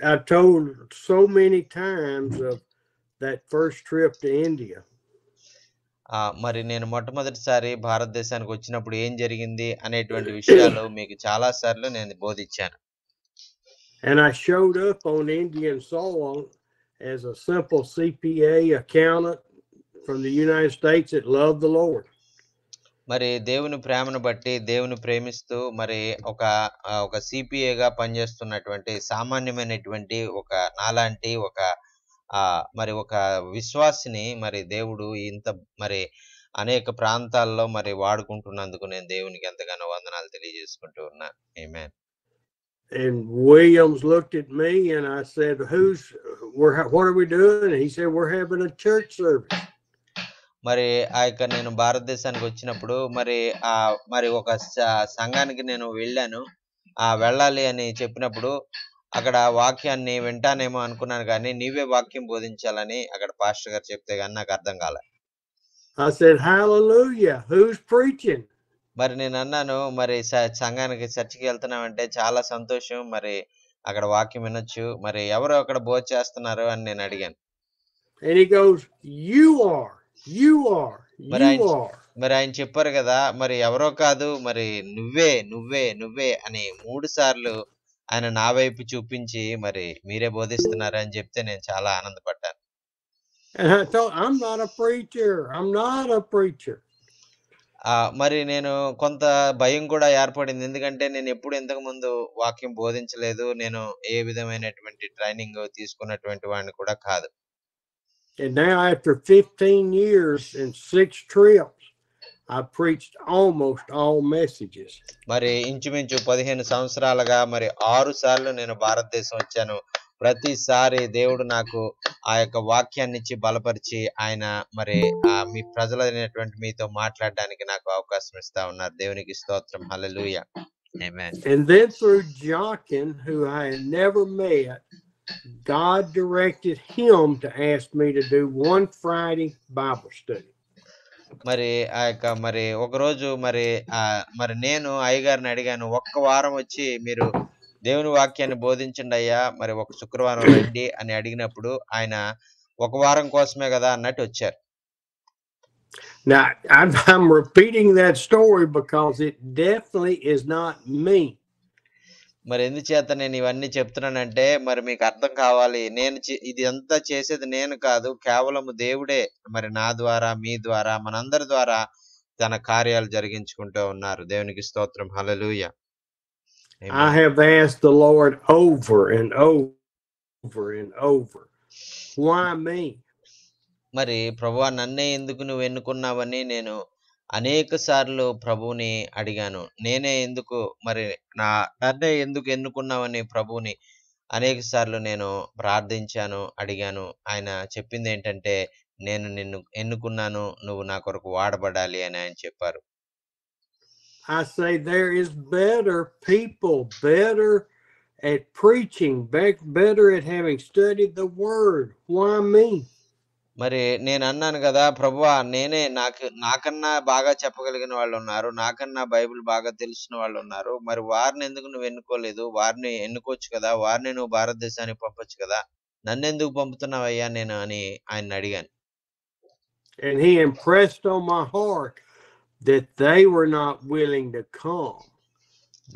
I told so many times of that first trip to India. మరి నేను మొట్టమొదటిసారి భారతదేశానికి వచ్చినప్పుడు ఏం జరిగింది అనేటువంటి విషయాలు మీకు చాలా సార్లు నేను బోధించాను. And I showed up on Indian soil as a simple CPA accountant from the United States that loved the Lord. మరి దేవుని ప్రేమను బట్టి దేవుని ప్రేమిస్తూ మరి ఒక సిపిఏగా పనిచేస్తున్నటువంటి సామాన్యమైనటువంటి ఒక నాలాంటి మరి ఒక విశ్వాసిని మరి దేవుడు ఇంత మరి అనేక ప్రాంతాల్లో మరి వాడుకుంటున్నందుకు నేను దేవునికి ఎంతగానో వందనాలు తెలియజేసుకుంటూ ఉన్నాను. ఆమేన్. And Williams looked at me and I said, what are we doing? And he said, we're having a church service. మరి నేను భారతదేశానికి వచ్చినప్పుడు మరి ఒక సంఘానికి నేను వెళ్ళాను. వెళ్ళాలి అని చెప్పినప్పుడు అక్కడ వాక్యాన్ని వింటానేమో అనుకున్నాను, కానీ నీవే వాక్యం బోధించాలని అక్కడ పాస్టర్ గారు చెప్తే గానీ నాకు అర్థం కాలే. I said, hallelujah, who's preaching? మరి నేను అన్నాను, మరి సంఘానికి చర్చికి వెళ్తున్నామంటే చాలా సంతోషం, మరి అక్కడ వాక్యం వినొచ్చు, మరి ఎవరు అక్కడ బోధ చేస్తున్నారు అని నేను అడిగాను. And he goes, you are. మరి ఆయన చెప్పారు కదా, మరి ఎవరో కాదు, మరి నువ్వే అని 3 సార్లు ఆయన నా వైపు చూపించి మరి మీరే బోధిస్తున్నారు అని చెప్తే నేను చాలా ఆనందపడ్డాను. And I told, I'm not a preacher. మరి నేను కొంత భయం కూడా ఏర్పడింది, ఎందుకంటే నేను ఎప్పుడు ఇంతకు ముందు వాక్యం బోధించలేదు, నేను ఏ విధమైనటువంటి ట్రైనింగ్ తీసుకున్నటువంటి వాడిని కూడా కాదు. And now after 15 years and 6 trips, I preached almost all messages. మరి ఇంచుమించు 15 సంవత్సరాలుగా మరి 6 సార్లు నేను భారతదేశం వచ్చాను. ప్రతిసారి దేవుడు నాకు ఆ యొక్క వాక్యాన్ని ఇచ్చి బలపరిచి ఆయన మరి మీ ప్రజలైనటువంటి మీతో మాట్లాడడానికి నాకు అవకాశం ఇస్తా ఉన్నారు. దేవునికి స్తోత్రం. హల్లెలూయా. ఆమేన్. And then through Jochen, who I had never met, God directed him to ask me to do one Friday Bible study. మరి మరి ఒకరోజు మరి నేను అయ్యగారిని అడిగాను, ఒక్క వారం వచ్చి మీరు దేవుని వాక్యాన్ని బోధించండి అయ్యా, మరి ఒక శుక్రవారం రండి అని అడిగినప్పుడు ఆయన ఒక వారం కోసమే కదా అన్నట్టు వచ్చారు. Now I'm repeating that story because it definitely is not me. మరి ఎందుచేత నేను ఇవన్నీ చెప్తున్నానంటే మరి మీకు అర్థం కావాలి, ఇది అంతా చేసేది నేను కాదు, కేవలం దేవుడే మరి నా ద్వారా మీ ద్వారా మనందరి ద్వారా తన కార్యాలు జరిగించుకుంటూ ఉన్నారు. దేవునికి స్తోత్రం. హల్లెలూయా. I have asked the Lord over and over, why me? మరి ప్రభువా, నన్నే ఎందుకు నువ్వు ఎన్నుకున్నావని నేను అనేక సార్లు ప్రభువుని అడిగాను. నన్నే ఎందుకు ఎన్నుకున్నావని ప్రభువుని అనేక సార్లు నేను ప్రార్థించాను, అడిగాను. ఆయన చెప్పింది ఏంటంటే, నేను నిన్ను ఎన్నుకున్నాను, నువ్వు నా కొరకు వాడబడాలి అని ఆయన చెప్పారు. I say there is better people, better at preaching, better at having studied the word. Why me? మరి నేను అన్నాను కదా, ప్రభువా, నాకన్నా బాగా చెప్పగలిగిన వాళ్ళు ఉన్నారు, నాకన్నా బైబిల్ బాగా తెలిసిన వాళ్ళు ఉన్నారు, మరి వారిని ఎందుకు నువ్వు ఎన్నుకోలేదు? వారిని ఎన్నుకోవచ్చు కదా, వారిని నువ్వు భారతదేశానికి పంపొచ్చు కదా, నన్ను ఎందుకు పంపుతున్నావయ్యా నేను అని ఆయన అడిగాను. And he impressed on my heart that they were not willing to come,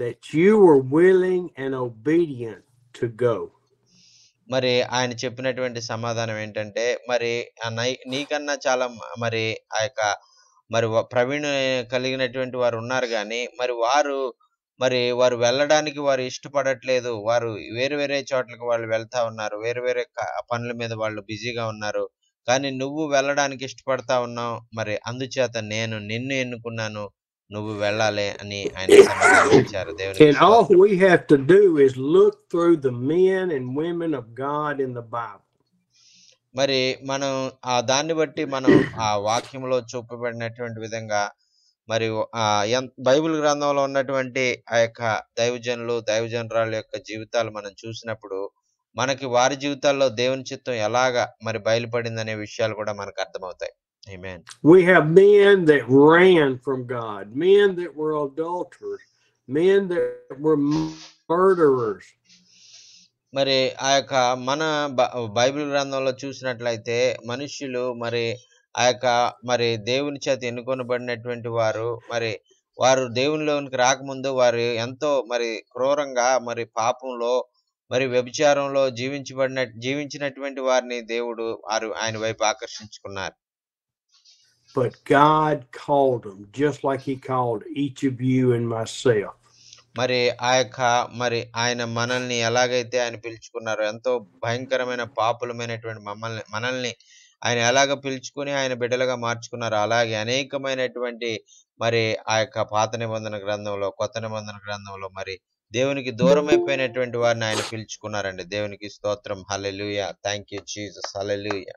that you were willing and obedient to go. మరి ఆయన చెప్పినటువంటి సమాధానం ఏంటంటే, మరి నీకన్నా చాలా మరి మరి ప్రవీణ కలిగినటువంటి వారు ఉన్నారు, కానీ వారు వెళ్ళడానికి వారు ఇష్టపడట్లేదు. వారు వేరే చోట్లకి వాళ్ళు వెళ్తా ఉన్నారు, వేరే పనుల మీద వాళ్ళు బిజీగా ఉన్నారు, కానీ నువ్వు వెళ్ళడానికి ఇష్టపడతా ఉన్నావు. మరి అందుచేత నేను నిన్ను ఎన్నుకున్నాను, నువ్వు వెళ్ళాలి అని ఆయన సమాధానం ఇచ్చారు. And all we have to do is look through the men and women of God in the Bible. మరి మనం దాన్ని బట్టి మనం ఆ వాక్యంలో చూపబడినటువంటి విధంగా మరి బైబిల్ గ్రంథంలో ఉన్నటువంటి ఆ యొక్క దైవజనురాల యొక్క జీవితాలు మనం చూసినప్పుడు మనకి వారి జీవితాల్లో దేవుని చిత్తం ఎలాగా మరి బయలుపడిందనే విషయాలు కూడా మనకు అర్థమవుతాయి. Amen. We have men that ran from God, men that were adulterers, men that were murderers. మరి ఆ యొక్క మన బైబిల్ గ్రంథంలో చూసినట్లయితే మనుష్యులు మరి ఆ యొక్క మరి దేవుని చేత ఎన్నుకొనబడినటువంటి వారు మరి వారు దేవునిలోనికి రాకముందు వారు ఎంతో మరి క్రూరంగా మరి పాపంలో మరి వ్యభిచారంలో జీవించినటువంటి వారిని దేవుడు ఆయన వైపు ఆకర్షించుకున్నారు. But God called them just like he called each of you and myself. మరి ఆ యొక్క మరి ఆయన మనల్ని ఎలాగైతే ఆయన పిలుచుకున్నారో, ఎంతో భయంకరమైన పాపులమైనటువంటి మనల్ని ఆయన ఎలాగ పిలుచుకుని ఆయన బిడ్డలుగా మార్చుకున్నారో, అలాగే అనేకమైనటువంటి మరి ఆ యొక్క పాత నిబంధన గ్రంథంలో, కొత్త నిబంధన గ్రంథంలో మరి దేవునికి దూరం అయిపోయినటువంటి వారిని ఆయన పిలుచుకున్నారండి. దేవునికి స్తోత్రం. Hallelujah. Thank you Jesus. Hallelujah.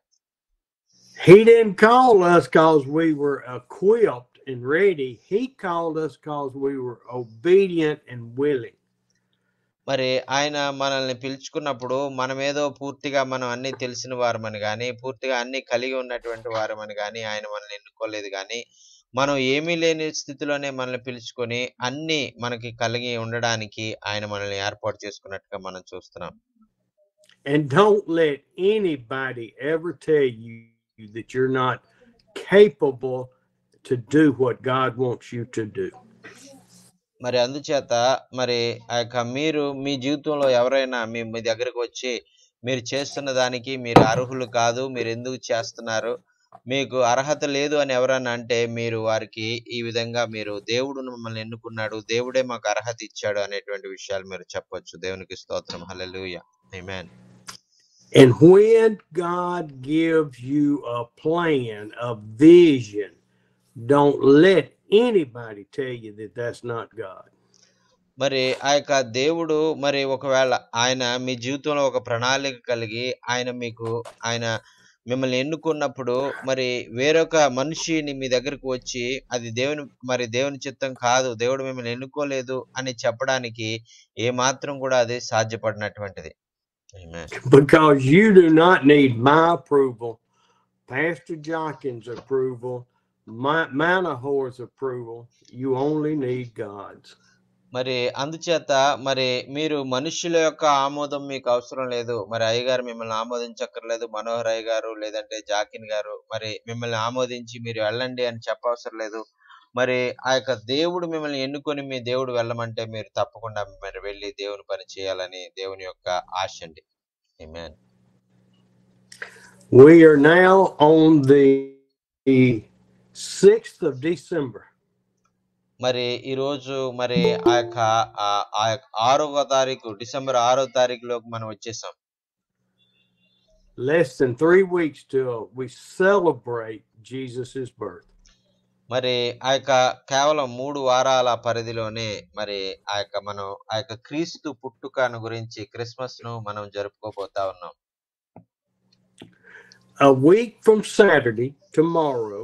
He didn't call us because we were equipped and ready. He called us because we were obedient and willing. మరి ఆయన మనల్ని పిలుచుకున్నప్పుడు మనమేదో పూర్తిగా మనం అన్ని తెలిసిన వారమని గాని, పూర్తిగా అన్ని కలిగి ఉన్నటువంటి వారమని గాని ఆయన మనల్ని ఎన్నుకోలేదు గాని, మనం ఏమీ లేని స్థితిలోనే మనల్ని పిలుచుకొని అన్ని మనకి కలిగి ఉండడానికి ఆయన మనల్ని ఏర్పాటు చేసుకున్నట్టుగా మనం చూస్తున్నాం. And don't let anybody ever tell you that you're not capable to do what God wants you to do. మరి అందుచేత మరి ఆ యొక్క మీరు మీ జీవితంలో ఎవరైనా మీ దగ్గరకు వచ్చి మీరు చేస్తున్న దానికి మీరు అర్హులు కాదు, మీరు ఎందుకు చేస్తున్నారు, మీకు అర్హత లేదు అని ఎవరన్నా అంటే మీరు వారికి ఈ విధంగా మీరు దేవుడు మిమ్మల్ని ఎన్నుకున్నాడు, దేవుడే మాకు అర్హత ఇచ్చాడు అనేటువంటి విషయాలు మీరు చెప్పొచ్చు. దేవునికి స్తోత్రం. హల్లెలూయా. ఆమేన్. And when God gives you a plan, a vision, don't let anybody tell you that that's not God. మరి ఆ యొక్క దేవుడు మరి ఒకవేళ ఆయన మీ జీవితంలో ఒక ప్రణాళిక కలిగి ఆయన మిమ్మల్ని ఎన్నుకున్నప్పుడు మరి వేరొక మనిషిని మీ దగ్గరకు వచ్చి అది దేవుని చిత్తం కాదు, దేవుడు మిమ్మల్ని ఎన్నుకోలేదు అని చెప్పడానికి ఏమాత్రం కూడా అది సాధ్యపడినటువంటిది. Because you do not need my approval, Pastor Jockins' approval, Manahor's approval. You only need God's. మరి అందుచేత మరి మీరు మనుషుల యొక్క ఆమోదం మీకు అవసరం లేదు. మరి అయ్యగారు మిమ్మల్ని ఆమోదించక్కర్లేదు, మనోహర్ అయ్య గారు లేదంటే జాకిన్ గారు మరి మిమ్మల్ని ఆమోదించి మీరు వెళ్ళండి అని చెప్పవసరం లేదు. మరి ఆ యొక్క దేవుడు మిమ్మల్ని ఎన్నుకొని మీ దేవుడు వెళ్ళమంటే మీరు తప్పకుండా మరి వెళ్ళి దేవుని పని చేయాలని దేవుని యొక్క ఆశ అండి. ఆమేన్. We are now on the 6th of December. మరి ఈ రోజు మరి ఆ యొక్క 6వ తారీఖు డిసెంబర్ 6వ తారీఖులోకి మనం వచ్చేసాం. Less than 3 weeks till we celebrate Jesus' birth. మరి ఆ యొక్క కేవలం 3 వారాల పరిధిలోనే మరి మనం ఆ యొక్క క్రీస్తు పుట్టుకను గురించి క్రిస్మస్ ను మనం జరుపుకోబోతా ఉన్నాం. A week from Saturday, tomorrow,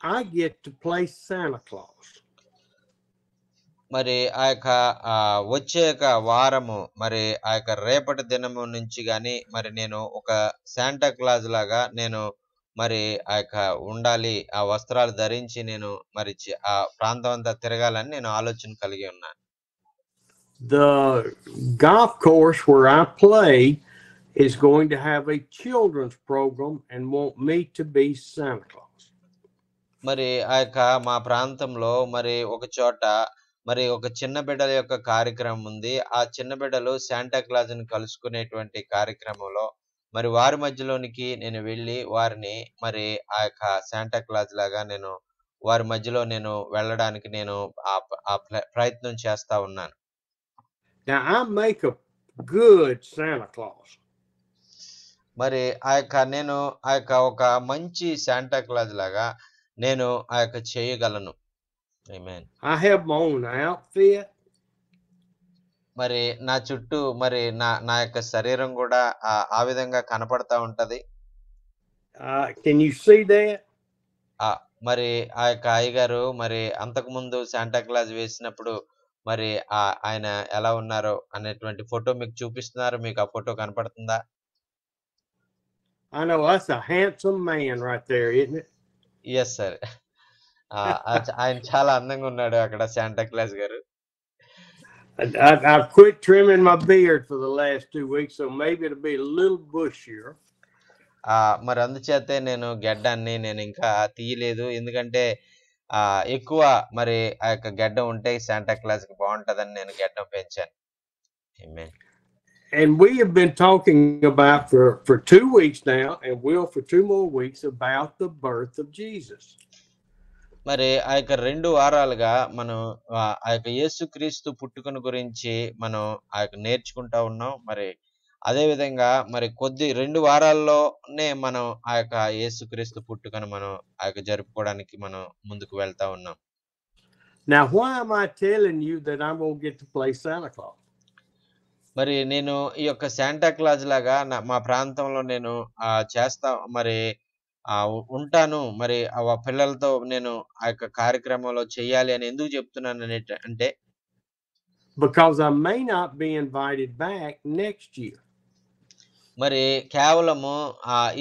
I get to play Santa Claus. మరి ఆ యొక్క వచ్చే వారము మరి ఆ యొక్క రేపటి దినము నుంచి గాని మరి నేను ఒక శాంటా క్లాజ్ లాగా నేను మరి ఆ యొక్క ఉండాలి, ఆ వస్త్రాలు ధరించి నేను మరి ఆ ప్రాంతం అంతా తిరగాలని నేను ఆలోచన కలిగి ఉన్నాను. The golf course where I play is going to have a children's program and want me to be Santa Claus. మరి ఆ యొక్క మా ప్రాంతంలో మరి ఒక చోట మరి ఒక చిన్న బిడ్డల యొక్క కార్యక్రమం ఉంది. ఆ చిన్న బిడ్డలు శాంటా క్లాజ్ని కలుసుకునేటువంటి కార్యక్రమంలో మరి వారి మధ్యలోనికి నేను వెళ్ళి వారిని మరి ఆ యొక్క శాంటా క్లాజ్ లాగా నేను వారి మధ్యలో నేను వెళ్ళడానికి నేను ఆ ప్రయత్నం చేస్తా ఉన్నాను. Now I make a good Santa Claus. మరి ఆ యొక్క నేను ఆ యొక్క ఒక మంచి శాంటా క్లాజ్ లాగా నేను ఆ యొక్క చేయగలను. ఆమేన్. I have my own outfit. మరి నా చుట్టూ మరి నా యొక్క శరీరం కూడా ఆ విధంగా కనపడతా ఉంటది. Can you see that? మరి ఆ యొక్క అయ్యగారు మరి అంతకుముందు శాంటా క్లాజ్ వేసినప్పుడు మరి ఆయన ఎలా ఉన్నారో అనేటువంటి ఫోటో మీకు చూపిస్తున్నారు. మీకు ఆ ఫోటో కనపడుతుందా? I know that's a handsome man right there, isn't it? Yes sir. ఆయన చాలా అందంగా ఉన్నాడు అక్కడ శాంటా క్లాజ్ గారు. I've quit trimming my beard for the last 2 weeks, so maybe it'll be a little bushier. మరి అందుచేతే నేను గెడ్డాన్ని నేను ఇంకా తీయలేదు. ఎందుకంటే ఎక్కువ మరి ఆ యొక్క గెడ్డం ఉంటే శాంటా క్లాస్‌కి బావుంటదని నేను గెడ్డం పెంచాను. ఆమేన్. And we have been talking about for 2 weeks now, and will for 2 more weeks, about the birth of Jesus. మరి ఆ యొక్క 2 వారాలుగా మనం ఆ యొక్క యేసుక్రీస్తు పుట్టుకను గురించి మనం ఆ యొక్క నేర్చుకుంటా ఉన్నాం. మరి అదే విధంగా మరి 2 వారాల్లోనే మనం ఆ యొక్క యేసుక్రీస్తు పుట్టుకను మనం ఆ యొక్క జరుపుకోవడానికి మనం ముందుకు వెళ్తా ఉన్నాం. Now, why am I telling you that I'm going to get to play Santa Claus? మరి నేను ఈ యొక్క శాంటా క్లాజ్ లాగా మా ప్రాంతంలో నేను చేస్తా మరి ఉంటాను. మరి పిల్లలతో నేను ఆ యొక్క కార్యక్రమంలో చేయాలి అని ఎందుకు చెప్తున్నాను అంటే because I may not be invited back next year. మరి కేవలము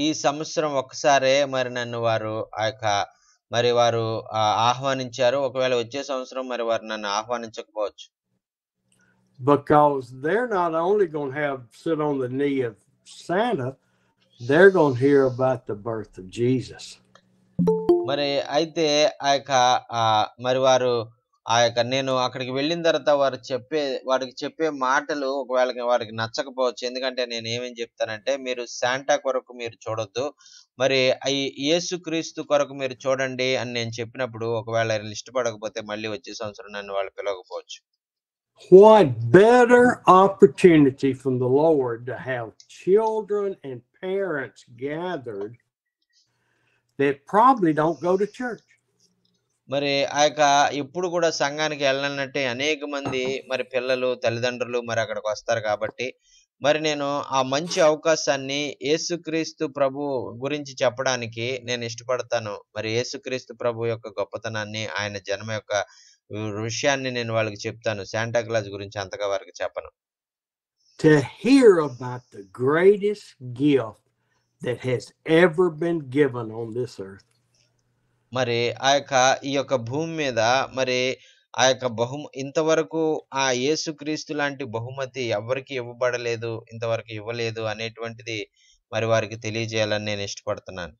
ఈ సంవత్సరం ఒక్కసారే మరి నన్ను వారు వారు ఆహ్వానించారు. ఒకవేళ వచ్చే సంవత్సరం మరి వారు నన్ను ఆహ్వానించకపోవచ్చు. Because they're not only going to sit on the knee of Santa, they're going to hear about the birth of Jesus. మరి అయితే మరి వారు నేను అక్కడికి వెళ్ళిన తర్వాత వారికి చెప్పే మాటలు ఒకవేళ వారికి నచ్చకపోవచ్చు. ఎందుకంటే నేను ఏమని చెప్తానంటే, మీరు శాంటా కొరకు మీరు చూడొద్దు, మరి యేసుక్రీస్తు కొరకు మీరు చూడండి అని నేను చెప్పినప్పుడు ఒకవేళ ఇష్టపడకపోతే మళ్ళీ వచ్చే సంవత్సరం నన్ను వాళ్ళు పిలవకపోవచ్చు. What better opportunity from the Lord to have children and parents gathered that probably don't go to church. మరి ఎప్పుడు కూడా సంఘానికి వెళ్ళాలంటే అనేక మంది మరి పిల్లలు తల్లిదండ్రులు మరి అక్కడికి వస్తారు కాబట్టి మరి నేను ఆ మంచి అవకాశాన్ని యేసుక్రీస్తు ప్రభు గురించి చెప్పడానికి నేను ఇష్టపడతాను. మరి యేసుక్రీస్తు ప్రభు యొక్క గొప్పతనాన్ని, ఆయన జన్మ యొక్క విషయాన్ని నేను వాళ్ళకి చెప్తాను. శాంటా క్లాజ్ గురించి అంతగా వారికి చెప్పను. To hear about the greatest gift that has ever been given on this earth. మరి ఈ యొక్క భూమి మీద మరి ఆ యొక్క ఇంతవరకు ఆ యేసుక్రీస్తు లాంటి బహుమతి ఎవరికి ఇవ్వబడలేదు, ఇంతవరకు ఇవ్వలేదు అనేటువంటిది మరి వారికి తెలియజేయాలని నేను ఇష్టపడుతున్నాను.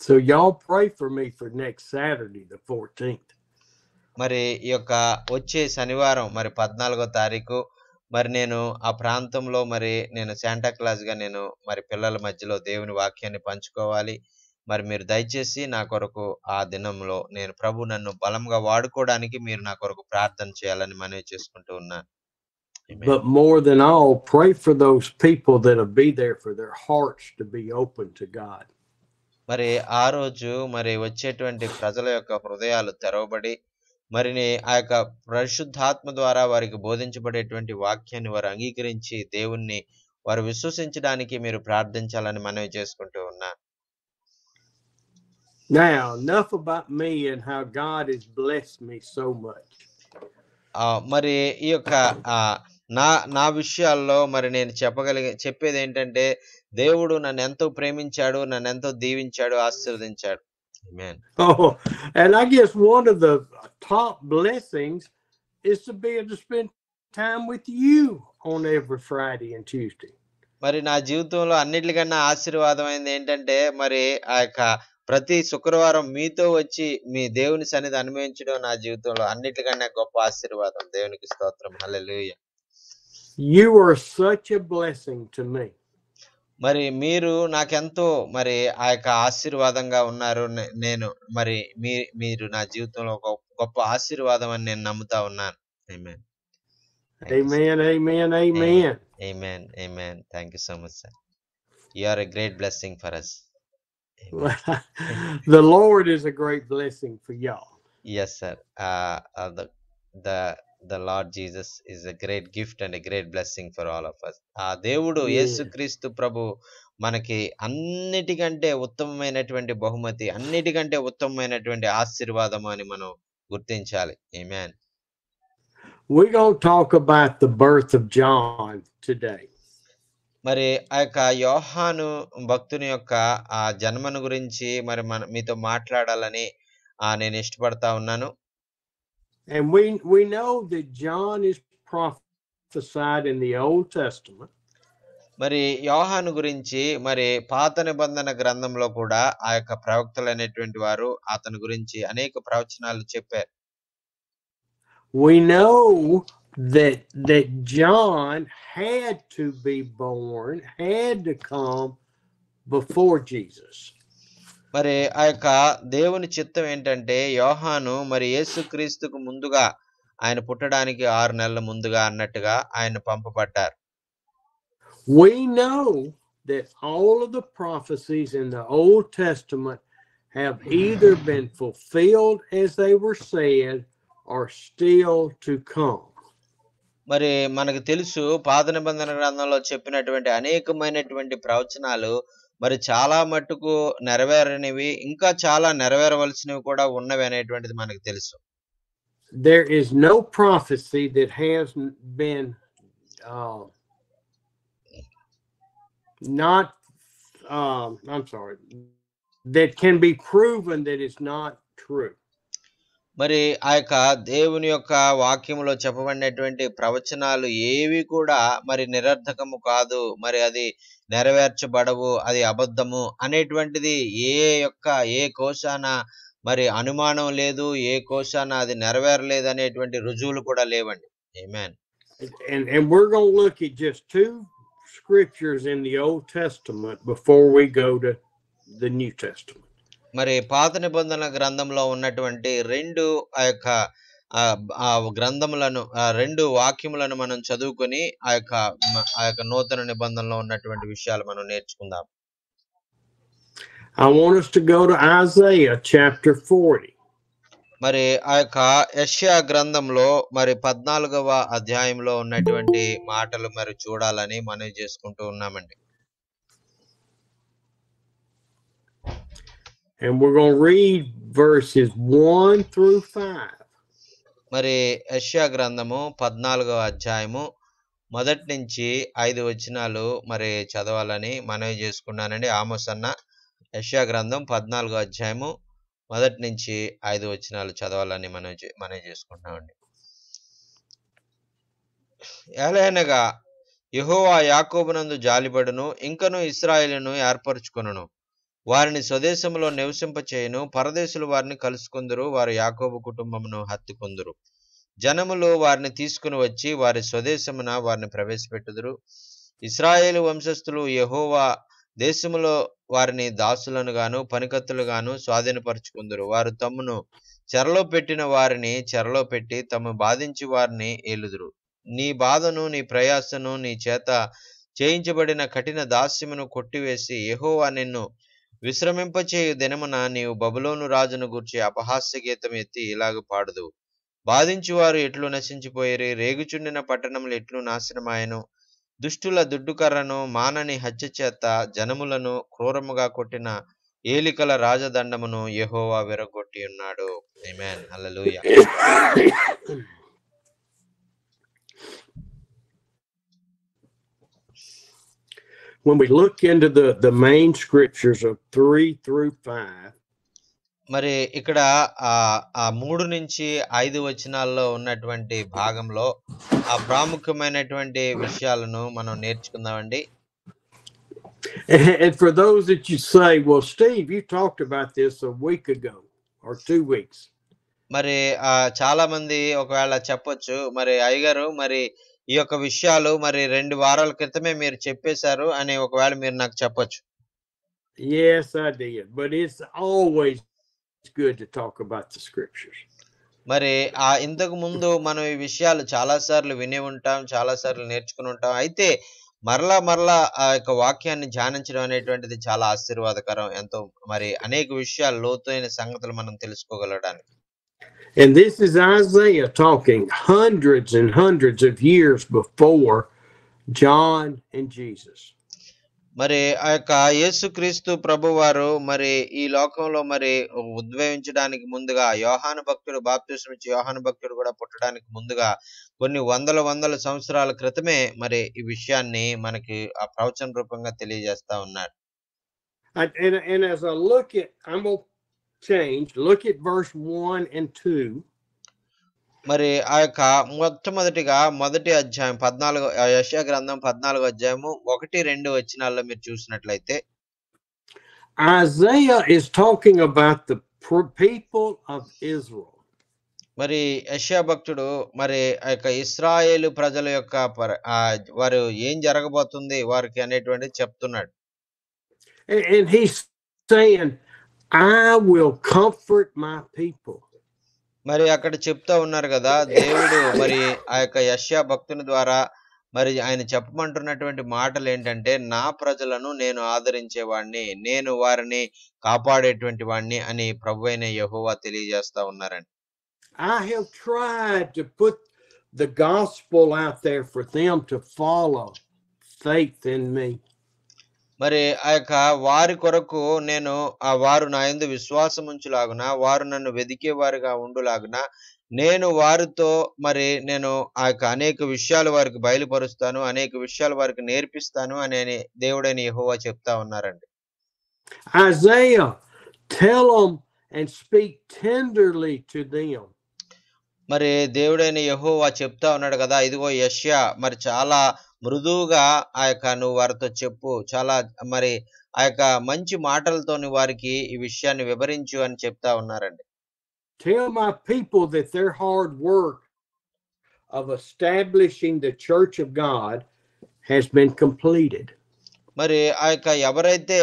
So y'all pray for me for next Saturday the 14th. మరి ఈ యొక్క వచ్చే శనివారం మరి 14వ తారీఖు మరి నేను ఆ ప్రాంతంలో మరి నేను శాంటా క్లాజ్ గా నేను మరి పిల్లల మధ్యలో దేవుని వాక్యాన్ని పంచుకోవాలి. మరి మీరు దయచేసి నా కొరకు ఆ దినంలో నేను ప్రభు నన్ను బలంగా వాడుకోవడానికి మీరు నా కొరకు ప్రార్థన చేయాలని మనవి చేసుకుంటూ ఉన్నాను. But more than all, pray for those people that'll be there, for their hearts to be open to God. మరి ఆ రోజు మరి వచ్చేటువంటి ప్రజల యొక్క హృదయాలు తెరవబడి మరి ఆ యొక్క పరిశుద్ధాత్మ ద్వారా వారికి బోధించబడేటువంటి వాక్యాన్ని వారు అంగీకరించి దేవుణ్ణి వారు విశ్వసించడానికి మీరు ప్రార్థించాలని మనవి చేసుకుంటూ ఉన్నాను. Now, enough about me and how God has blessed me so much. మరి ఈ యొక్క నా విషయాల్లో మరి నేను చెప్పేది ఏంటంటే, దేవుడు నన్ను ఎంతో ప్రేమించాడు, నన్ను ఎంతో దీవించాడు, ఆశీర్వదించాడు. Amen. Oh, and I guess one of the top blessings is to be able to spend time with you on every Friday and Tuesday. మరి నా జీవితంలో అన్నిటికన్నా ఆశీర్వాదమైంది ఏంటంటే, మరి ఆ యొక్క ప్రతి శుక్రవారం మీతో వచ్చి మీ దేవుని సన్నిధి అనుభవించడం నా జీవితంలో అన్నిటికన్నా గొప్ప ఆశీర్వాదం. దేవునికి స్తోత్రం. హల్లెలూయా. You are such a blessing to me. మరి మీరు నాకెంతో మరి ఆ యొక్క ఆశీర్వాదంగా ఉన్నారు. నేను మరి మీరు నా జీవితంలో ఒక గొప్ప ఆశీర్వాదం అని నేను నమ్ముతా ఉన్నాను. ఆమేన్. Amen, amen, amen. Amen, amen. Thank you so much, sir. You are a great blessing for us. The Lord is a great blessing for y'all. Yes, sir. The Lord Jesus is a great gift and a great blessing for all of us. దేవుడు యేసుక్రీస్తు ప్రభు మనకి అన్నిటికంటే ఉత్తమమైనటువంటి బహుమతి, అన్నిటికంటే ఉత్తమమైనటువంటి ఆశీర్వాదం అని మనం గుర్తించాలి. ఆమేన్. We're going to talk about the birth of John today. మరి ఆ యొక్క యోహాను భక్తుని యొక్క ఆ జన్మను గురించి మరి మీతో మాట్లాడాలని నేను ఇష్టపడతా ఉన్నాను. And we know that John is prophesied in the Old Testament. మరి యోహాను గురించి మరి పాత నిబంధన గ్రంథంలో కూడా ఆ యొక్క ప్రవక్తలు అనేటువంటి వారు అతని గురించి అనేక ప్రవచనాలు చెప్పారు. We know that John had to be born, had to come before Jesus. మరి ఆ యొక్క దేవుని చిత్తం ఏంటంటే యోహాను మరి యేసుక్రీస్తుకు ముందుగా ఆయన పుట్టడానికి 6 నెలల ముందుగా అన్నట్టుగా ఆయన పంపబడ్డారు. We know that all of the prophecies in the Old Testament have either been fulfilled as they were said or still to come. మరి మనకు తెలుసు పాత నిబంధన గ్రంథంలో చెప్పినటువంటి అనేకమైనటువంటి ప్రవచనాలు మరి చాలా మట్టుకు నెరవేరనివి, ఇంకా చాలా నెరవేరవలసినవి కూడా ఉన్నవి అనేటువంటిది మనకు తెలుసు. There is no prophecy that has been that can be proven that it's not true. మరి ఆ యొక్క దేవుని యొక్క వాక్యములో చెప్పబడినటువంటి ప్రవచనాలు ఏవి కూడా మరి నిరర్థకము కాదు, మరి అది నెరవేర్చబడవు, అది అబద్ధము అనేటువంటిది ఏ కోశాన మరి అనుమానం లేదు, ఏ కోశాన అది నెరవేరలేదు అనేటువంటి రుజువులు కూడా లేవండి. ఆమేన్. And we're going to look at just 2 scriptures in the Old Testament before we go to the New Testament. మరి పాత నిబంధన గ్రంథంలో ఉన్నటువంటి 2 ఆ యొక్క గ్రంథములను 2 వాక్యములను మనం చదువుకొని ఆ యొక్క నూతన నిబంధనలో ఉన్నటువంటి విషయాలు మనం నేర్చుకుందాం. I want us to go to Isaiah chapter 40. మరి ఆ యొక్క యెషయా గ్రంథంలో మరి 14వ అధ్యాయంలో ఉన్నటువంటి మాటలు మరి చూడాలని మనవి చేసుకుంటూ ఉన్నామండి. And we're going to read verses 1 through 5. మరి యెషయా గ్రంథము 14వ అధ్యాయము మొదటి నుంచి 5 వచనాలు మరి చదవాలని మనవి చేసుకున్నానండి. ఆమోస్ అన్న యెషయా గ్రంథం 14వ అధ్యాయము మొదటి నుంచి 5 వచనాలు చదవాలని మనవి చేసుకుంటున్నామండి. ఏలయనగా యెహోవా యాకోబునందు జాలిపడును, ఇంకను ఇశ్రాయేలును ఏర్పరచుకొనును. వారిని స్వదేశంలో నివసింపచేయును, పరదేశులు వారిని కలుసుకొందురు, వారు యాకోబు కుటుంబమును హత్తుకొందురు. జనములు వారిని తీసుకుని వచ్చి వారి స్వదేశమున వారిని ప్రవేశపెట్టుదురు. ఇశ్రాయేలు వంశస్థులు యెహోవా దేశములో వారిని దాసులను గాను పనికత్తులు గాను స్వాధీనపరుచుకుందురు. వారు తమ్మును చెరలో పెట్టిన వారిని చెరలో పెట్టి తమ బాధించి వారిని ఏలుదురు. నీ బాధను నీ ప్రయాసను నీ చేత చేయించబడిన కఠిన దాస్యమును కొట్టివేసి యెహోవా నిన్ను విశ్రమింపచేయు దినమున నీవు బబులోను రాజును గూర్చి అపహాస్య గీతం ఎత్తి ఇలాగ పాడుదు. బాధించువారు ఎట్లు నశించిపోయిరి, రేగుచుండిన పట్టణములు ఎట్లు నాశనమాయను. దుష్టుల దుడ్డుకర్రను మానని హత్య చేత జనములను క్రూరముగా కొట్టిన ఏలికల రాజదండమును యెహోవా విరగొట్టి ఉన్నాడు. ఆమేన్. హల్లెలూయా. When we look into the main scriptures of 3 through 5, మరి ఇక్కడ ఆ 3 నుంచి 5 వచనాల్లో ఉన్నటువంటి భాగంలో ఆ ప్రాముఖ్యమైనటువంటి విషయాలను మనం నేర్చుకుందామండి. And for those that you say, well, Steve, you talked about this a week ago or 2 weeks. మరి చాలా మంది ఒకవేళ చెప్పొచ్చు, మరి అయ్యగారు మరి ఈ యొక్క విషయాలు మరి 2 వారాల క్రితమే మీరు చెప్పేశారు అని ఒకవేళ మీరు నాకు చెప్పొచ్చు. Yes, I did, but it's always good to talk about the scriptures. మరి ఇంతకు ముందు మనం ఈ విషయాలు చాలా సార్లు విని ఉంటాం, చాలా సార్లు నేర్చుకుని ఉంటాం. అయితే మరలా ఆ యొక్క వాక్యాన్ని ధ్యానించడం అనేటువంటిది చాలా ఆశీర్వాదకరం. ఎంతో మరి అనేక విషయాలు లోతైన సంగతులు మనం తెలుసుకోగలడానికి. And this is Isaiah talking hundreds and hundreds of years before John and Jesus. మరి ఆ యొక్క యేసుక్రీస్తు ప్రభువారు మరి ఈ లోకంలో మరి ఉద్భవించడానికి ముందుగా యోహాను భక్తుడు బాప్తిసం ఇచ్చి యోహాను భక్తుడు కూడా పుట్టడానికి ముందుగా కొన్ని వందల సంవత్సరాల క్రితమే మరి ఈ విషయాన్ని మనకి ఆ ప్రవచన రూపంగా తెలియజేస్తా ఉన్నారు. And as I look at, I'm going to change, look at verse 1 and 2. మరి ఆ యొక్క మొట్టమొదటిగా మొదటి అధ్యాయం 14 యెషయా గ్రంథం 14 అధ్యాయము 1, 2 వచనాల్లో మీరు చూసినట్లయితే Isaiah is talking about the people of Israel. మరి యెషయా భక్తుడు మరి ఆ యొక్క ఇశ్రాయేలు ప్రజల యొక్క వారు ఏం జరగబోతుంది వారికి అనేటువంటిది చెప్తున్నాడు. And he's saying, I will comfort my people. మరి అక్కడ చెప్తా ఉన్నారు కదా, దేవుడు మరి ఆ యొక్క యెషయా భక్తుని ద్వారా మరి ఆయన చెప్పమంటున్నటువంటి మాటలు ఏంటంటే, నా ప్రజలను నేను ఆదరించేవాడిని, నేను వారిని కాపాడేటువంటి వాడిని అని ప్రభువైన యెహోవా తెలియజేస్తా ఉన్నారండి. I have tried to put the gospel out there for them to follow faith in me. మరి ఆ యొక్క వారి కొరకు నేను వారు నా యందు విశ్వాసం ఉంచులాగున, వారు నన్ను వెదికేవారుగా ఉండులాగున నేను వారితో మరి నేను ఆ యొక్క అనేక విషయాలు వారికి బయలుపరుస్తాను, అనేక విషయాలు వారికి నేర్పిస్తాను అని దేవుడైన యెహోవా చెప్తా ఉన్నారండి. Isaiah, tell them and speak tenderly to them. మరి దేవుడైన యెహోవా చెప్తా ఉన్నాడు కదా, ఇదిగో యెషయా మరి చాలా మృదువుగా ఆ యొక్క నువ్వు వారితో చెప్పు, చాలా మరి ఆ యొక్క మంచి మాటలతోని వారికి ఈ విషయాన్ని వివరించు అని చెప్తా ఉన్నారండి. Tell my people that their hard work of establishing the church of God has been completed. మరి ఆ యొక్క ఎవరైతే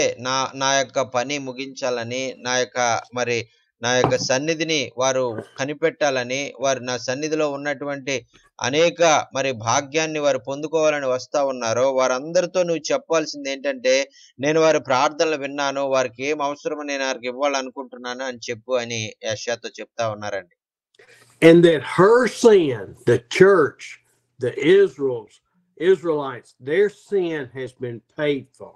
నా యొక్క పని ముగించాలని, నా యొక్క సన్నిధిని వారు కనిపెట్టాలని, వారు నా సన్నిధిలో ఉన్నటువంటి అనేక మరి భాగ్యాన్ని వారు పొందుకోవాలని వస్తా ఉన్నారో వారందరితో నువ్వు చెప్పాల్సింది ఏంటంటే, నేను వారి ప్రార్థనలు విన్నాను, వారికి ఏం అవసరమో నేను వారికి ఇవ్వాలనుకుంటున్నాను అని చెప్పు అని యెషయాతో చెప్తా ఉన్నారండి. And that her sin, the church, the Israelites, their sin has been paid for.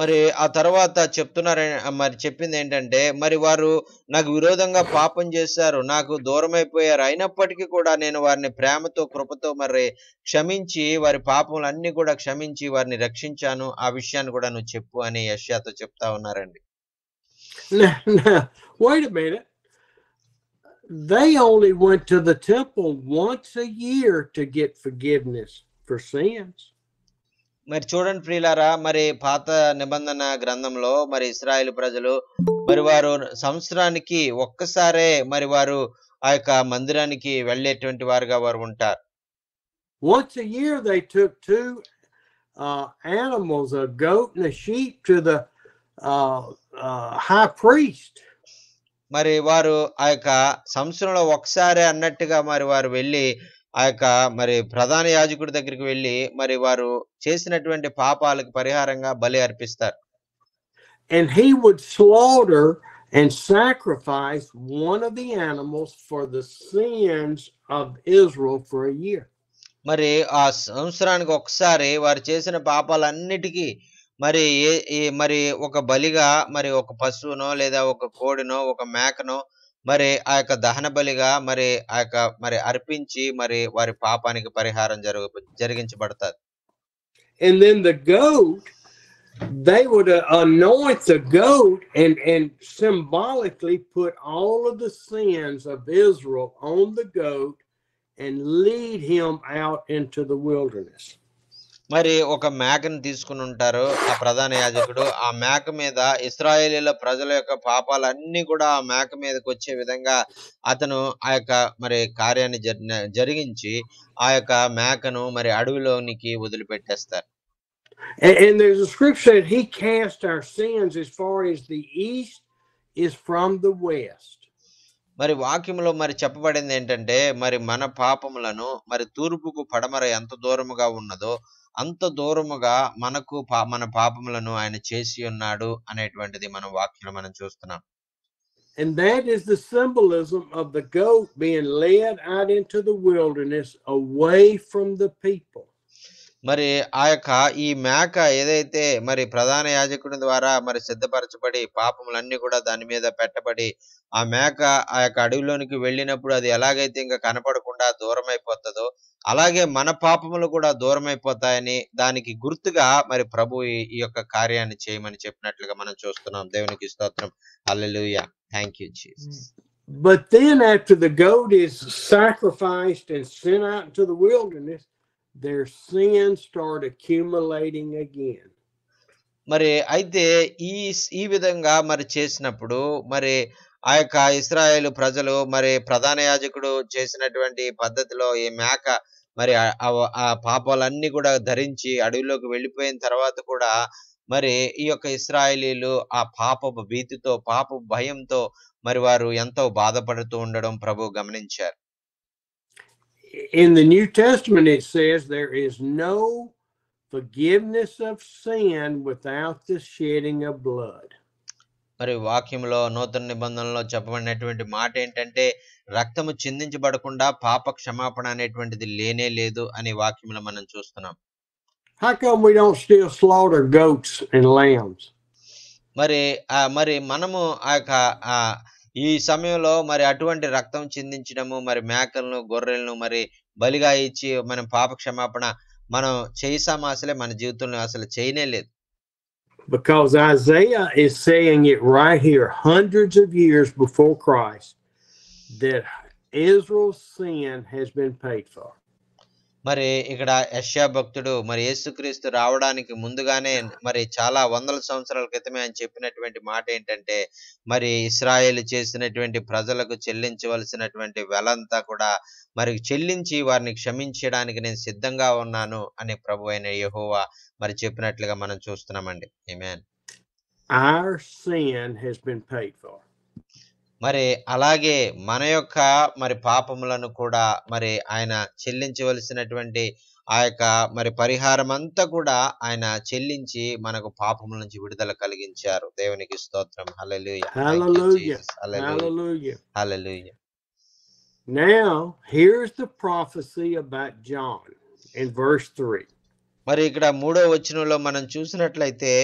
మరి ఆ తర్వాత మరి చెప్పింది ఏంటంటే, మరి వారు నాకు విరోధంగా పాపం చేశారు, నాకు దూరమైపోయారు, అయినప్పటికీ కూడా నేను వారిని ప్రేమతో కృపతో మరి క్షమించి వారి పాపములన్నీ కూడా క్షమించి వారిని రక్షించాను, ఆ విషయాన్ని కూడా నువ్వు చెప్పు అని యెషయాతో చెప్తా ఉన్నారండి. Now, wait a minute. They only went to the temple once a year to get forgiveness for sins. మరి చూడండి ప్రియులారా, మరి పాత నిబంధన గ్రంథంలో మరి ఇశ్రాయేలు ప్రజలు మరి వారు సంవత్సరానికి ఒక్కసారే మరి వారు ఆ యొక్క మందిరానికి వెళ్ళేటువంటి వారుగా వారు ఉంటారు. Once a year they took two animals, a goat and a sheep, to the high priest. మరి వారు ఆ యొక్క సంవత్సరంలో ఒకసారి అన్నట్టుగా మరి వారు వెళ్ళి ఆ యొక్క మరి ప్రధాన యాజకుడి దగ్గరికి వెళ్ళి మరి వారు చేసినటువంటి పాపాలకు పరిహారంగా బలి అర్పిస్తారు. And he would slaughter and sacrifice one of the animals for the sins of Israel for a year. మరి ఆ సంవత్సరానికి ఒకసారి వారు చేసిన పాపాలన్నిటికీ మరి మరి ఒక బలిగా మరి ఒక పశువునో లేదా ఒక కోడినో ఒక మేకనో మరి ఆ యొక్క దహన బలిగా మరి ఆ యొక్క మరి అర్పించి మరి వారి పాపానికి పరిహారం జరిగించబడతాది. And then the goat, they would anoint the goat and symbolically put all of the sins of Israel on the goat and lead him out into the wilderness. మరి ఒక మేకను తీసుకుని ఉంటారు ఆ ప్రధాన యాజకుడు, ఆ మేక మీద ఇశ్రాయేలీల ప్రజల యొక్క పాపాలన్నీ కూడా ఆ మేక మీదకి వచ్చే విధంగా అతను ఆ యొక్క మరి కార్యాన్ని జరిగించి ఆ యొక్క మేకను మరి అడవిలోనికి వదిలిపెట్టేస్తారు. And there's a scripture that he cast our sins as far as the east is from the west. మరి వాక్యంలో మరి చెప్పబడింది ఏంటంటే, మరి మన పాపములను మరి తూర్పుకు పడమర ఎంత దూరముగా ఉన్నదో అంత దూరముగా మన పాపములను ఆయన చేసి ఉన్నాడు అనేటువంటిది మనం వాక్యంలో మనం చూస్తున్నాం. And that is the symbolism of the goat being led out into the wilderness away from the people. మరి ఆ యొక్క ఈ మేక ఏదైతే మరి ప్రధాన యాజకుని ద్వారా మరి సిద్ధపరచబడి పాపములన్నీ కూడా దాని మీద పెట్టబడి ఆ మేక ఆ యొక్క అడవిలోనికి వెళ్ళినప్పుడు అది ఎలాగైతే ఇంకా కనపడకుండా దూరం అయిపోతుందో అలాగే మన పాపములు కూడా దూరం అయిపోతాయని దానికి గుర్తుగా మరి ప్రభు ఈ యొక్క కార్యాన్ని చేయమని చెప్పినట్లుగా మనం చూస్తున్నాం. దేవునికి స్తోత్రం. Hallelujah. Thank you Jesus. But then after the goat is sacrificed and sent out into the wilderness, their sins start accumulating again. మరి అయితే ఈ విధంగా మరి చేసినప్పుడు మరి ఆ యొక్క ఇశ్రాయేలు ప్రజలు మరి ప్రధాన యాజకుడు చేసినటువంటి పద్ధతిలో ఈ మేక మరి ఆ పాపాలన్నీ కూడా ధరించి అడవిలోకి వెళ్ళిపోయిన తర్వాత కూడా మరి ఈ యొక్క ఇశ్రాయేలీలు ఆ పాపపు భీతితో పాపపు భయంతో మరి వారు ఎంతో బాధపడుతూ ఉండడం ప్రభు గమనించారు. In the New Testament it says there is no forgiveness of sin without the shedding of blood. మరి వాక్యంలో నూతన నిబంధనలో చెప్పబడినటువంటి మాట ఏంటంటే రక్తము చిందించబడకుండా పాప క్షమాపణ అనేటువంటిది లేనే లేదు అని వాక్యంలో మనం చూస్తున్నాం. How come we don't still slaughter goats and lambs? మరి మనము ఈ సమయంలో మరి అటువంటి రక్తం చిందించడము మరి మేకలను గొర్రెలను మరి బలిగా ఇచ్చి మనం పాప క్షమాపణ మనం చేసామా? అసలే మన జీవితంలో అసలు చేయనే లేదు. Because Isaiah is saying it right here, hundreds of years before Christ, that Israel's sin has been paid for. మరి ఇక్కడ యెషయా భక్తుడు మరి యేసుక్రీస్తు రావడానికి ముందుగానే మరి చాలా వందల సంవత్సరాల క్రితమే ఆయన చెప్పినటువంటి మాట ఏంటంటే మరి ఇశ్రాయేలు చేసినటువంటి ప్రజలకు చెల్లించవలసినటువంటి వెలంతా కూడా మరి చెల్లించి వారిని క్షమించడానికి నేను సిద్ధంగా ఉన్నాను అని ప్రభు అయిన యెహోవా మరి చెప్పినట్లుగా మనం చూస్తున్నామండి. ఆమేన్. Our sin has been paid for. మరి అలాగే మన యొక్క మరి పాపములను కూడా మరి ఆయన చెల్లించవలసినటువంటి ఆ యొక్క మరి పరిహారం అంతా కూడా ఆయన చెల్లించి మనకు పాపముల నుంచి విడుదల కలిగించారు. దేవునికి స్తోత్రం. హల్లెలూయా. Hallelujah. Hallelujah. Hallelujah. Hallelujah. Now, here's the prophecy about John in verse 3. మరి ఇక్కడ 3వ వచనంలో మనం చూసినట్లయితే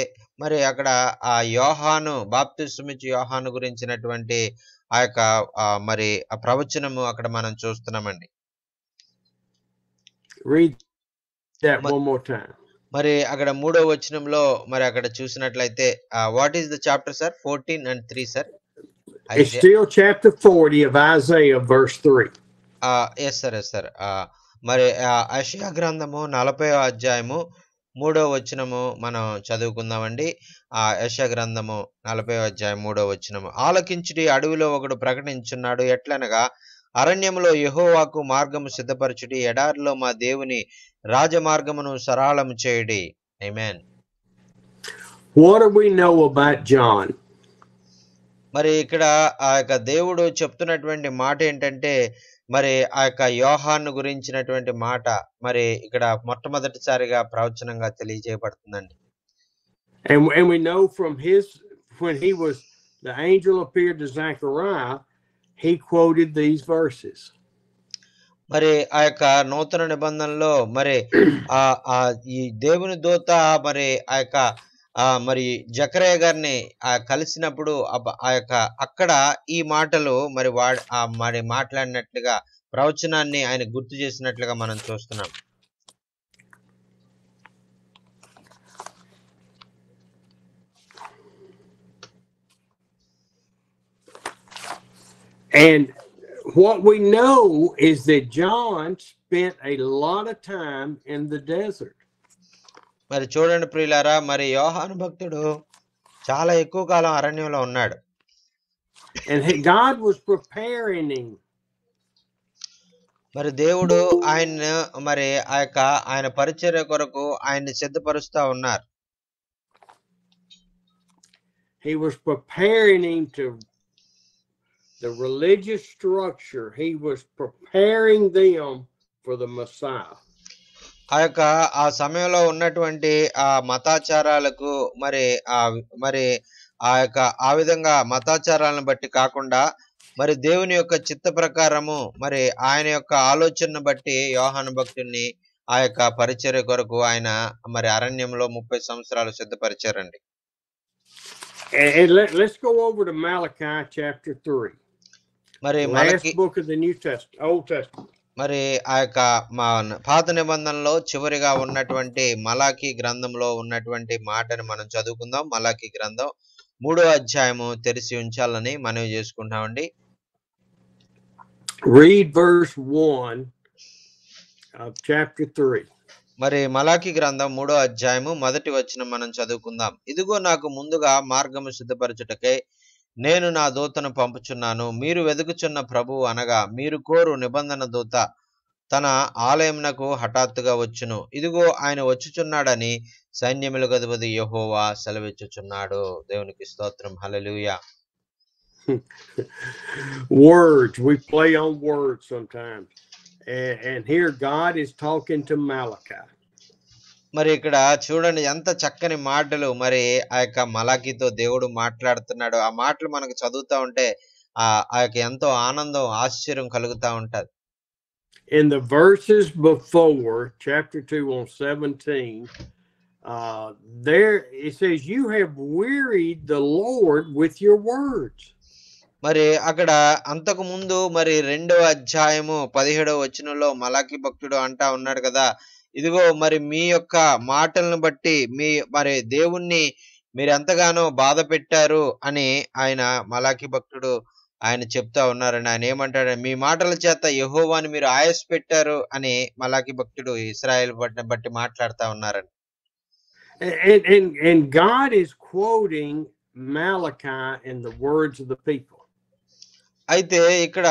మరి అక్కడ ఆ యోహాను బాప్తిస్మమిచ్చు యోహాను గురించినటువంటి ఆ యొక్క మరి ఆ ప్రవచనము అక్కడ మనం చూస్తున్నామండి. Read that one more time. మరి అక్కడ 3వ వచనంలో మరి అక్కడ చూసినట్లయితే what is the chapter sir? 14 and 3 సార్. It's still chapter 40 of Isaiah verse 3. Yes sir. మరి యెషయా గ్రంథము 40వ అధ్యాయము 3వ వచనము మనం చదువుకుందామండి. యెషయా గ్రంథము 40వ అధ్యాయం 3వ వచనము. ఆలకించుడి, అడవిలో ఒకడు ప్రకటించున్నాడు ఎట్లనగా అరణ్యములో యెహోవాకు మార్గము సిద్ధపరచుడి, ఎడారిలో మా దేవుని రాజమార్గమును సరళము చేయుడి. ఆమేన్. What do we know about John? మరి ఇక్కడ ఆ యొక్క దేవుడు చెప్తున్నటువంటి మాట ఏంటంటే మరి ఆ యొక్క యోహాను గురించినటువంటి మాట మరి ఇక్కడ మొట్టమొదటిసారిగా ప్రవచనంగా తెలియజేయబడుతుందండి. And we know from when the angel appeared to Zechariah, he quoted these verses. మరి ఆ యొక్క నూతన నిబంధనలో మరి ఈ దేవుని దూత మరి ఆ యొక్క మరి జకరియా గారిని కలిసినప్పుడు ఆ యొక్క అక్కడ ఈ మాటలు మరి మరి మాట్లాడినట్లుగా ప్రవచనాన్ని ఆయన గుర్తు చేసినట్లుగా మనం చూస్తున్నాం. And what we know is that John spent a lot of time in the desert. మరి చూడండి ప్రియులారా, మరి యోహాను భక్తుడు చాలా ఎక్కువ కాలం అరణ్యంలో ఉన్నాడు. And God was preparing him. మరి దేవుడు ఆయన మరి ఆ యొక్క ఆయన పరిచర్య కొరకు ఆయన్ని సిద్ధపరుస్తా ఉన్నారు. He was preparing him to the religious structure. He was preparing them for the Messiah. ఆ సమయంలో ఉన్నటువంటి ఆ మతాచారాలకు మరి ఆ విధంగా మతాచారాలను బట్టి కాకుండా మరి దేవుని యొక్క చిత్త ప్రకారము మరి ఆయన యొక్క ఆలోచనను బట్టి యోహాను భక్తుడిని ఆ యొక్క పరిచర్య కొరకు ఆయన మరి అరణ్యంలో 30 సంవత్సరాలు సిద్ధపరిచారండి. And let's go over to Malachi chapter 3. మరి last book of the Old Testament. మరి ఆ యొక్క పాత నిబంధనలో చివరిగా ఉన్నటువంటి మలాకి గ్రంథంలో ఉన్నటువంటి మాటను మనం చదువుకుందాం. మలాకి గ్రంథం 3వ అధ్యాయము తెరిచి ఉంచాలని మనవి చేసుకుంటామండి. Read verse 1 of chapter 3. మరి మలాకి గ్రంథం 3వ అధ్యాయము మొదటి వచనం మనం చదువుకుందాం. ఇదిగో నాకు ముందుగా మార్గము సిద్ధపరచుటకై నేను నా దూతను పంపుచున్నాను. మీరు వెదుకుచున్న ప్రభువు అనగా మీరు కోరు నిబంధన దూత తన ఆలయమునకు హఠాత్తుగా వచ్చును. ఇదిగో ఆయన వచ్చుచున్నాడని సైన్యములకు అధిపతి యెహోవా సెలవిచ్చుచున్నాడు. దేవునికి స్తోత్రం. హల్లెలూయా. Words, we play on words sometimes. And here God is talking to Malachi. మరి ఇక్కడ చూడండి ఎంత చక్కని మాటలు మరి ఆ యొక్క మలాకీతో దేవుడు మాట్లాడుతున్నాడు. ఆ మాటలు మనకు చదువుతా ఉంటే ఆ యొక్క ఎంతో ఆనందం, ఆశ్చర్యం కలుగుతా ఉంటది. In the verses before, chapter 2 on 17, there it says, you have wearied the Lord with your words. మరి అక్కడ అంతకు ముందు మరి 2వ అధ్యాయము 17వ వచనంలో మలాకి భక్తుడు అంటా ఉన్నాడు కదా, ఇదిగో మరి మీ యొక్క మాటలను బట్టి మరి దేవుణ్ణి మీరు ఎంతగానో బాధ పెట్టారు అని ఆయన మలాకి భక్తుడు ఆయన చెప్తా ఉన్నారని. ఆయన ఏమంటాడు, మీ మాటల చేత యెహోవాని మీరు ఆయాస పెట్టారు అని మలాకి భక్తుడు ఇశ్రాయేలు బట్టి మాట్లాడుతా ఉన్నారని. And God is quoting Malachi in the words of the people. అయితే ఇక్కడ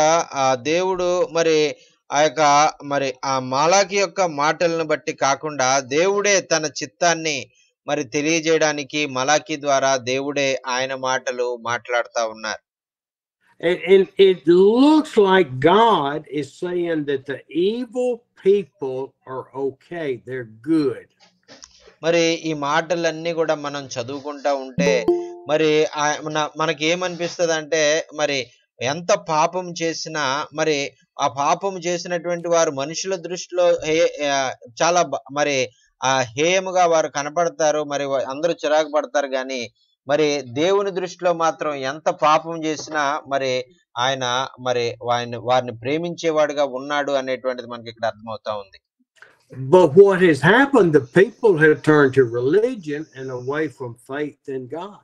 దేవుడు మరి ఆ యొక్క మరి ఆ మలాకి యొక్క మాటలను బట్టి కాకుండా దేవుడే తన చిత్తాన్ని మరి తెలియజేయడానికి మలాకి ద్వారా దేవుడే ఆయన మాటలు మాట్లాడుతా ఉన్నారు. And it looks like God is saying that the evil people are okay, they're good. మరి ఈ మాటలన్నీ కూడా మనం చదువుకుంటా ఉంటే మరి మనకి ఏమనిపిస్తుంది అంటే, మరి ఎంత పాపం చేసినా మరి ఆ పాపం చేసినటువంటి వారు మనుషుల దృష్టిలో చాలా మరి హేయముగా వారు కనపడతారు. మరి అందరూ చిరాకు పడతారు. కానీ మరి దేవుని దృష్టిలో మాత్రం ఎంత పాపం చేసినా మరి ఆయన మరి వారిని ప్రేమించేవాడుగా ఉన్నాడు అనేటువంటిది మనకి ఇక్కడ అర్థమవుతా ఉంది. But what has happened, the people have turned to religion and away from faith in God.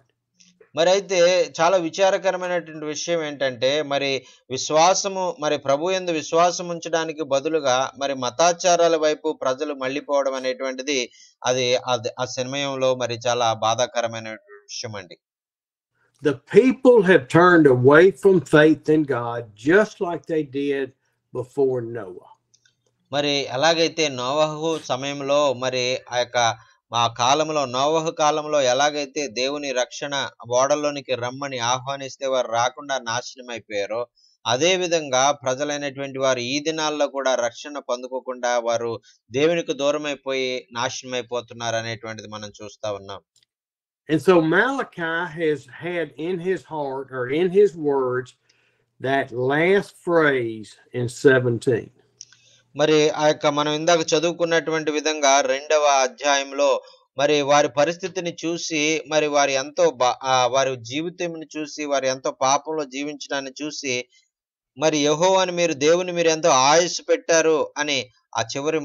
మరి అయితే చాలా విచారకరమైనటువంటి విషయం ఏంటంటే, మరి విశ్వాసము మరి ప్రభు యందు విశ్వాసం ఉంచడానికి బదులుగా మరి మతాచారాల వైపు ప్రజలు మళ్ళీపోవడం అనేటువంటిది అది ఆ సమయంలో మరి చాలా బాధాకరమైన విషయం అండి. The people have turned away from faith in God just like they did before Noah. మరి ఎలాగైతే నోవహు సమయంలో మరి ఆ కాలంలో నోవహు కాలంలో ఎలాగైతే దేవుని రక్షణ ఓడల్లోనికి రమ్మని ఆహ్వానిస్తే వారు రాకుండా నాశనం అయిపోయారో, అదే విధంగా ప్రజలైనటువంటి వారు ఈ దినాల్లో కూడా రక్షణ పొందుకోకుండా వారు దేవునికి దూరం అయిపోయి నాశనం అయిపోతున్నారు అనేటువంటిది మనం చూస్తా ఉన్నాం. And so Malachi has had in his heart or in his words that last phrase in 17. మరి ఆ యొక్క మనం ఇందాక చదువుకున్నటువంటి విధంగా 2వ అధ్యాయంలో మరి వారి పరిస్థితిని చూసి మరి వారి ఎంతో వారి జీవితాన్ని చూసి వారు ఎంతో పాపంలో జీవించడాన్ని చూసి మరి యెహోవాని దేవుని మీరు ఎంతో ఆయుష్ పెట్టారు అని ఆ చివరి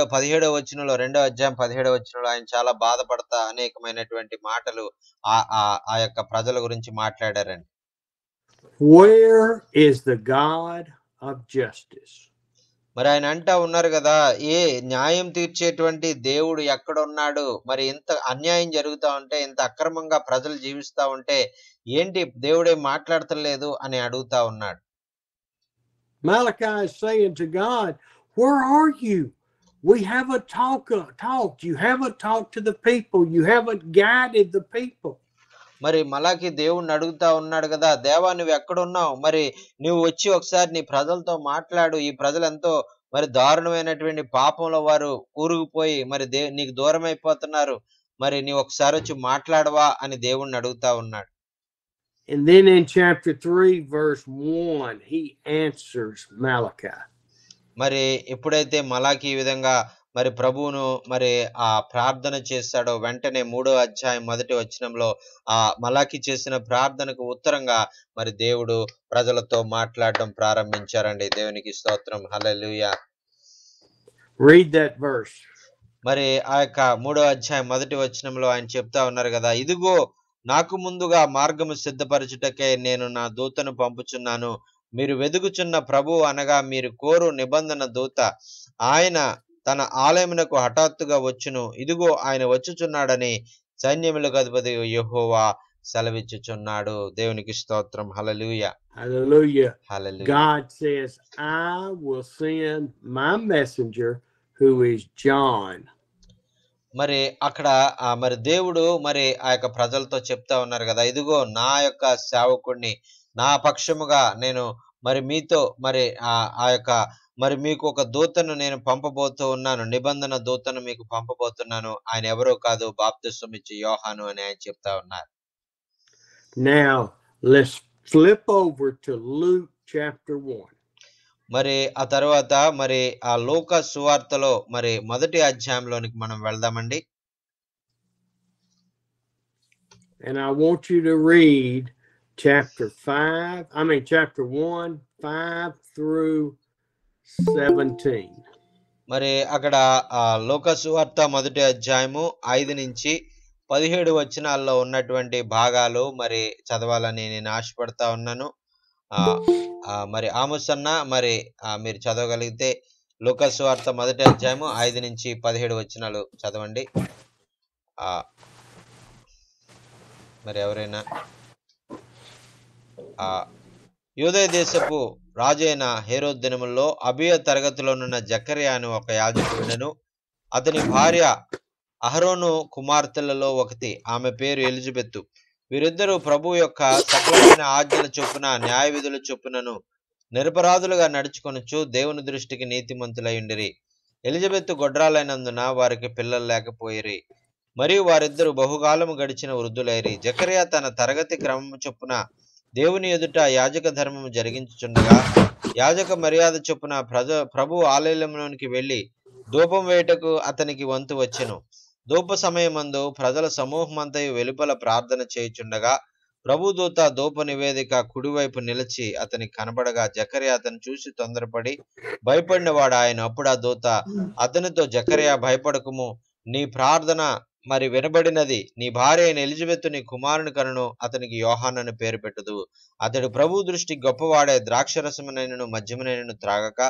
17వ వచనంలో 2వ అధ్యాయం 17వ వచనంలో ఆయన చాలా బాధపడతా అనేకమైనటువంటి మాటలు ఆ యొక్క ప్రజల గురించి మాట్లాడారండి. Where is the God of justice? మరి ఆయన అంటా ఉన్నారు కదా, ఏ న్యాయం తీర్చేటువంటి దేవుడు ఎక్కడ ఉన్నాడు? మరి ఇంత అన్యాయం జరుగుతా ఉంటే, ఇంత అక్రమంగా ప్రజలు జీవిస్తా ఉంటే ఏంటి దేవుడే మాట్లాడతలేదు అని అడుగుతా ఉన్నాడు. Malachi is saying to God, where are you? We haven't talked. You haven't talked to the people. You haven't guided the people. మరి మలాకి దేవుణ్ణి అడుగుతా ఉన్నాడు కదా, దేవా నువ్వు ఎక్కడున్నావు? మరి నువ్వు వచ్చి ఒకసారి నీ ప్రజలతో మాట్లాడు. ఈ ప్రజలు ఎంతో మరి దారుణమైనటువంటి పాపంలో వారు కూరుకుపోయి మరి నీకు దూరం అయిపోతున్నారు. మరి నీవు ఒకసారి వచ్చి మాట్లాడవా అని దేవుణ్ణి అడుగుతా ఉన్నాడు. And then in chapter 3 verse 1 he answers Malachi. మరి ఎప్పుడైతే మలాకి ఈ విధంగా మరి ప్రభువును మరి ప్రార్థన చేశాడో, వెంటనే 3వ అధ్యాయం 1వ వచనంలో మలాకి చేసిన ప్రార్థనకు ఉత్తరంగా మరి దేవుడు ప్రజలతో మాట్లాడడం ప్రారంభించారండి. దేవునికి స్తోత్రం. హల్లెలూయా. Read that verse. మరి ఆ యొక్క 3వ అధ్యాయం 1వ వచనంలో ఆయన చెప్తా ఉన్నారు కదా, ఇదిగో నాకు ముందుగా మార్గము సిద్ధపరచుటకే నేను నా దూతను పంపుచున్నాను. మీరు వెదుగుచున్న ప్రభు అనగా మీరు కోరు నిబంధన దూత ఆయన తన ఆలయమునకు హఠాత్తుగా వచ్చును, ఇదిగో ఆయన వచ్చుచున్నాడని సైన్యములకు అధిపతి యెహోవా సెలవిచ్చుచున్నాడు. దేవునికి స్తోత్రం. హల్లెలూయా. Hallelujah. Hallelujah. God says, I will send my messenger who is John. మరి అక్కడ మరి దేవుడు మరి ఆ యొక్క ప్రజలతో చెప్తా ఉన్నారు కదా, ఇదిగో నా యొక్క సేవకుడిని నా పక్షముగా నేను మరి మీతో మరి ఆ యొక్క మరి మీకు ఒక దూతను నేను పంపబోతూ ఉన్నాను, నిబంధన దూతను మీకు పంపబోతున్నాను. ఆయన ఎవరో కాదు, బాప్తిస్మం ఇచ్చే యోహాను అని ఆయన చెప్తా ఉన్నారు. Now let's flip over to Luke chapter 1. మరి ఆ తర్వాత మరి ఆ లూకా సువార్తలో మరి మొదటి అధ్యాయంలోనికి మనం వెళ్దామండి. And I want you to read chapter 1, 5 through 17. మరి అక్కడ లూకా సువార్త మొదటి అధ్యాయము 5 నుంచి 17 వచనాల్లో ఉన్నటువంటి భాగాలు మరి చదవాలని నేను ఆశపడతా ఉన్నాను. మరి ఆమోస్ అన్న మరి మీరు చదవగలిగితే లూకా సువార్త మొదటి అధ్యాయము 5 నుంచి 17 వచనాలు చదవండి. మరి ఎవరైనా యూదయ దేశపు రాజైన హేరోద్ దినముల్లో అబియ తరగతిలోనున్న జకర్యా అని ఒక యాజకుడును, అతని భార్య అహరోను కుమార్తెలలో ఒకటి, ఆమె పేరు ఎలిజబెత్తు. వీరిద్దరూ ప్రభు యొక్క సకలమైన ఆజ్ఞల చొప్పున న్యాయ విధుల చొప్పునను నిరపరాధులుగా నడుచుకొనుచు దేవుని దృష్టికి నీతిమంతులయుండిరి. ఎలిజబెత్తు గొడ్రాలైనందున వారికి పిల్లలు లేకపోయిరి, మరియు వారిద్దరు బహుకాలము గడిచిన వృద్ధులైరి. జకర్యా తన తరగతి క్రమము చొప్పున దేవుని ఎదుట యాజక ధర్మము జరిగించుచుండగా, యాజక మర్యాద చొప్పున ప్రభు ఆలయంలోనికి వెళ్లి ధూపం వేయుటకు అతనికి వంతు వచ్చెను. ధూప సమయమందు ప్రజల సమూహమంతయు వెలుపల ప్రార్థన చేయుచుండగా, ప్రభుదూత ధూప నివేదిక కుడివైపు నిలిచి అతనికి కనబడగా, జకర్యా అతను చూసి తొందరపడి భయపడినవాడు ఆయన. అప్పుడు ఆ దూత అతనితో, జకర్యా భయపడకుము, నీ ప్రార్థన మరి వినబడినది, నీ భార్య అయిన ఎలిజబెత్తు నీ కుమారుని కనును, అతనికి యోహానను పేరు పెట్టుదు. అతడు ప్రభు దృష్టి గొప్పవాడే, ద్రాక్షరసమునైనను మద్యమునైనను త్రాగక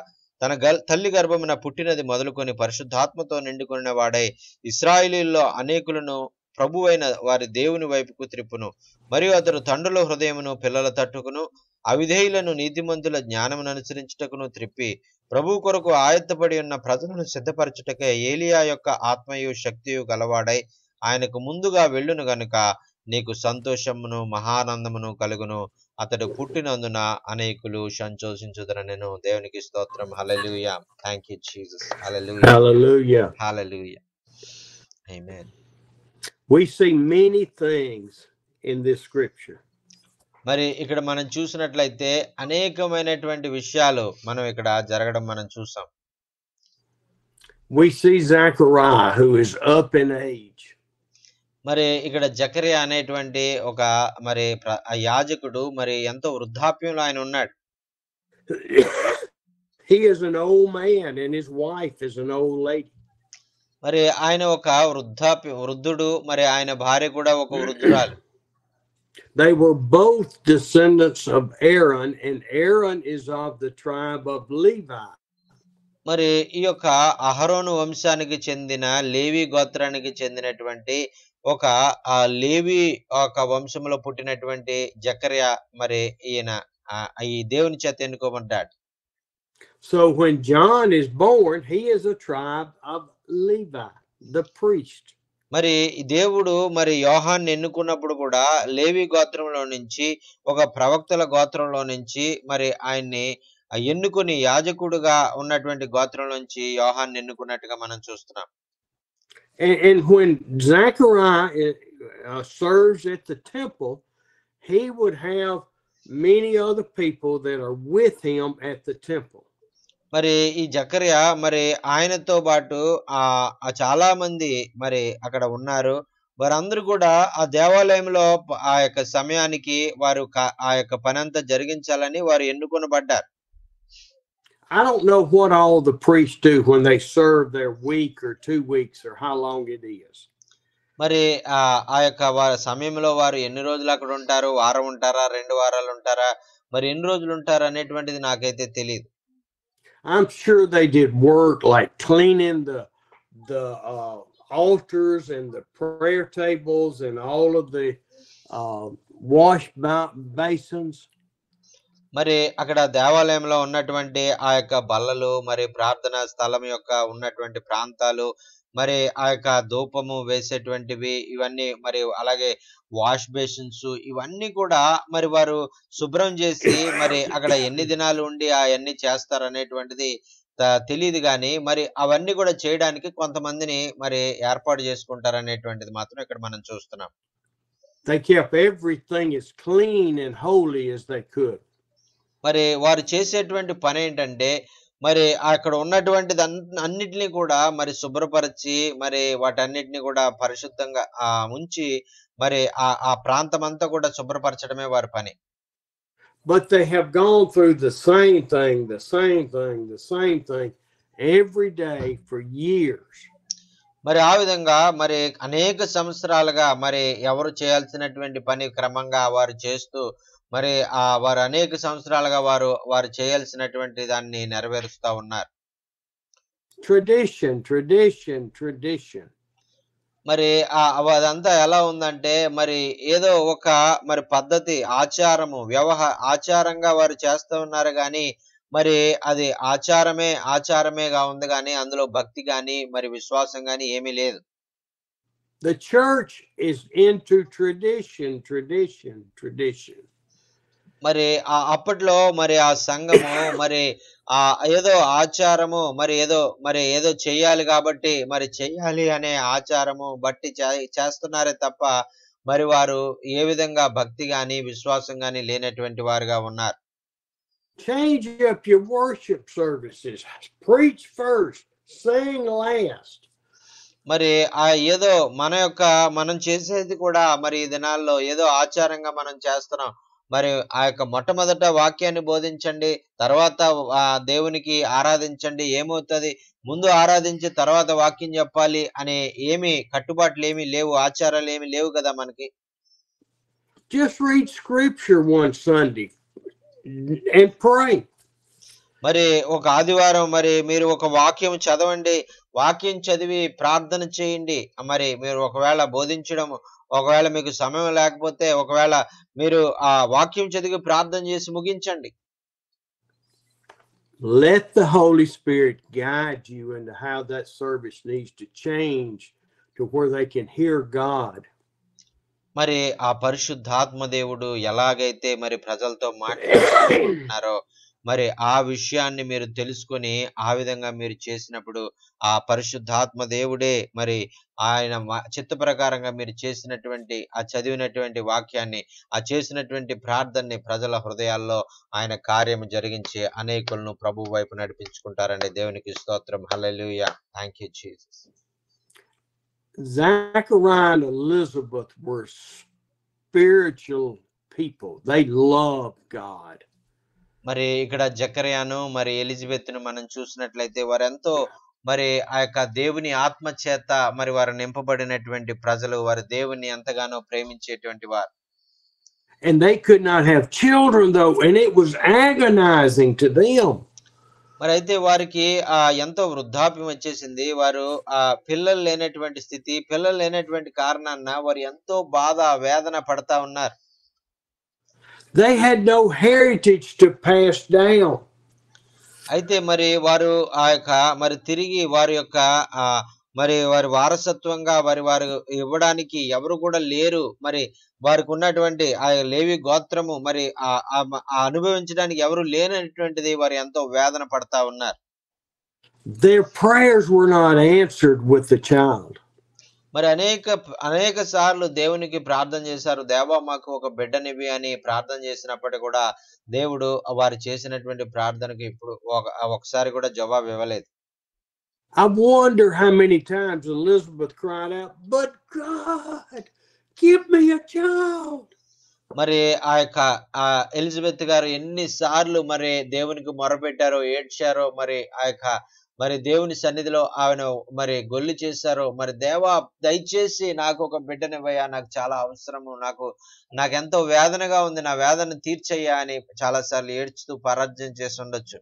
తన తల్లి గర్భమున పుట్టినది మొదలుకొని పరిశుద్ధాత్మతో నిండుకొనిన వాడై ఇశ్రాయేలీయుల్లో అనేకులను ప్రభువైన వారి దేవుని వైపుకు త్రిప్పును. మరియు అతడు తండ్రుల హృదయమును పిల్లల తట్టుకును అవిధేయులను నీతిమంతుల జ్ఞానమును అనుసరించుటకును త్రిప్పి ప్రభు కొరకు ఆయత్తపడి ఉన్న ప్రజలను సిద్ధపరచుటకే ఏలియా యొక్క ఆత్మయు శక్తియు గలవాడై ఆయనకు ముందుగా వెళ్ళును గనుక నీకు సంతోషమును మహానందమును కలుగును. అతడు పుట్టినందున అనేకులు సంతోషించుదురనెను. దేవునికి స్తోత్రం. Hallelujah. Thank you Jesus. Hallelujah. Hallelujah. Hallelujah. Amen. We see many things in this scripture. మరి ఇక్కడ మనం చూసినట్లయితే అనేకమైనటువంటి విషయాలు మనం ఇక్కడ జరగడం మనం చూసాం. We see Zechariah, who is up in age. మరి ఇక్కడ జకర్యా అనేటువంటి ఒక మరి యాజకుడు మరి ఎంతో వృద్ధాప్యంలో ఆయన ఉన్నాడు. He is an old man and his wife is an old lady. మరి ఆయన ఒక వృద్ధుడు, మరి ఆయన భార్య కూడా ఒక వృద్ధురాలు. They were both descendants of Aaron, and Aaron is of the tribe of Levi. మరి ఈ యొక్క అహరోను వంశానికి చెందిన లేవి గోత్రానికి చెందినటువంటి ఒక లేవి ఒక వంశంలో పుట్టినటువంటి జకర్యా మరి ఈయన ఈ దేవుని చేత ఎన్నుకోబడ్డాడు. So when John is born, he is a tribe of Levi, the priest. మరి దేవుడు మరి యోహాన్ని ఎన్నుకున్నప్పుడు కూడా లేవి గోత్రంలో నుంచి ఒక ప్రవక్తల గోత్రంలో నుంచి మరి ఆయన్ని ఎన్నుకుని యాజకుడుగా ఉన్నటువంటి గోత్రం నుంచి యోహాన్ని ఎన్నుకున్నట్టుగా మనం చూస్తున్నాం. And when Zechariah serves at the temple, he would have many other people that are with him at the temple. మరి ఈ జకర్యా మరి ఆయనతో పాటు చాలా మంది మరి అక్కడ ఉన్నారు. వారందరూ కూడా ఆ దేవాలయంలో ఆ యొక్క సమయానికి వారు ఆ యొక్క పనంతా జరిగించాలని వారు ఎన్నుకొనబడ్డారు. I don't know what all the priests do when they serve their week or 2 weeks or how long it is. మరి ఆ యొక్క సమయంలో వారు ఎన్ని రోజులు అక్కడ ఉంటారు? వారం ఉంటారా? 2 వారాలు ఉంటారా? మరి ఎన్ని రోజులు ఉంటారు అనేటువంటిది నాకైతే తెలియదు. I'm sure they did work like cleaning the altars and the prayer tables and all of the wash basins. మరి అక్కడ దేవాలయంలో ఉన్నటువంటి ఆ యొక్క బల్లలు, మరి ప్రార్థనా స్థలం యొక్క ఉన్నటువంటి ప్రాంతాలు, మరి ఆ యొక్క ధూపము వేసేటువంటివి ఇవన్నీ, మరి అలాగే వాష్ బేసిన్స్ ఇవన్నీ కూడా మరి వారు శుభ్రం చేసి మరి అక్కడ ఎన్ని దినాలు ఉండి అవన్నీ చేస్తారనేటువంటిది తెలీదు గాని, మరి అవన్నీ కూడా చేయడానికి కొంతమందిని మరి ఏర్పాటు చేసుకుంటారనేటువంటిది మాత్రం ఇక్కడ మనం చూస్తున్నాం. They kept everything as clean and holy as they could. మరి వారు చేసేటువంటి పని ఏంటంటే, మరి అక్కడ ఉన్నటువంటిది అన్నిటినీ కూడా మరి శుభ్రపరిచి, మరి వాటన్నిటిని కూడా పరిశుద్ధంగా ఉంచి, మరి ఆ ప్రాంతం అంతా కూడా శుభ్రపరచడమే వారి పని. But they have gone through the same thing every day for years. మరి ఆ విధంగా మరి అనేక సంవత్సరాలుగా మరి ఎవరు చేయాల్సినటువంటి పని క్రమంగా వారు చేస్తూ, మరి వారు అనేక సంవత్సరాలుగా వారు చేయాల్సినటువంటి దాన్ని నెరవేరుస్తా ఉన్నారు. ట్రెడిషన్. మరి అదంతా ఎలా ఉందంటే, మరి ఏదో ఒక మరి పద్ధతి, ఆచారంగా వారు చేస్తూ ఉన్నారు గాని, మరి అది ఆచారమేగా ఉంది గాని, అందులో భక్తి గాని మరి విశ్వాసం గాని ఏమీ లేదు. The church is into tradition. మరి అప్పట్లో మరి ఆ సంఘము మరి ఏదో ఆచారము, మరి ఏదో చెయ్యాలి కాబట్టి మరి చెయ్యాలి అనే ఆచారము బట్టి చేస్తున్నారే తప్ప, మరి వారు ఏ విధంగా భక్తి గాని విశ్వాసం గాని లేనటువంటి వారుగా ఉన్నారు. Change up your worship services. Preach first, sing last. మరి ఏదో మనం చేసేది కూడా మరి ఈ దినాల్లో ఏదో ఆచారంగా మనం చేస్తున్నాం. మరి ఆ యొక్క మొట్టమొదట వాక్యాన్ని బోధించండి, తర్వాత దేవునికి ఆరాధించండి. ఏమవుతుంది, ముందు ఆరాధించి తర్వాత వాక్యం చెప్పాలి అనే కట్టుబాట్లు ఏమీ లేవు, ఆచారాలు ఏమీ లేవు కదా మనకి. Just read scripture one Sunday and pray. మరి ఒక ఆదివారం మరి మీరు ఒక వాక్యం చదవండి, వాక్యం చదివి ప్రార్థన చేయండి. మరి మీరు ఒకవేళ మీకు సమయం లేకపోతే ఒకవేళ మీరు ఆ వాక్యం చదివి ప్రార్థన చేసి ముగించండి. Let the Holy Spirit guide you into how that service needs to change to where they can hear God. మరి ఆ పరిశుద్ధాత్మ దేవుడు ఎలాగైతే మరి ప్రజలతో మాట్లాడుతున్నారో, మరి ఆ విషయాన్ని మీరు తెలుసుకొని ఆ విధంగా మీరు చేసినప్పుడు ఆ పరిశుద్ధాత్మ దేవుడే మరి ఆయన చిత్త ప్రకారంగా మీరు చేసినటువంటి చదివినటువంటి వాక్యాన్ని, చేసినటువంటి ప్రార్థనని ప్రజల హృదయాల్లో ఆయన కార్యము జరిగించి అనేకులను ప్రభు వైపు నడిపించుకుంటారని దేవునికి స్తోత్రం. Hallelujah. Thank you Jesus. Zachariah and Elizabeth were spiritual people. They loved God. మరి ఇక్కడ జకర్యాను మరి ఎలిజబెత్ను మనం చూసినట్లయితే వారెంతో మరి ఆ యొక్క దేవుని ఆత్మ చేత మరి వారు నింపబడినటువంటి ప్రజలు, వారు దేవుని ఎంతగానో ప్రేమించేటువంటి వారు. And they could not have children though, and it was agonizing to them. మరి అయితే వారికి ఎంతో వృద్ధాప్యం వచ్చేసింది. వారు పిల్లలు లేనటువంటి స్థితి, పిల్లలు లేనటువంటి కారణాన వారు ఎంతో బాధ వేదన పడతా ఉన్నారు. They had no heritage to pass down. అయితే మరి వారు మరి తిరిగి వారి వారసత్వంగా వారు ఇవ్వడానికి ఎవరు కూడా లేరు. మరి వారికి ఉన్నటువంటి ఆ లేవి గోత్రము మరి అనుభవించడానికి ఎవరు లేనటువంటిది వారు ఎంతో వేదన పడతా ఉన్నారు. Their prayers were not answered with the child. మరి అనేక సార్లు దేవునికి ప్రార్థన చేశారు, దేవా మాకు ఒక బిడ్డనివి అని ప్రార్థన చేసినప్పటికీ కూడా దేవుడు వారు చేసినటువంటి ప్రార్థనకి ఇప్పుడు ఒకసారి కూడా జవాబు ఇవ్వలేదు. I wonder how many times Elizabeth cried out, "But God, give me a child." మరి ఎలిజబెత్ గారు ఎన్నిసార్లు మరి దేవునికి మొరపెట్టారో, ఏడ్చారో, మరి మరి దేవుని సన్నిధిలో ఆయన మరి గొల్లు చేశారో, మరి దేవా దయచేసి నాకు ఒక బిడ్డనివ్వయ్యా, నాకు చాలా అవసరము, నాకెంతో వేదనగా ఉంది, నా వేదన తీర్చయ్యా అని చాలా సార్లు ఏడ్చుతూ ప్రార్థన చేసి ఉండొచ్చు.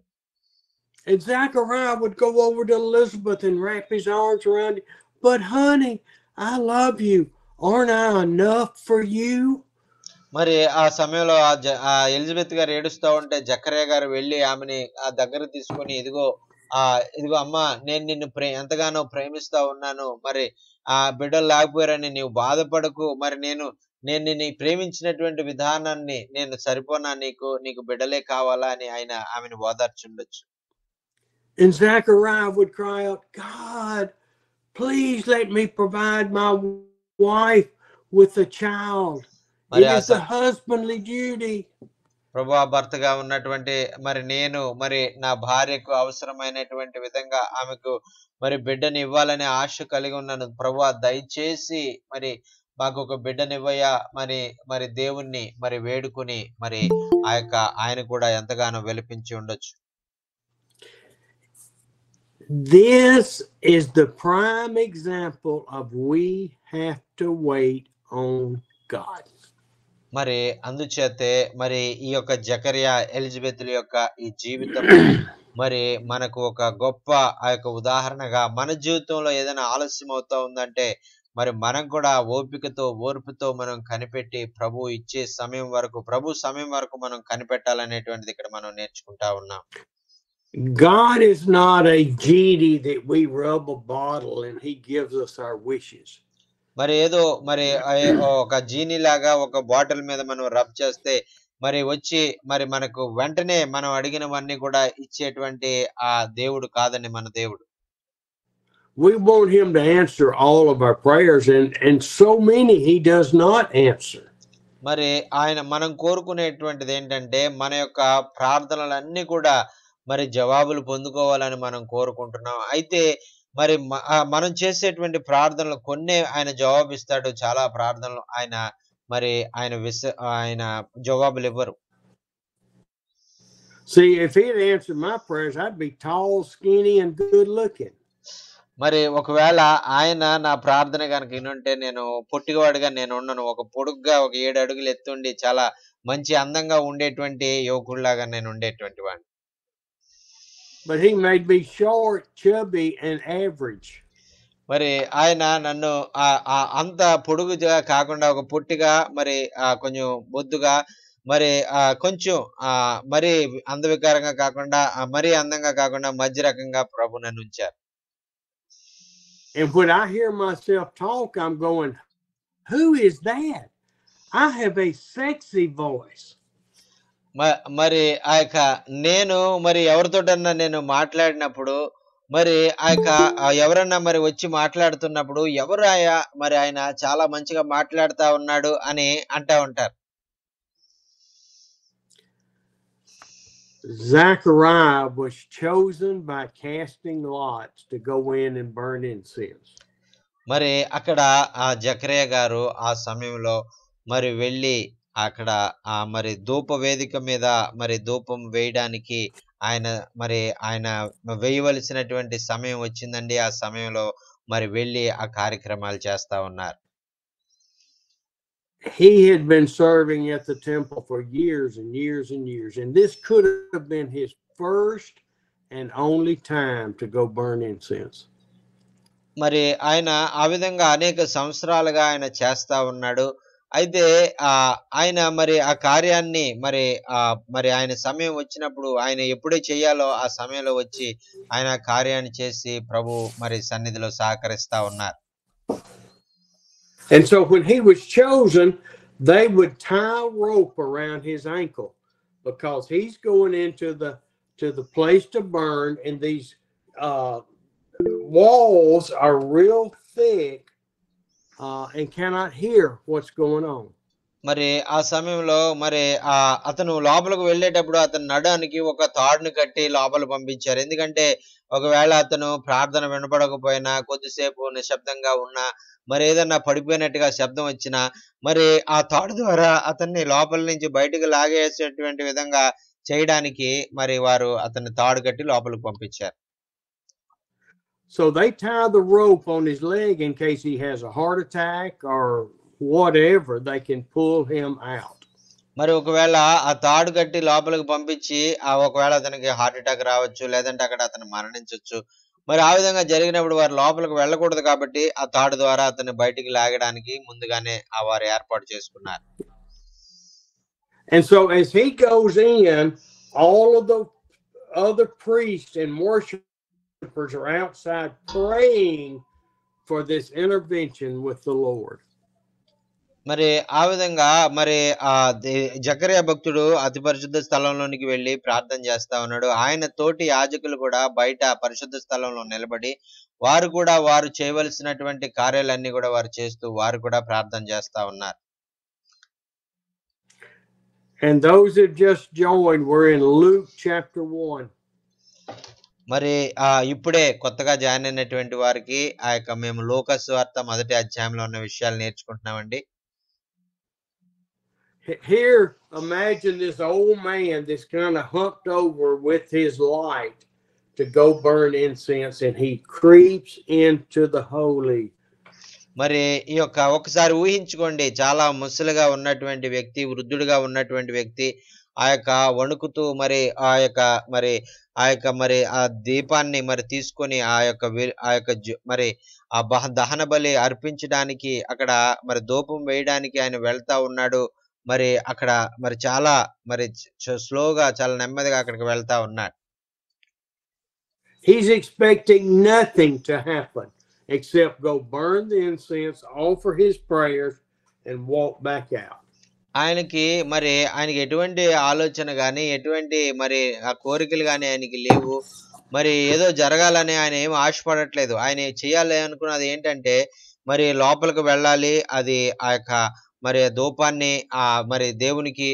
And Zachariah would go over to Elizabeth and wrap his arms around her. But honey, I love you. Aren't I enough for you? మరి ఆ సమయంలో ఆ ఎలిజబెత్ గారు ఏడుస్తా ఉంటే జకర్యా గారు వెళ్ళి ఆమెని ఆ దగ్గర తీసుకొని, ఇదిగో అమ్మా, నేను నిన్ను ఎంతగానో ప్రేమిస్తా ఉన్నాను, మరి ఆ బిడ్డలు లేకపోయారని నీవు బాధపడకు, మరి నేను నిన్ను ప్రేమించినటువంటి విధానాన్ని నేను సరిపోనా, నీకు బిడ్డలే కావాలా అని ఆమెను ఓదార్చుండొచ్చు. And Zachariah would cry out, God, please let me provide my wife with a child. It is a husbandly duty. ప్రభువా, భర్తగా ఉన్నటువంటి నేను నా భార్యకు అవసరమైనటువంటి విధంగా ఆమెకు బిడ్డని ఇవ్వాలనే ఆశ కలిగి ఉన్నాను. ప్రభువా, దయచేసి మాకు ఒక బిడ్డనివ్వయ్యా దేవుణ్ణి వేడుకుని ఆయన కూడా ఎంతగానో విలపించి ఉండొచ్చు. This is the prime example of we have to wait on God. అందుచేతే ఈ యొక్క జకర్యా ఎలిజబెత్ల యొక్క ఈ జీవితం మనకు ఒక గొప్ప ఆ యొక్క ఉదాహరణగా, మన జీవితంలో ఏదైనా ఆలస్యం అవుతా ఉందంటే మనం కూడా ఓపికతో ఓర్పుతో మనం కనిపెట్టి ప్రభు సమయం వరకు మనం కనిపెట్టాలనేటువంటిది ఇక్కడ మనం నేర్చుకుంటా ఉన్నాం. God is not a genie that we rub a bottle and he gives us our wishes. ఏదో ఒక జీనీ లాగా ఒక బాటిల్ మీద మనం రబ్ చేస్తే వచ్చి మనకు వెంటనే మనం అడిగినవన్నీ కూడా ఇచ్చేటువంటి ఆ దేవుడు కాదండి మన దేవుడు. We want him to answer all of our prayers, and so many he does not answer. మనం కోరుకునేటువంటిది ఏంటంటే మన యొక్క ప్రార్థనలన్నీ కూడా జవాబులు పొందుకోవాలని మనం కోరుకుంటున్నాం. అయితే మనం చేసేటువంటి ప్రార్థనలు కొన్నే ఆయన జవాబిస్తాడు, చాలా ప్రార్థనలు ఆయన జవాబులు ఇవ్వరు. See, if he'd answered my prayers, I'd be tall, skinny, and good looking. ఒకవేళ ఆయన నా ప్రార్థన కనుక వినుంటే నేను పొట్టివాడిగా నేను ఉండను, ఒక పొడుగ్గా ఒక 7 అడుగులు ఎత్తుండి చాలా మంచి అందంగా ఉండేటువంటి యువకుడిలాగా నేను ఉండేటువంటి వాడిని. But he made me short, chubby, and average. ఆయన నన్ను అంత పొడుగుగా కాకుండా ఒక పొట్టిగా కొంచెం బొద్దుగా కొంచెం అందవికారంగా కాకుండా మరీ అందంగా కాకుండా మధ్య రకంగా ప్రభు నన్ను ఉంచారు. And when I hear myself talk, I'm going, who is that? I have a sexy voice. ఆ యొక్క నేను ఎవరితోటన్నా నేను మాట్లాడినప్పుడు ఆ యొక్క ఎవరన్నా వచ్చి మాట్లాడుతున్నప్పుడు ఎవరు ఆయన చాలా మంచిగా మాట్లాడుతా ఉన్నాడు అని అంటా ఉంటారు. Zachariah was chosen by casting lots to go in and burn incense. అక్కడ ఆ జకర్యా గారు ఆ సమయంలో వెళ్ళి అక్కడ ధూప వేదిక మీద ధూపం వేయడానికి ఆయన వేయవలసినటువంటి సమయం వచ్చిందండి. ఆ సమయంలో వెళ్ళి ఆ కార్యక్రమాలు చేస్తా ఉన్నారు. He had been serving at the temple for years and years and years, and this could have been his first and only time to go burn incense. ఆయన ఆ విధంగా అనేక సంవత్సరాలుగా ఆయన చేస్తా ఉన్నాడు. అయితే ఆయన ఆ కార్యాన్ని ఆయన సమయం వచ్చినప్పుడు ఆయన ఎప్పుడే చేయాలో ఆ సమయంలో వచ్చి ఆయన కార్యాన్ని చేసి ప్రభు సన్నిధిలో సహకరిస్తా ఉన్నారు. And so when he was chosen, they would tie a rope around his ankle because he's going into the place to burn, and these walls are real thick and cannot hear what's going on. ఆ సమయంలో అతను లోపలికి వెళ్ళేటప్పుడు అతని నడానికి ఒక తాడును కట్టి లోపల పంపించారు. ఎందుకంటే ఒకవేళ అతను ప్రార్థన వినపడకపోయినా, కొద్దిసేపు నిశ్శబ్దంగా ఉన్నా, ఏదన్నా పడిపోయినట్టుగా శబ్దం వచ్చినా ఆ తాడు ద్వారా అతన్ని లోపల నుంచి బయటకు లాగేసేటువంటి విధంగా చేయడానికి వారు అతన్ని తాడు కట్టి లోపలికి పంపించారు. So they tie the rope on his leg in case he has a heart attack or whatever. They can pull him out. మరి ఒకవేళ ఆ తాడు కట్టి లోపలికి పంపించి ఒకవేళ అతనికి హార్ట్ అటాక్ రావచ్చు, లేదంటే అక్కడ అతను మరణించవచ్చు. మరి ఆ విధంగా జరిగినప్పుడు వారు లోపలికి వెళ్ళకూడదు కాబట్టి ఆ తాడు ద్వారా అతన్ని బయటికి లాగడానికి ముందుగానే వారు ఏర్పాటు చేసుకున్నారు. And so as he goes in, all of the other priests and worshipers are outside praying for this intervention with the Lord. మరి ఆ విధంగా మరి జకర్యా భక్తుడు అతి పరిశుద్ధ స్థలంలోనికి వెళ్లి ప్రార్థన చేస్తా ఉన్నాడు. ఆయన తోటి యాజకులు కూడా బయట పరిశుద్ధ స్థలంలో నిలబడి వారు కూడా వారు చేయవలసినటువంటి కార్యాలన్నీ కూడా వారు చేస్తూ వారు కూడా ప్రార్థన చేస్తా ఉన్నారు. And those that just joined, we're in Luke chapter 1. మరి ఇప్పుడే కొత్తగా జాయిన్ అయినటువంటి వారికి మేము లూకా సువార్త మొదటి అధ్యాయంలో ఉన్న విషయాలు నేర్చుకుంటున్నామండి. Here, imagine this old man that's kind of humped over with his light to go burn incense, and he creeps into the holy. మరి ఈ యొక్క ఒకసారి ఊహించుకోండి, చాలా ముసలిగా ఉన్నటువంటి వ్యక్తి, వృద్ధుడిగా ఉన్నటువంటి వ్యక్తి వణుకుతూ మరి ఆ దీపాన్ని మరి తీసుకొని మరి దహన బలి అర్పించడానికి అక్కడ మరి ధూపం వేయడానికి ఆయన వెళ్తా ఉన్నాడు. మరి అక్కడ మరి చాలా మరి స్లోగా చాలా నెమ్మదిగా అక్కడికి వెళ్తా ఉన్నాడు. He's expecting nothing to happen except go burn the incense, offer his prayers, and walk back out. ఆయనకి ఎటువంటి ఆలోచన గాని ఎటువంటి మరి ఆ కోరికలు గాని ఆయనకి లేవు. మరి ఏదో జరగాలని ఆయన ఏం ఆశపడట్లేదు. ఆయన చేయాలి అనుకున్నది ఏంటంటే మరి లోపలికి వెళ్ళాలి, అది మరి ధూపాన్ని మరి దేవునికి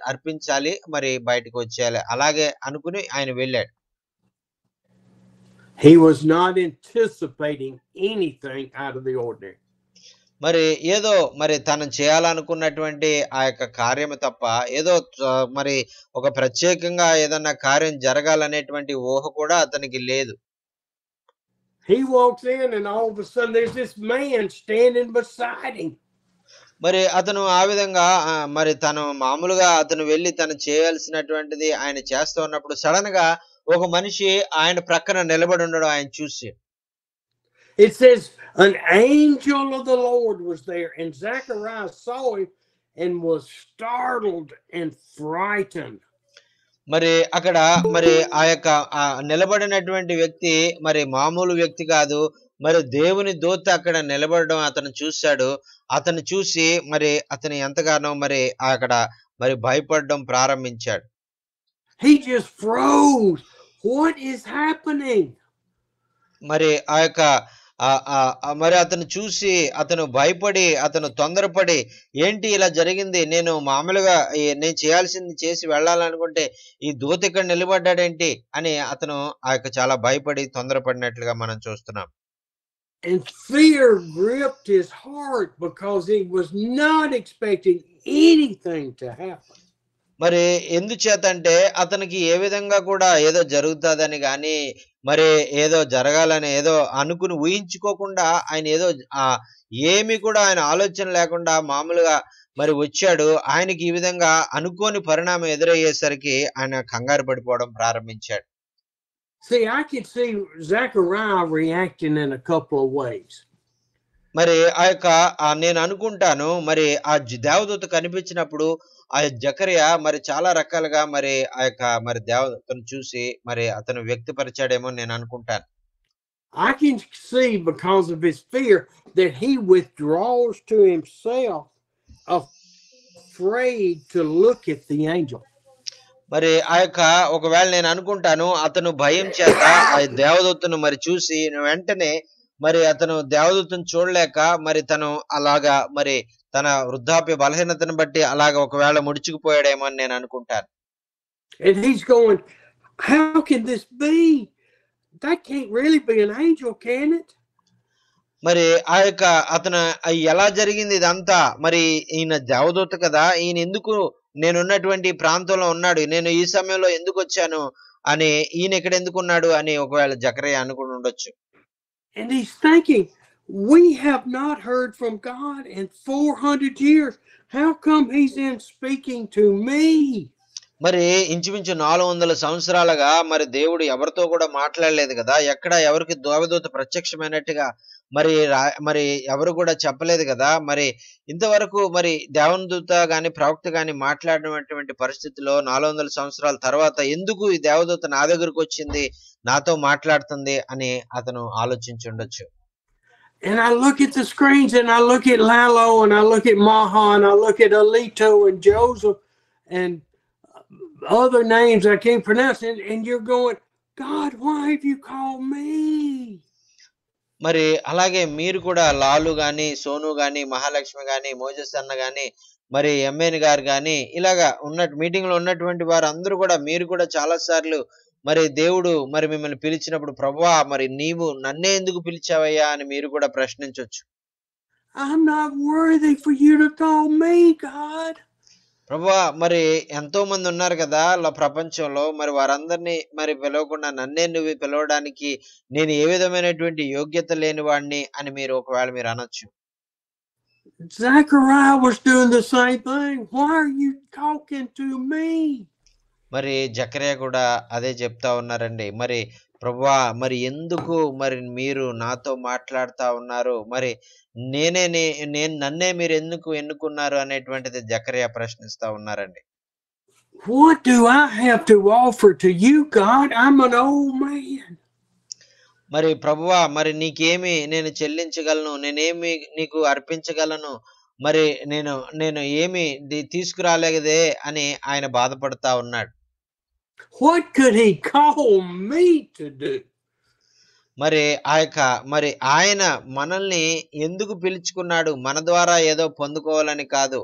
అర్పించాలి, మరి బయటకు వచ్చేయాలి, అలాగే అనుకుని ఆయన వెళ్ళాడు. He was not anticipating anything out of the ordinary. మరి ఏదో మరి తను చేయాలనుకున్నటువంటి కార్యము తప్ప ఏదో మరి ఒక ప్రత్యేకంగా ఏదన్నా కార్యం జరగాలనేటువంటి ఊహ కూడా అతనికి లేదు. He walks in and all of a sudden there's this man standing beside him. మరి అతను ఆ విధంగా మరి తను మామూలుగా అతను వెళ్ళి తను చేయాల్సినటువంటిది ఆయన చేస్తూ ఉన్నప్పుడు సడన్ గా ఒక మనిషి ఆయన ప్రక్కన నిలబడి ఉండడం ఆయన చూసి, it says an angel of the Lord was there, and Zachariah saw him and was startled and frightened. మరి అక్కడ మరి నిలబడినటువంటి వ్యక్తి మరి మామూలు వ్యక్తి కాదు, మరి దేవుని దూత అక్కడ నిలబడడం అతను చూశాడు. అతను చూసి మరి అతను ఎంతగానో మరి అక్కడ మరి భయపడడం ప్రారంభించాడు. He just froze. What is happening? మరి మరి అతను చూసి అతను భయపడి అతను తొందరపడి, ఏంటి ఇలా జరిగింది, నేను మామూలుగా నేను చేయాల్సింది చేసి వెళ్ళాలనుకుంటే ఈ దూత ఇక్కడ నిలబడ్డాడేంటి అని అతను చాలా భయపడి తొందరపడినట్లుగా మనం చూస్తున్నాం. And fear gripped his heart because he was not expecting anything to happen. మరి ఎందుచేతంటే అతనికి ఏ విధంగా కూడా ఏదో జరుగుతుందని గాని మరి ఏదో జరగాలని ఏదో అనుకుని ఊహించుకోకుండా ఆయన ఏదో ఏమి కూడా ఆయన ఆలోచన లేకుండా మామూలుగా మరి వచ్చాడు. ఆయనకి ఈ విధంగా అనుకోని పరిణామం ఎదురయ్యేసరికి ఆయన కంగారు పడిపోవడం ప్రారంభించాడు. See, I can see Zechariah reacting in a couple of ways. మరి నేను అనుకుంటాను మరి దేవదూత కనిపించినప్పుడు జకర్యా మరి చాలా రకాలుగా మరి మరి దేవదూతను చూసి మరి అతను వ్యక్తపరిచాడేమో నేను అనుకుంటాను. I can see because of his fear that he withdraws to himself, afraid to look at the angel. మరి ఒకవేళ నేను అనుకుంటాను అతను భయం చేత దేవదూతను మరి చూసి వెంటనే మరి అతను దేవదూతను చూడలేక మరి తను అలాగా మరి తన వృద్ధాప్య బలహీనతను బట్టి అలాగా ఒకవేళ ముడుచుకుపోయాడేమో అని నేను అనుకుంటాను. And he's going, how can this be? That can't really be an angel, can it? మరి అతను ఎలా జరిగింది ఇదంతా, మరి ఈయన దేవదూత కదా, ఈయన ఎందుకు నేనున్నటువంటి ప్రాంతంలో ఉన్నాడు, నేను ఈ సమయంలో ఎందుకు వచ్చాను అని, ఈయన ఇక్కడ ఎందుకు ఉన్నాడు అని ఒకవేళ జకర్యా అనుకుని ఉండొచ్చు. And he's thinking, we have not heard from God in 400 years. How come he's in speaking to me? మరి ఇంచుమించు 400 సంవత్సరాలుగా మరి దేవుడు ఎవరితో కూడా మాట్లాడలేదు కదా! ఎక్కడ ఎవరికి దేవదూత ప్రత్యక్షమైనట్టుగా మరి ఎవరు కూడా చెప్పలేదు కదా! మరి ఇంతవరకు మరి దేవుని దూత గాని, ప్రవక్త గాని మాట్లాడినటువంటి పరిస్థితిలో 400 సంవత్సరాల తర్వాత ఎందుకు ఈ దేవదూత నా దగ్గరకొచ్చింది, నాతో మాట్లాడుతుంది అని అతను ఆలోచించుండొచ్చు. And I look at the screens and I look at Lalo and I look at Maha and I look at Alito and Joseph and other names I can't pronounce, and you're going, God, why have you called me? మరి అలాగే మీరు కూడా లాలు గాని, సోను గాని, మహాలక్ష్మి గాని, Moses అన్న గాని, మరి ఎంఎన్ గారు గాని ఇలాగా మీటింగ్ లో ఉన్నటువంటి వారందరూ కూడా మీరు కూడా చాలా సార్లు మరి దేవుడు మరి మిమ్మల్ని పిలిచినప్పుడు ప్రభువా మరి నీవు నన్నే ఎందుకు పిలిచావయ్యా అని మీరు కూడా ప్రశ్నించొచ్చు. I'm not worthy for you to call me, God. ప్రభువా మరి ఎంతో మంది ఉన్నారు కదా ప్రపంచంలో, మరి వారందరినీ మరి పిలవకుండా నన్నే నువ్వు పిలవడానికి నేను ఏ విధమైనటువంటి యోగ్యత లేని వాడిని అని ఒకవేళ మీరు అనొచ్చు. Zechariah was doing the same thing. Why are you talking to me? మరి జకరియా కూడా అదే చెప్తా ఉన్నారండి. మరి ప్రభువా మరి ఎందుకు మరి మీరు నాతో మాట్లాడుతా ఉన్నారు, మరి నన్నే మీరు ఎందుకు ఎన్నుకున్నారు అనేటువంటిది జకరియా ప్రశ్నిస్తా ఉన్నారండి. What do I have to offer to you, God? I'm an old man. మరి ప్రభువా మరి నీకేమి నేను చెల్లించగలను, నేనేమి నీకు అర్పించగలను, మరి నేను ఏమి తీసుకురాలేదే అని ఆయన బాధపడతా ఉన్నాడు. What could he call me to do? మరి మరి ఆయన మనల్ని ఎందుకు పిలుచుకున్నాడు? మన ద్వారా ఏదో పొందుకోవాలని కాదు,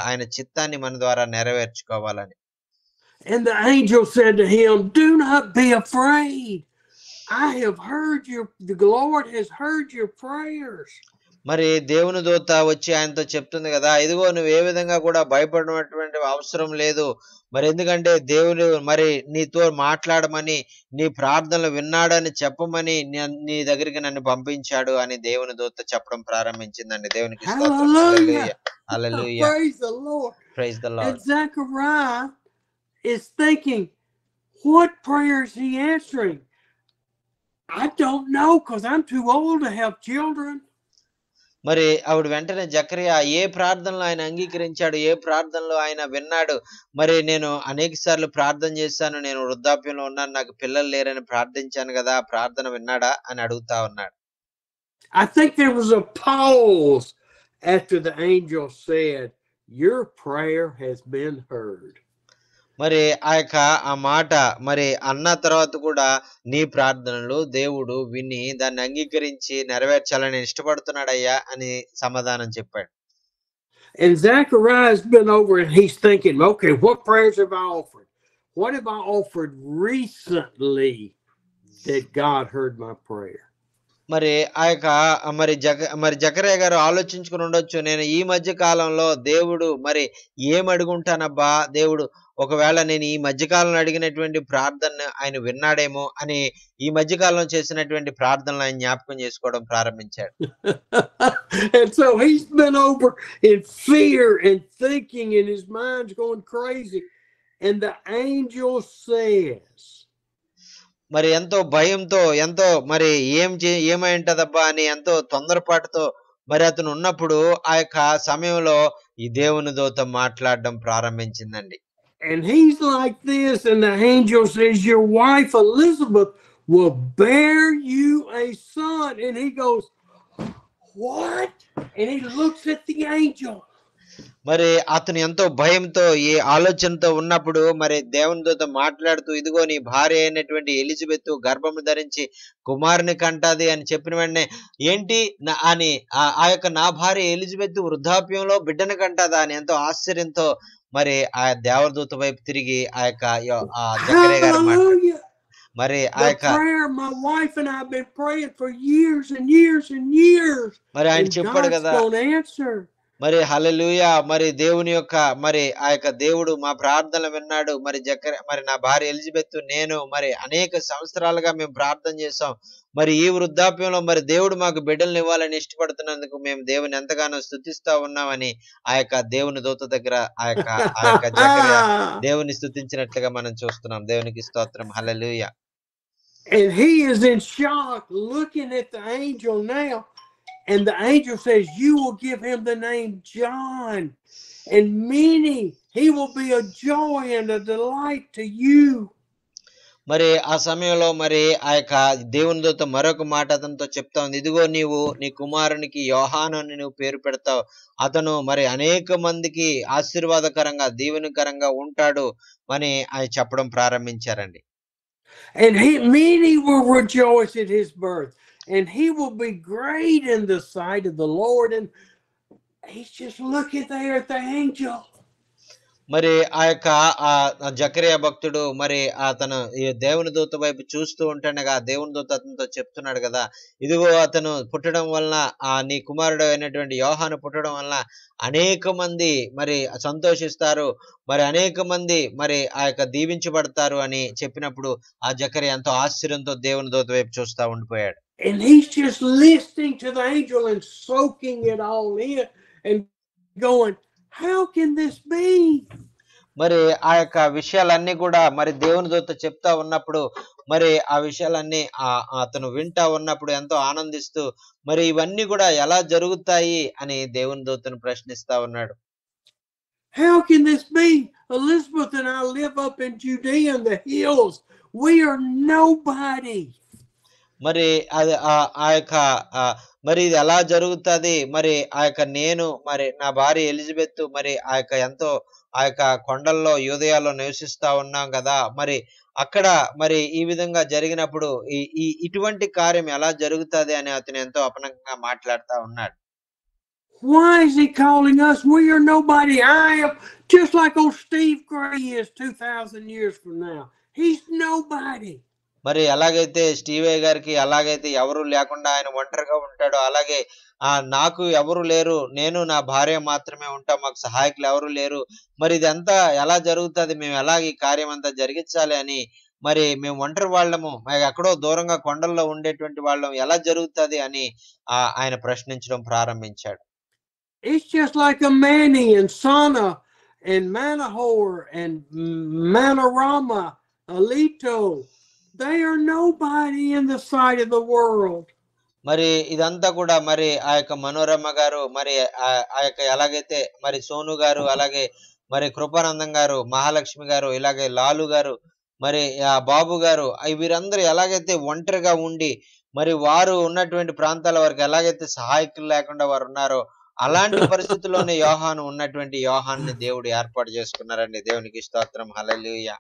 ఆయన చిత్తాన్ని మన ద్వారా నెరవేర్చుకోవాలని. And the angel said to him, do not be afraid. I have heard the Lord has heard your prayers. మరి దేవుని దూత వచ్చి ఆయనతో చెప్తుంది కదా, ఇదిగో నువ్వు ఏ విధంగా కూడా భయపడినటువంటి అవసరం లేదు, మరి ఎందుకంటే దేవుడు మరి నీతో మాట్లాడమని, నీ ప్రార్థనలు విన్నాడని చెప్పమని నీ దగ్గరికి నన్ను పంపించాడు అని దేవుని దూత చెప్పడం ప్రారంభించిందండి. దేవునికి స్తోత్రం. Hallelujah, hallelujah, praise the Lord. And Zechariah is thinking, what prayer is he answering? I don't know, because I'm too old to have children. మరి ఆవిడ వెంటనే జకరియా ఏ ప్రార్థనలో ఆయన అంగీకరించాడు, ఏ ప్రార్థనలో ఆయన విన్నాడు, మరి నేను అనేక సార్లు ప్రార్థన చేశాను, నేను వృద్ధాప్యంలో ఉన్నాను, నాకు పిల్లలు లేరని ప్రార్థించాను కదా, ప్రార్థన విన్నాడా అని అడుగుతా ఉన్నాడు. I think there was a pause after the angel said, your prayer has been heard. మరి ఆ మాట మరి అన్న తర్వాత కూడా నీ ప్రార్థనలు దేవుడు విని దాన్ని అంగీకరించి నెరవేర్చాలని ఇష్టపడుతున్నాడయ్యా అని సమాధానం చెప్పాడు. And Zechariah has been over and he's thinking, okay, what prayers have I offered? What have I offered recently that God heard my prayer? మరి మరి జకరియా గారు ఆలోచించుకుని ఉండొచ్చు, నేను ఈ మధ్య కాలంలో దేవుడు మరి ఏం అడుగుంటానబ్బా, దేవుడు ఒకవేళ నేను ఈ మధ్యకాలంలో అడిగినటువంటి ప్రార్థన ఆయన విన్నాడేమో అని ఈ మధ్యకాలంలో చేసినటువంటి ప్రార్థనలు ఆయన జ్ఞాపకం చేసుకోవడం ప్రారంభించాడు. And so he's been over in fear and thinking, and his mind's going crazy. And the angel says, మరి ఎంతో భయంతో, ఎంతో మరి ఏమై ఉంటదబ్బా అని ఎంతో తొందరపాటుతో మరి అతను ఉన్నప్పుడు ఆ సమయంలో ఈ దేవుని దూత మాట్లాడడం ప్రారంభించిందండి. And he's like this, and the angel says, your wife Elizabeth will bear you a son. And he goes, what? And he looks at the angel. మరి అతను ఎంతో భయంతో ఈ ఆలోచనతో ఉన్నప్పుడు మరి దేవుని దూత మాట్లాడుతూ, ఇదిగో నీ భార్య అయినటువంటి ఎలిజబెత్ గర్భము ధరించి కుమారుని కంటాది అని చెప్పిన వెంటనే, ఏంటి అని నా భార్య ఎలిజబెత్ వృద్ధాప్యంలో బిడ్డను కంటాదా అని ఎంతో ఆశ్చర్యంతో మరి ఆ దేవదూత వైపు తిరిగి జకరియా గారు మరి మరి ఆయన చెప్పాడు కదా, మరి హల్లెలూయా మరి దేవుని యొక్క మరి ఆ యొక్క దేవుడు మా ప్రార్థనలు విన్నాడు. మరి నా భార్య ఎలిజబెత్ నేను మరి అనేక సంవత్సరాలుగా మేము ప్రార్థన చేసాం. మరి ఈ వృద్ధాప్యంలో మరి దేవుడు మాకు బిడ్డల్ని ఇవ్వాలని ఇష్టపడుతున్నందుకు మేము దేవుని ఎంతగానో స్తుతిస్తా ఉన్నామని ఆ యొక్క దేవుని దూత దగ్గర ఆ యొక్క జకర్యా దేవుని స్తుతించినట్లుగా మనం చూస్తున్నాం. దేవునికి స్తోత్రం. హల్లెలూయా. And he is in shock looking at the angel now. And the angel says, you will give him the name John. And many, he will be a joy and a delight to you. మరి ఆ సమయంలో మరి ఆ యొక్క దేవుని దూత మరొక మాట అతనితో చెప్తా ఉంది. ఇదిగో నీవు నీ కుమారునికి యోహాను అని నువ్వు పేరు పెడతావు. అతను మరి అనేక మందికి ఆశీర్వాదకరంగా దీవెనకరంగా ఉంటాడు అని ఆయన చెప్పడం ప్రారంభించారండి. And many will rejoice at his birth. And he will be great in the sight of the Lord. And he's just looking there at the angel. మరి ఆ యొక్క జకరియా భక్తుడు మరి అతను ఈ దేవుని దూత వైపు చూస్తూ ఉంటుండగా దేవుని దూత అతనితో చెప్తున్నాడు కదా, ఇదిగో అతను పుట్టడం వలన నీ కుమారుడు అయినటువంటి యోహాను పుట్టడం వలన అనేక మంది మరి సంతోషిస్తారు, మరి అనేక మంది మరి ఆ యొక్క దీవించబడతారు అని చెప్పినప్పుడు ఆ జకరియా ఎంతో ఆశ్చర్యంతో దేవుని దూత వైపు చూస్తా ఉండిపోయాడు. And he's just listening to the angel and soaking it all in and going, how can this be? మరి ఆ యొక్క విషయాలన్నీ కూడా మరి దేవుని దూత చెప్తా ఉన్నప్పుడు మరి ఆ విషయాలన్నీ అతను వింటా ఉన్నప్పుడు ఎంతో ఆనందిస్తూ మరి ఇవన్నీ కూడా ఎలా జరుగుతాయి అని దేవుని దూతను ప్రశ్నిస్తా ఉన్నాడు. How can this be? Elizabeth and I live up in Judea in the hills. We are nobody. మరి అది ఆ యొక్క మరి ఇది ఎలా జరుగుతుంది? మరి ఆ యొక్క నేను మరి నా భార్య ఎలిజబెత్ మరి ఆ యొక్క ఎంతో ఆ యొక్క కొండల్లో యూదయాలో నివసిస్తా ఉన్నాం కదా, మరి అక్కడ మరి ఈ విధంగా జరిగినప్పుడు ఇటువంటి కార్యం ఎలా జరుగుతుంది అని అతను ఎంతో అపనంగా మాట్లాడుతా ఉన్నాడు. Why is he calling us? We are nobody. I am just like old Steve Gray is 2,000 years from now. He's nobody. మరి ఎలాగైతే స్టీవే గారికి ఎలాగైతే ఎవరు లేకుండా ఆయన ఒంటరిగా ఉంటాడో అలాగే నాకు ఎవరు లేరు, నేను నా భార్య మాత్రమే ఉంటాం, మాకు సహాయకులు ఎవరు లేరు, మరి ఇదంతా ఎలా జరుగుతుంది, మేము ఎలాగ ఈ కార్యం అంతా జరిగించాలి అని మరి మేము ఒంటరి వాళ్ళము, ఎక్కడో దూరంగా కొండల్లో ఉండేటువంటి వాళ్ళం, ఎలా జరుగుతుంది అని ఆయన ప్రశ్నించడం ప్రారంభించాడు. It's just like a Manny and Sana and Manahor and Manorama, Alito. They are nobody in the sight of the world. మరి ఇదంతా కూడా మరి ఆ యొక్క మనోరమ గారు మరి ఆ యొక్క ఎలాగైతే మరి సోను గారు అలాగే మరి కృపానందం గారు మహాలక్ష్మి గారు ఇలాగే లాలు గారు మరి బాబు గారు వీరందరూ ఎలాగైతే ఒంటరిగా ఉండి మరి వారు ఉన్నటువంటి ప్రాంతాల వరకు ఎలాగైతే సహాయకులు లేకుండా వారు ఉన్నారో అలాంటి పరిస్థితుల్లోనే యోహాను ఉన్నటువంటి యోహాన్ని దేవుడు ఏర్పాటు చేసుకున్నారండి. దేవునికి స్తోత్రం. హల్లెలూయా.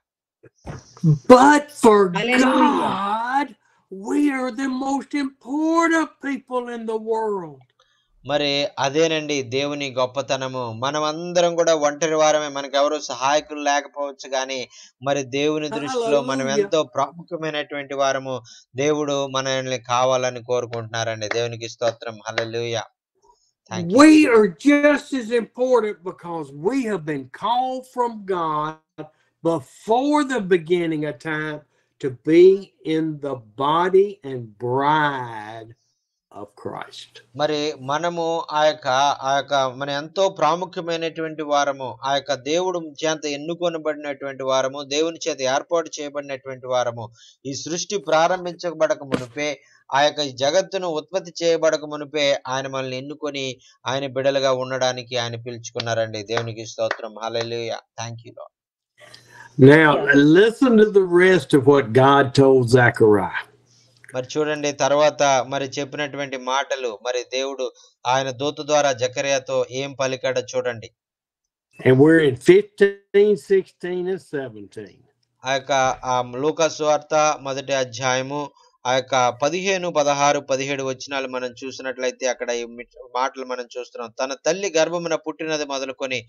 But for God, we are the most important people in the world. మరి అదేనండి దేవుని గొప్పతనము. మనమందరం కూడా ఒంటరి వారమే, మనకెవరు సహాయకులు లేకపోవచ్చు కానీ మరి దేవుని దృష్టిలో మనం ఎంతో ప్రాముఖ్యమైనటువంటి వారము. దేవుడు మనల్ని కావాలని కోరుకుంటున్నారండి. దేవునికి స్తోత్రం. హల్లెలూయా. We are just as important because we have been called from God before the beginning of time to be in the body and bride of Christ. మరి మనము ఆ యొక్క మన ఎంతో ప్రాముఖ్యమైనటువంటి వారము, ఆ యొక్క దేవుడు చేత ఎన్నుకొనబడినటువంటి వారము, దేవుని చేత ఏర్పాటు చేయబడినటువంటి వారము. ఈ సృష్టి ప్రారంభించబడక మునిపే, ఆ యొక్క జగత్తును ఉత్పత్తి చేయబడక మునిపే ఆయన మనల్ని ఎన్నుకొని ఆయన బిడ్డలుగా ఉండడానికి ఆయన పిలుచుకున్నారండి. దేవునికి స్తోత్రం. Hallelujah. Thank you Lord. Now listen to the rest of what God told Zechariah. మరి చూడండి తర్వాత మరి చెప్పినటువంటి మాటలు మరి దేవుడు ఆయన దూత ద్వారా జకర్యాతో ఏం పలికాడో చూడండి. And we're in 15, 16 and 17. ఆ యొక్క లూకా సువార్త మొదటి అధ్యాయము ఆ యొక్క 15, 16, 17 వచనాలు మనం చూసినట్లయితే అక్కడ ఈ మాటలు మనం చూస్తున్నాం. తన తల్లి గర్భమున పుట్టినది మొదలుకొని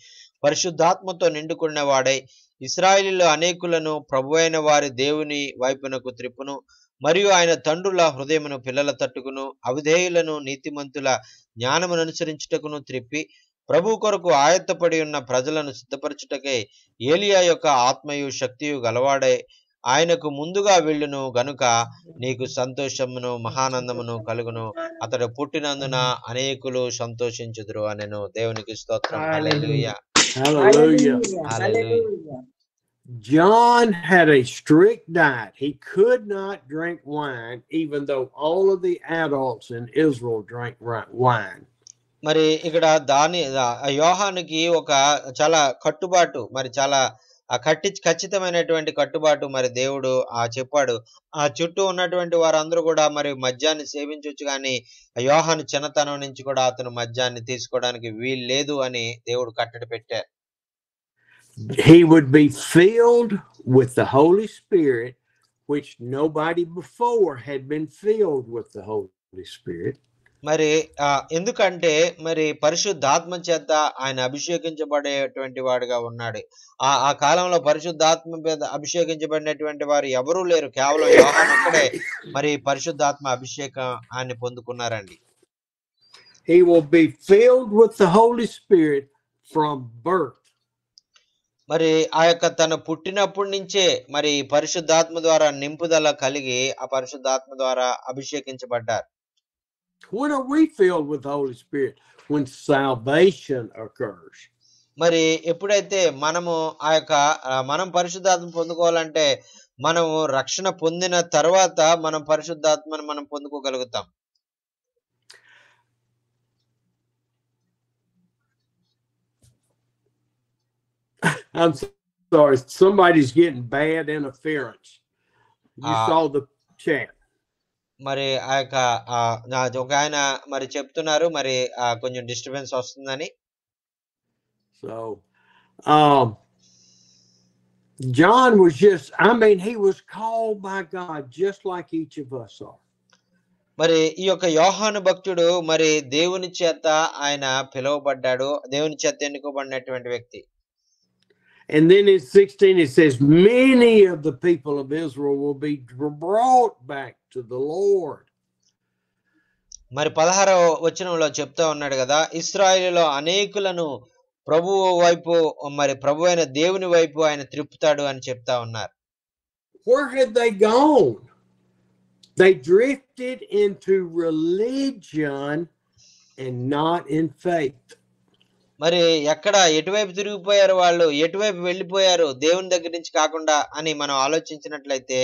పరిశుద్ధాత్మతో నిండుకున్న వాడై ఇశ్రాయేలీయుల అనేకులను ప్రభువైన వారి దేవుని వైపునకు త్రిప్పును, మరియు ఆయన తండ్రుల హృదయమును పిల్లల తట్టుకును, అవిధేయులను నీతిమంతుల జ్ఞానమును అనుసరించుటకును త్రిప్పి ప్రభు కొరకు ఆయత్తపడి ఉన్న ప్రజలను సిద్ధపరచుటకై ఏలియా యొక్క ఆత్మయు శక్తియు గలవాడై ఆయనకు ముందుగా వెళ్ళును గనుక నీకు సంతోషమును మహానందమును కలుగును. అతడు పుట్టినందున అనేకులు సంతోషించుదురు అనెను. దేవునికి స్తోత్రం. హల్లెలూయా. Hallelujah. Hallelujah. John had a strict diet. He could not drink wine, even though all of the adults in Israel drank wine. మరి ఇక్కడ యోహానుకి ఒక చాలా కట్టుబాటు, మరి చాలా ఖచ్చితమైనటువంటి కట్టుబాటు మరి దేవుడు చెప్పాడు. ఆ చుట్టూ ఉన్నటువంటి వారందరూ కూడా మరి మద్యాన్ని సేవించవచ్చు, కానీ యోహాను చిన్నతనం నుంచి కూడా అతను మద్యాన్ని తీసుకోవడానికి వీలు లేదు అని దేవుడు కట్టడి పెట్టారు. He would be filled with the Holy Spirit, which nobody before had been filled with the Holy Spirit. మరి ఎందుకంటే మరి పరిశుద్ధాత్మ చేత ఆయన అభిషేకించబడేటువంటి వాడుగా ఉన్నాడు. ఆ కాలంలో పరిశుద్ధాత్మ మీద అభిషేకించబడినటువంటి వారు ఎవరూ లేరు, కేవలం యోహాను ఒక్కడే మరి పరిశుద్ధాత్మ అభిషేకం ఆయన పొందుకున్నారండి. He will be filled with the Holy Spirit from birth. మరి ఆ యొక్క తన పుట్టినప్పటి నుంచే మరి పరిశుద్ధాత్మ ద్వారా నింపుదల కలిగి ఆ పరిశుద్ధాత్మ ద్వారా అభిషేకించబడ్డారు. When are we filled with the Holy Spirit? When salvation occurs. మరి ఎప్పుడైతే మనం పరిశుద్ధాత్మ పొందుకోవాలంటే మనము రక్షణ పొందిన తర్వాత మనం పరిశుద్ధాత్మను మనం పొందుకోగలుగుతాం. I'm sorry, somebody's getting bad interference. You saw the chat. మరి ఆ యొక్క ఒక ఆయన మరి చెప్తున్నారు, మరి కొంచెం డిస్టర్బెన్స్ వస్తుందని. So John was he was called by God just like each of us are. మరి ఈ యొక్క యోహాను భక్తుడు మరి దేవుని చేత ఆయన పిలువబడ్డాడు, దేవుని చేత ఎన్నుకోబడినటువంటి వ్యక్తి. And then in 16 it says many of the people of Israel will be brought back to the Lord. మరి 16వ వచనంలో చెప్తా ఉన్నాడు కదా, ఇశ్రాయేలులో అనేకులను ప్రభువు వైపు మరి ప్రభువైన దేవుని వైపు ఆయన త్రిప్పుతాడు అని చెప్తా ఉన్నారు. Where had they gone? They drifted into religion and not in faith. మరి ఎటువైపు తిరిగిపోయారు వాళ్ళు, ఎటువైపు వెళ్ళిపోయారు దేవుని దగ్గర నుంచి కాకుండా అని మనం ఆలోచించినట్లయితే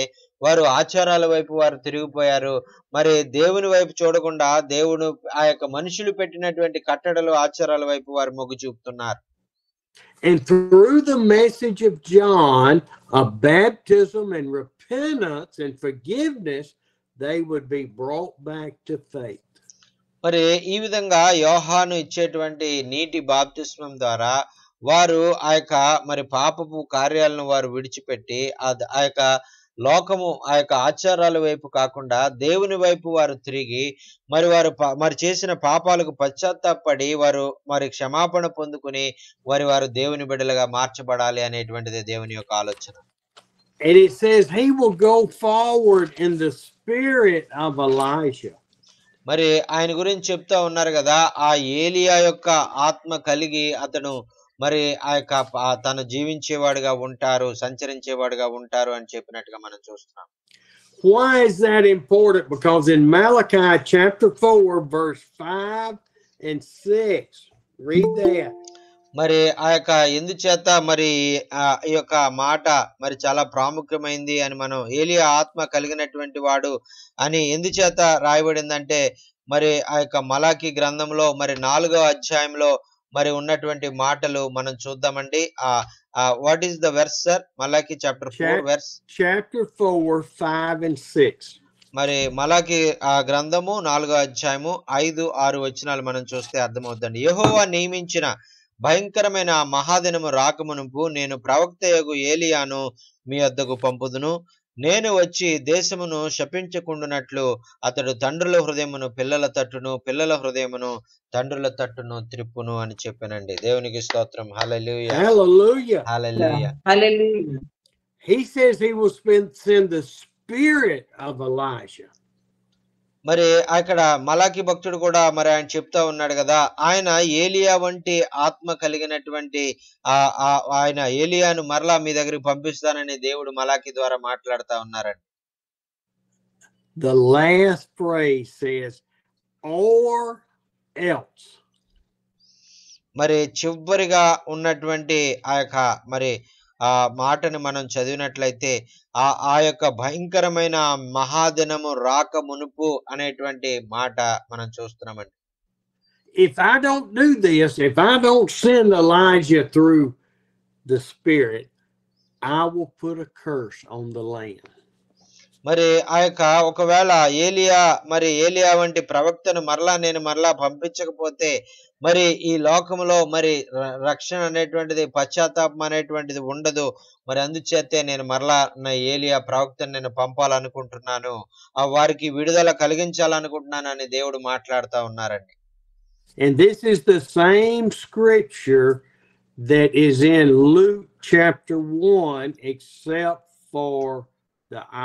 వారు ఆచారాల వైపు వారు తిరిగిపోయారు. మరి దేవుని వైపు చూడకుండా దేవుడు ఆ యొక్క మనుషులు పెట్టినటువంటి కట్టడలు ఆచారాల వైపు వారు మొగ్గు చూపుతున్నారు. And through the message of John of baptism and repentance and forgiveness, they would be brought back to faith. మరి ఈ విధంగా యోహాను ఇచ్చేటువంటి నీటి బాప్తిస్మం ద్వారా వారు ఆ యొక్క మరి పాపపు కార్యాలను వారు విడిచిపెట్టి ఆ యొక్క లోకము ఆ యొక్క ఆచారాల వైపు కాకుండా దేవుని వైపు వారు తిరిగి మరి చేసిన పాపాలకు పశ్చాత్తాపడి వారు మరి క్షమాపణ పొందుకుని వారు దేవుని బిడ్డలుగా మార్చబడాలి అనేటువంటిది దేవుని యొక్క ఆలోచన. And it says he will go forward in the spirit of Elijah. మరి ఆయన గురించి చెప్తా ఉన్నారు కదా, ఆ ఏలియా యొక్క ఆత్మ కలిగి అతను మరి ఆ యొక్క తను జీవించేవాడుగా ఉంటారు, సంచరించేవాడుగా ఉంటారు అని చెప్పినట్టుగా మనం చూస్తున్నాం. Why is that important? Because in Malachi chapter 4 verse 5 and 6, read that. మరి ఆ యొక్క ఎందుచేత మరి ఈ యొక్క మాట మరి చాలా ప్రాముఖ్యమైంది అని మనం ఏలియా ఆత్మ కలిగినటువంటి వాడు అని ఎందుచేత రాయబడిందంటే మరి ఆ యొక్క మలాకి గ్రంథంలో మరి 4వ అధ్యాయంలో మరి ఉన్నటువంటి మాటలు మనం చూద్దామండి. What is the verse sir? మలాకి చాప్టర్ 4 వెర్స్ చాప్టర్ 4 5 and 6. మరి మలాకి గ్రంథము 4వ అధ్యాయము 5, 6 వచనాలు మనం చూస్తే అర్థమవుతుంది. యెహోవా నియమించిన భయంకరమైన మహాదినము రాకమునుపు నేను ప్రవక్తయగు ఏలియాను మీ వద్దకు పంపుదును. నేను వచ్చి దేశమును శపించకుండునట్లు అతడు తండ్రుల హృదయమును పిల్లల తట్టును, పిల్లల హృదయమును తండ్రుల తట్టును త్రిప్పును అని చెప్పానండి. దేవునికి స్తోత్రం. Hallelujah, hallelujah, hallelujah, Hallelujah. He says he will send the spirit of Elijah. మరి అక్కడ మలాకి భక్తుడు కూడా మరి ఆయన చెప్తా ఉన్నాడు కదా, ఆయన ఏలియా వంటి ఆత్మ కలిగినటువంటి ఆ ఆ ఆయన ఏలియాను మరలా మీ దగ్గరికి పంపిస్తానని దేవుడు మలాకి ద్వారా మాట్లాడుతా ఉన్నారండి. The last phrase says, or else. మరి చివరిగా ఉన్నటువంటి ఆ యొక్క మరి ఆ మాటను మనం చదివినట్లయితే ఆ యొక్క భయంకరమైన మహాదినము రాక మునుపు అనేటువంటి మాట మనం చూస్తున్నామండి. If I don't do this, if I don't send Elijah through the Spirit, I will put a curse on the land. మరి ఆ యొక్క ఒకవేళ ఏలియా వంటి ప్రవక్తను నేను మరలా పంపించకపోతే మరి ఈ లోకంలో మరి రక్షణ అనేటువంటిది, పశ్చాత్తాపం అనేటువంటిది ఉండదు. మరి అందుచేతే నేను మరలా నా ఏలియా ప్రవక్తను నేను పంపాలనుకుంటున్నాను, వారికి విడుదల కలిగించాలనుకుంటున్నాను అని దేవుడు మాట్లాడుతా ఉన్నారండి. And this is the same scripture that is in Luke chapter 1, except for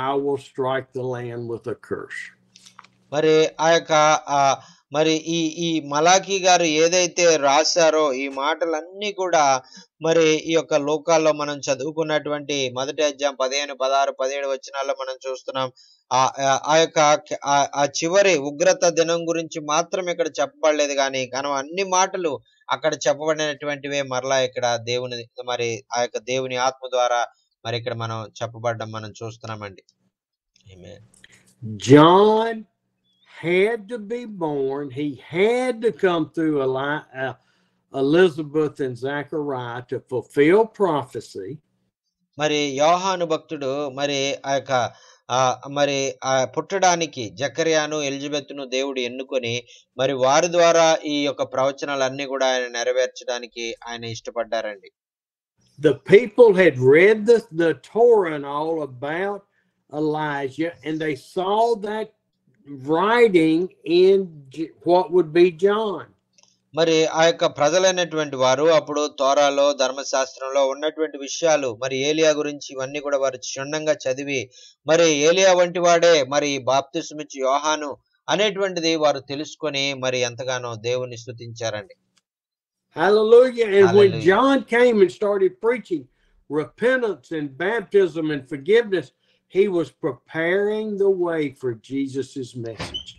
I will strike the land with a curse. మరి ఆ యొక్క మరి ఈ మలాకి గారు ఏదైతే రాశారో ఈ మాటలన్నీ కూడా మరి ఈ యొక్క లోకాల్లో మనం చదువుకున్నటువంటి మొదటి అధ్యాయం 15, 16, 17 వచనాల్లో మనం చూస్తున్నాం. ఆ యొక్క ఆ చివరి ఉగ్రత దినం గురించి మాత్రం ఇక్కడ చెప్పబడలేదు, కానీ అన్ని మాటలు అక్కడ చెప్పబడినటువంటివే మరలా ఇక్కడ దేవుని మరి ఆ యొక్క దేవుని ఆత్మ ద్వారా మరి ఇక్కడ మనం చెప్పబడ్డం మనం చూస్తున్నామండి. ఆమేన్. John had to be born. He had to come through Elizabeth and Zachariah to fulfill prophecy. మరి యోహాను భక్తుడు మరి ఆ యొక్క మరి పుట్టడానికి జకర్యాను ఎలిజబెత్ను దేవుడు ఎన్నుకొని మరి వారి ద్వారా ఈ యొక్క ప్రవచనాలన్నీ కూడా ఆయన నెరవేర్చడానికి ఆయన ఇష్టపడ్డారండి. The people had read the Torah and all about Elijah, and they saw that writing in what would be John. మరి ఆ యొక్క ప్రజలైనటువంటి వారు అప్పుడు తోరాలో ధర్మశాస్త్రంలో ఉన్నటువంటి విషయాలు మరి ఏలియా గురించి ఇవన్నీ కూడా వారు క్షుణ్ణంగా చదివి మరి ఏలియా వంటి వాడే మరి బాప్తిస్మిచ్చి యోహాను అనేటువంటిది వారు తెలుసుకొని మరి ఎంతగానో దేవుని స్తుతించారండి. Hallelujah. And Hallelujah. when John came and started preaching repentance and baptism and forgiveness, he was preparing the way for Jesus's message.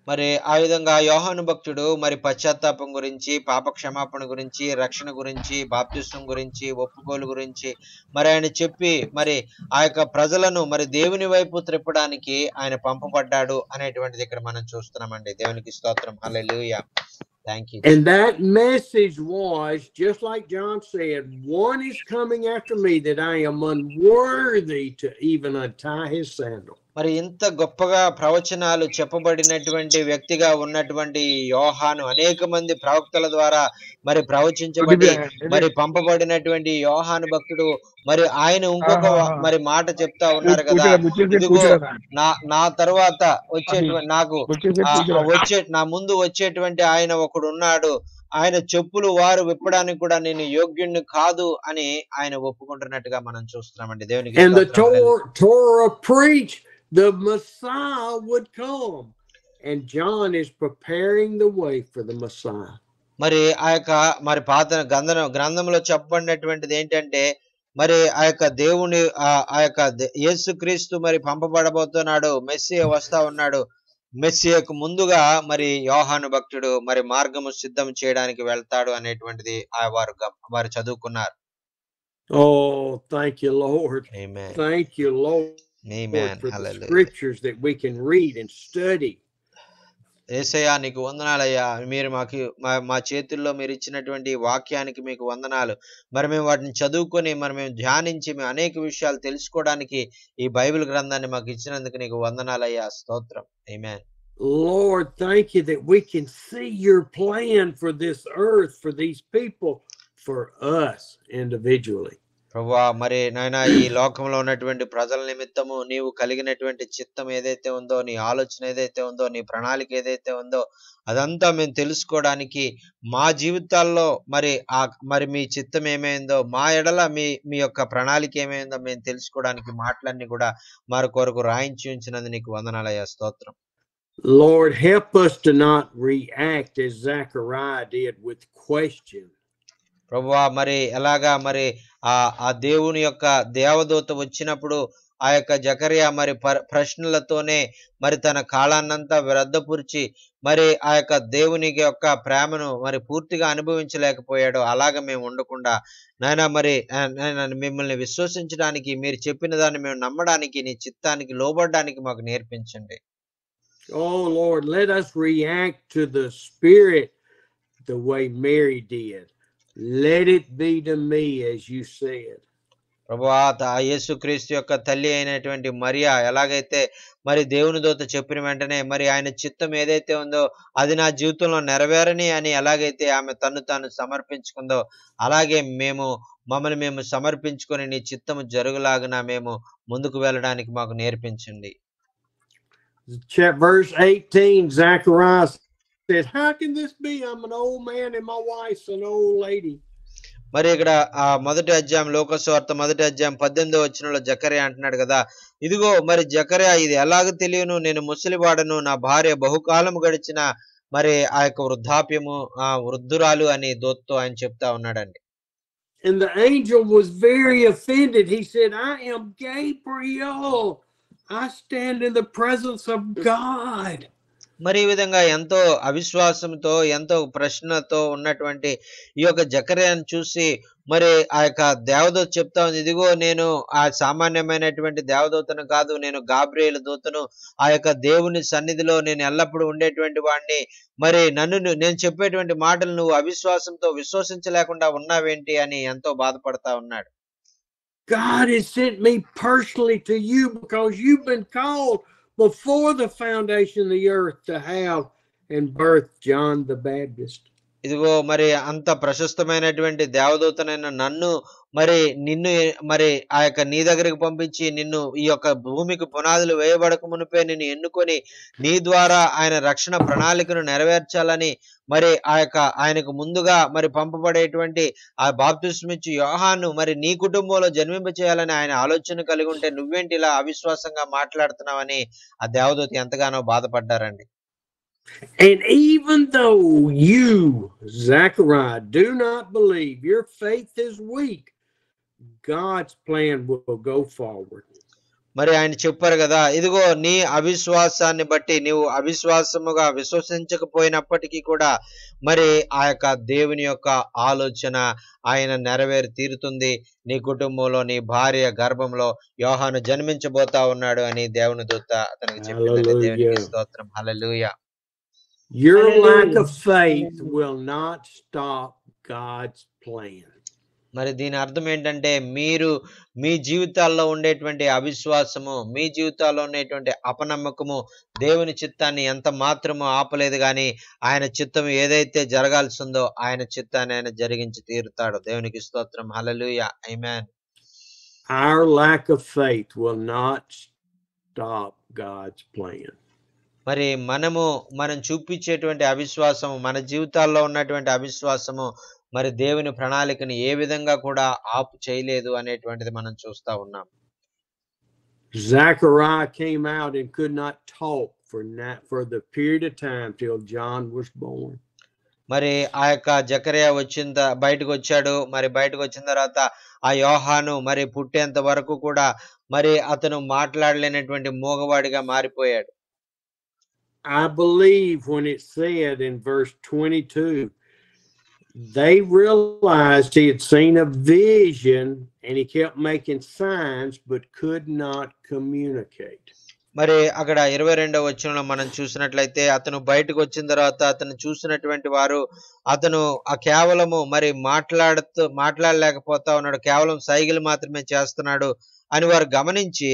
మరి ఆ విధంగా యోహాను భక్తుడు మరి పశ్చాత్తాపం గురించి, పాప క్షమాపణ గురించి, రక్షణ గురించి, బాప్తిస్మం గురించి, ఒప్పుకోలు గురించి మరి ఆయన చెప్పి మరి ఆ యొక్క ప్రజలను మరి దేవుని వైపు త్రిప్పడానికి ఆయన పంపబడ్డాడు అనేటువంటిది ఇక్కడ మనం చూస్తున్నామండి. దేవునికి స్తోత్రం. హల్లెలూయా. Thank you. And that message was, just like John said, one is coming after me that I am unworthy to even untie his sandal. మరి ఇంత గొప్పగా ప్రవచనాలు చెప్పబడినటువంటి వ్యక్తిగా ఉన్నటువంటి యోహాను అనేక మంది ప్రవక్తల ద్వారా మరి ప్రవచించబడి మరి పంపబడినటువంటి యోహాను భక్తుడు మరి ఆయన ఇంకొక మరి మాట చెప్తా ఉన్నారు కదా, ఇదిగో నా తర్వాత నా ముందు వచ్చేటువంటి ఆయన ఒకడు ఉన్నాడు, ఆయన చెప్పులు వారు విప్పడానికి కూడా నేను యోగ్యుణ్ణి కాదు అని ఆయన ఒప్పుకుంటున్నట్టుగా మనం చూస్తున్నామండి. దేవునికి And the Torah preached the Messiah would come, and John is preparing the way for the Messiah. మరి ఆ యొక్క మరి పాత గ్రంథంలో చెప్పబడినటువంటిది ఏంటంటే మరి ఆ యొక్క దేవుని ఆ యొక్క యేసుక్రీస్తు మరి పంపబడబోతున్నాడు, మెస్సియా వస్తా ఉన్నాడు, మెస్సియాకు ముందుగా మరి యోహాను భక్తుడు మరి మార్గము సిద్ధం చేయడానికి వెళ్తాడు అనేటువంటిది వారు చదువుకున్నారు. Oh, thank you, Lord. Amen. Thank you, Lord. Amen. For Hallelujah. the scriptures that we can read and study. యేసయ్యా నీకు వందనాలయ్యా, మీరు మా చేతుల్లో మీరు ఇచ్చినటువంటి వాక్యానికి మీకు వందనాలు. మరి మేము వాటిని చదువుకొని మరి మేము ధ్యానించి మేము అనేక విషయాలు తెలుసుకోవడానికి ఈ బైబిల్ గ్రంథాన్ని మాకు ఇచ్చినందుకు నీకు వందనాలయ్యా. స్తోత్రం. ఆమేన్. Lord, thank you that we can see your plan for this earth, for these people, for us individually. ప్రభువా, మరి నాయనా ఈ లోకంలో ఉన్నటువంటి ప్రజల నిమిత్తము నీవు కలిగినటువంటి చిత్తం ఏదైతే ఉందో, నీ ఆలోచన ఏదైతే ఉందో, నీ ప్రణాళిక ఏదైతే ఉందో అదంతా మేము తెలుసుకోవడానికి మా జీవితాల్లో మరి మీ చిత్తం ఏమైందో, మా ఎడల మీ యొక్క ప్రణాళిక ఏమైందో మేము తెలుసుకోవడానికి మాటలన్నీ కూడా మరి కొరకు రాయించి ఉంచినందుకు నీకు వందనాలయ్యా. స్తోత్రం. Lord, help us to not react as Zechariah did with question. ప్రభువా మరి ఎలాగా మరి ఆ దేవుని యొక్క దేవదూత వచ్చినప్పుడు ఆ యొక్క జకరియా మరి ప్రశ్నలతోనే మరి తన కాలాన్నంతా వ్యర్థపూర్చి మరి ఆ యొక్క దేవునికి యొక్క ప్రేమను మరి పూర్తిగా అనుభవించలేకపోయాడు. అలాగ మేము ఉండకుండా నాయనా మరి నాయనా మిమ్మల్ని విశ్వసించడానికి, మీరు చెప్పిన దాన్ని మేము నమ్మడానికి, నీ చిత్తానికి లోబడడానికి మాకు నేర్పించండి. Oh Lord, let us react to the Spirit the way Mary did. Let it be to me as you said. ప్రభువా యేసుక్రీస్తు యొక్క తల్లి అయినటువంటి మరియా ఎలాగైతే మరి దేవుని దూత చెప్పిన వెంటనే మరి ఆయన చిత్తం ఏదైతే ఉందో అది నా జీవితంలో నెరవేరని అని ఎలాగైతే ఆమె తను తాను సమర్పించుకుందో అలాగే మమ్మల్ని మేము సమర్పించుకొని నీ చిత్తము జరుగులాగున మేము ముందుకు వెళ్ళడానికి మాకు నేర్పించండి. Verse 18, Zechariah said, how can this be? I'm an old man and my wife's an old lady. మరి ఇక్కడ మొదటి అధ్యాయం లోకసువార్త మొదటి అధ్యాయం 18వ వచనంలో జకరియా అంటున్నాడు కదా, ఇదిగో మరి జకరియా ఇది ఎలాగ తెలియను, నేను ముసలివాడను, నా భార్య బహుకాలం గడిచిన మరి ఆ యొక్క వృద్ధాప్యము వృద్ధురాలు అని దూతతో ఆయన చెప్తా ఉన్నాడండి. And the angel was very offended. He said, I am Gabriel. I stand in the presence of God. మరి ఈ విధంగా ఎంతో అవిశ్వాసంతో ఎంతో ప్రశ్నతో ఉన్నటువంటి ఈ యొక్క జకర్యాను చూసి మరి ఆ యొక్క దేవదూత చెప్తా ఉంది, ఇదిగో నేను ఆ సామాన్యమైనటువంటి దేవదూతను కాదు, నేను గాబ్రియేలు దూతను, ఆ యొక్క దేవుని సన్నిధిలో నేను ఎల్లప్పుడూ ఉండేటువంటి వాడిని, మరి నేను చెప్పేటువంటి మాటలు నువ్వు అవిశ్వాసంతో విశ్వసించలేకుండా ఉన్నావేంటి అని ఎంతో బాధపడతా ఉన్నాడు. God has sent me personally to you because you've been called before the foundation of the earth to have and birth John the Baptist. ఇదిగో మరి అంత ప్రశస్తమైనటువంటి దేవదూతనైన నన్ను నిన్ను మరి ఆ యొక్క నీ దగ్గరికి పంపించి నిన్ను ఈ యొక్క భూమికి పునాదులు వేయబడక మునిపే నిన్ను ఎన్నుకొని నీ ద్వారా ఆయన రక్షణ ప్రణాళికను నెరవేర్చాలని మరి ఆ యొక్క ఆయనకు ముందుగా మరి పంపబడేటువంటి ఆ బాప్తిస్మిచ్చు యోహాను మరి నీ కుటుంబంలో జన్మింప చేయాలని ఆయన ఆలోచన కలిగి ఉంటే నువ్వేంటి ఇలా అవిశ్వాసంగా మాట్లాడుతున్నావని ఆ దేవదూత ఎంతగానో బాధపడ్డారండి. And even though you, Zechariah, do not believe, your faith is weak, God's plan will go forward. మరి ఆయన చెప్పారు కదా, ఇదిగో నీ అవిశ్వాసాన్ని బట్టి నీవు అవిశ్వాసముగా విశ్వసించకపోయినప్పటికీ కూడా మరి ఆ యొక్క దేవుని యొక్క ఆలోచన ఆయన నెరవేరి తీరుతుంది. నీ కుటుంబంలో నీ భార్య గర్భంలో యోహాను జన్మించబోతా ఉన్నాడు అని దేవుని దూత అతనికి చెప్పింది. దేవునికి స్తోత్రం. హల్లెలూయా. Your lack of faith will not stop God's plan. మరి దీని అర్థం ఏంటంటే మీరు మీ జీవితాల్లో ఉండేటువంటి అవిశ్వాసము, మీ జీవితాల్లో ఉండేటువంటి అపనమ్మకము దేవుని చిత్తాన్ని ఎంత మాత్రము ఆపలేదు కానీ ఆయన చిత్తం ఏదైతే జరగాల్సిందో ఆయన చిత్తాన్ని ఆయన జరిగించి తీరుతాడు. దేవునికి స్తోత్రం. హల్లెలూయా. ఆమేన్. Our lack of faith will not stop God's plan. మరి మనం చూపించేటువంటి అవిశ్వాసము, మన జీవితాల్లో ఉన్నటువంటి అవిశ్వాసము మరి దేవుని ప్రణాళికని ఏ విధంగా కూడా ఆపు చేయలేదు అనేటువంటిది మనం చూస్తా ఉన్నాం. Zechariah came out and could not talk for the period of time till John was born. మరి ఆ యొక్క జకరియా బయటకు వచ్చాడు. మరి బయటకు వచ్చిన తర్వాత ఆ యోహాను మరి పుట్టేంత వరకు కూడా మరి అతను మాట్లాడలేనటువంటి మూగవాడిగా మారిపోయాడు. I believe when it said in verse 22, they realized he had seen a vision and he kept making signs but could not communicate. మరి అక్కడ 22వ వచనంలో మనం చూసినట్లయితే అతను బయటకు వచ్చిన తర్వాత అతను చూసినటువంటి వారు అతను కేవలము మరి మాట్లాడలేకపోతా ఉన్నాడు, కేవలం సైగలు మాత్రమే చేస్తున్నాడు అని వారు గమనించి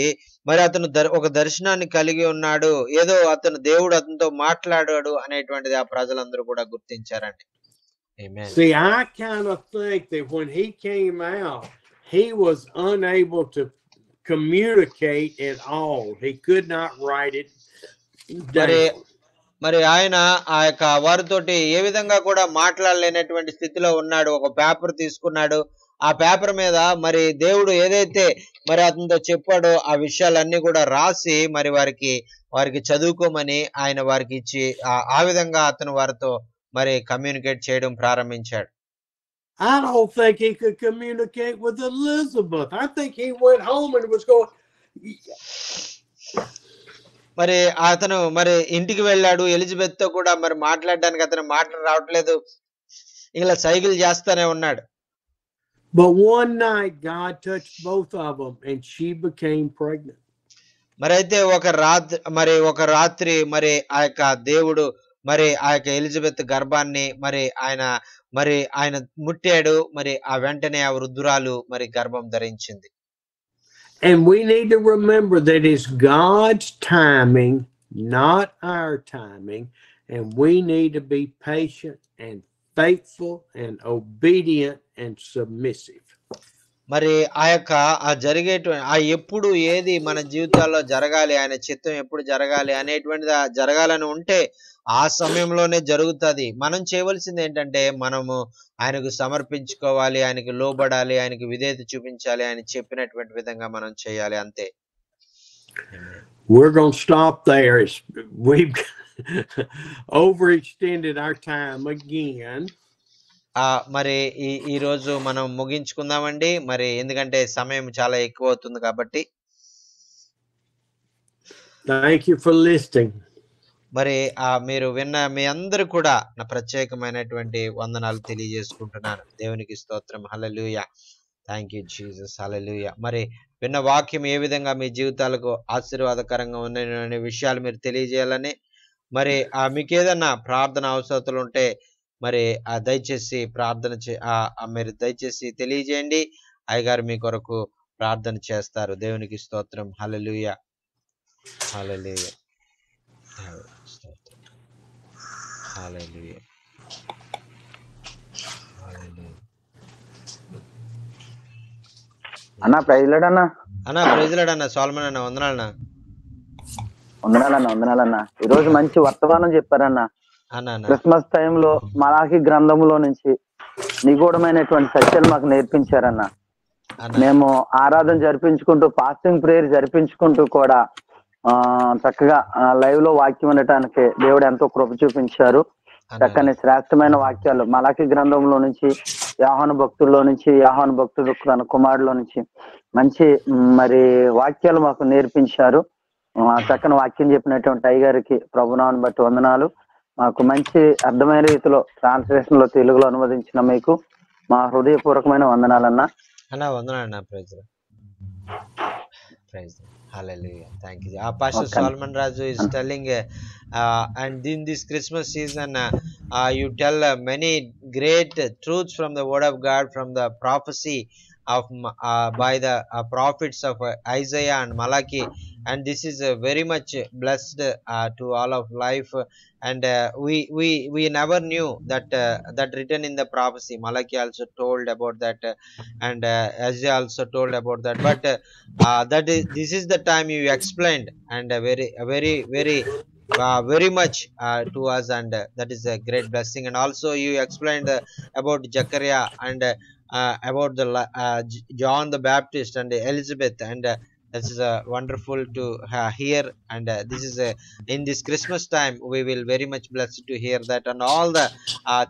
మరి అతను ఒక దర్శనాన్ని కలిగి ఉన్నాడు, ఏదో దేవుడు అతనితో మాట్లాడాడు అనేటువంటిది ఆ ప్రజలందరూ కూడా గుర్తించారండి. Amen. See, I kind of think that when he came out, he was unable to communicate at all. He could not write it down. మరి ఆయన ఆ యొక్క వారితోటి ఏ విధంగా కూడా మాట్లాడలేనటువంటి స్థితిలో ఉన్నాడు. ఒక పేపర్ తీసుకున్నాడు, ఆ పేపర్ మీద మరి దేవుడు ఏదైతే మరి అతనితో చెప్పాడో ఆ విషయాలన్నీ కూడా రాసి మరి వారికి చదువుకోమని ఆయన వారికి ఇచ్చి ఆ విధంగా అతను వారితో మరి కమ్యూనికేట్ చేయడం ప్రారంభించాడు. I don't think he could communicate with Elizabeth. I think he went home and was going. మరి అతను మరి ఇంటికి వెళ్ళాడు. ఎలిజబెత్ తో కూడా మరి మాట్లాడడానికి అతను మాటలు రావట్లేదు, ఇలా సైకిల్ చేస్తానే ఉన్నాడు. But one night God touched both of them and she became pregnant. మరి అయితే ఒక రాత్రి మరి ఆ యొక్క దేవుడు మరి ఆ యొక్క ఎలిజబెత్ గర్భాన్ని మరి ఆయన ముట్టాడు. మరి ఆ వెంటనే ఆ వృద్ధురాలు మరి గర్భం ధరించింది. And we need to remember that it's God's timing, not our timing, and we need to be patient and faithful and obedient and submissive. మరి ఎప్పుడు ఏది మన జీవితాల్లో జరగాలి, ఆయన చిత్తం ఎప్పుడు జరగాలి అనేటువంటిది జరగాలని ఉంటే ఆ సమయంలోనే జరుగుతుంది. మనం చేయవలసింది ఏంటంటే మనము ఆయనకు సమర్పించుకోవాలి, ఆయనకి లోబడాలి, ఆయనకి విధేయత చూపించాలి, ఆయన చెప్పినటువంటి విధంగా మనం చేయాలి, అంతే. We're going to stop there. We've overextended our time again. మరి ఈ రోజు మనం ముగించుకుందామండి, మరి ఎందుకంటే సమయం చాలా ఎక్కువ అవుతుంది కాబట్టి. Thank you for listening. మరి మీరు విన్న మీ అందరూ కూడా నా ప్రత్యేకమైనటువంటి వందనాలు తెలియజేసుకుంటున్నాను. దేవునికి స్తోత్రం. Hallelujah. Thank you Jesus. Hallelujah. మరి విన్న వాక్యం ఏ విధంగా మీ జీవితాలకు ఆశీర్వాదకరంగా ఉన్న విషయాలు మీరు తెలియజేయాలని, మరి మీకు ఏదన్నా ప్రార్థన అవసరతలు ఉంటే మరి దయచేసి మీరు దయచేసి తెలియజేయండి. అయ్యగారు మీ కొరకు ప్రార్థన చేస్తారు. దేవునికి స్తోత్రం. హల్లెలూయా. హల్లెలూయా. హల్లెలూయా. అన్నా ప్రైజ్ లార్డ్ అన్నా. ప్రైజ్ లార్డ్ అన్న. సోలమన్ అన్న వందనాలన్నా. వందనాలన్నా. ఈ రోజు మంచి వర్తమానం చెప్పారన్నా. క్రిస్మస్ టైంలో మలాకి గ్రంథంలో నుంచి నిగూఢమైనటువంటి సత్యాలు మాకు నేర్పించారన్నా. మేము ఆరాధన జరిపించుకుంటూ, ఫాస్టింగ్ ప్రేయర్ జరిపించుకుంటూ కూడా చక్కగా లైవ్ లో వాక్యం ఉండటానికి దేవుడు ఎంతో కృప చూపించారు. చక్కని శ్రేష్టమైన వాక్యాలు మలాకి గ్రంథంలో నుంచి, యోహాను భక్తుడు తన కుమారులో నుంచి మంచి మరి వాక్యాలు మాకు నేర్పించారు. చక్కని వాక్యం చెప్పినటువంటి అయ్యగారికి ప్రభునామమును బట్టి వందనాలు. మాకు మంచి అర్థమైన రీతిలో ట్రాన్స్లేషన్ లో తెలుగులో అనువదించిన మీకు మా హృదయపూర్వకమైన వందనాలన్నా. వందనాలన్నా. Hallelujah. Thank you. Pastor Solomon Raju is telling, and in this Christmas season, you tell many great truths from the Word of God, from the prophecy of by the prophets of Isaiah and Malachi, and this is very much blessed to all of life. And we never knew that written in the prophecy. Malachi also told about that, and Isaiah also told about that. But this is the time you explained, and very much to us, and that is a great blessing. And also you explained about Zechariah and about the John the Baptist and Elizabeth, and this is wonderful to hear. And this is in this Christmas time we will very much blessed to hear that, and all the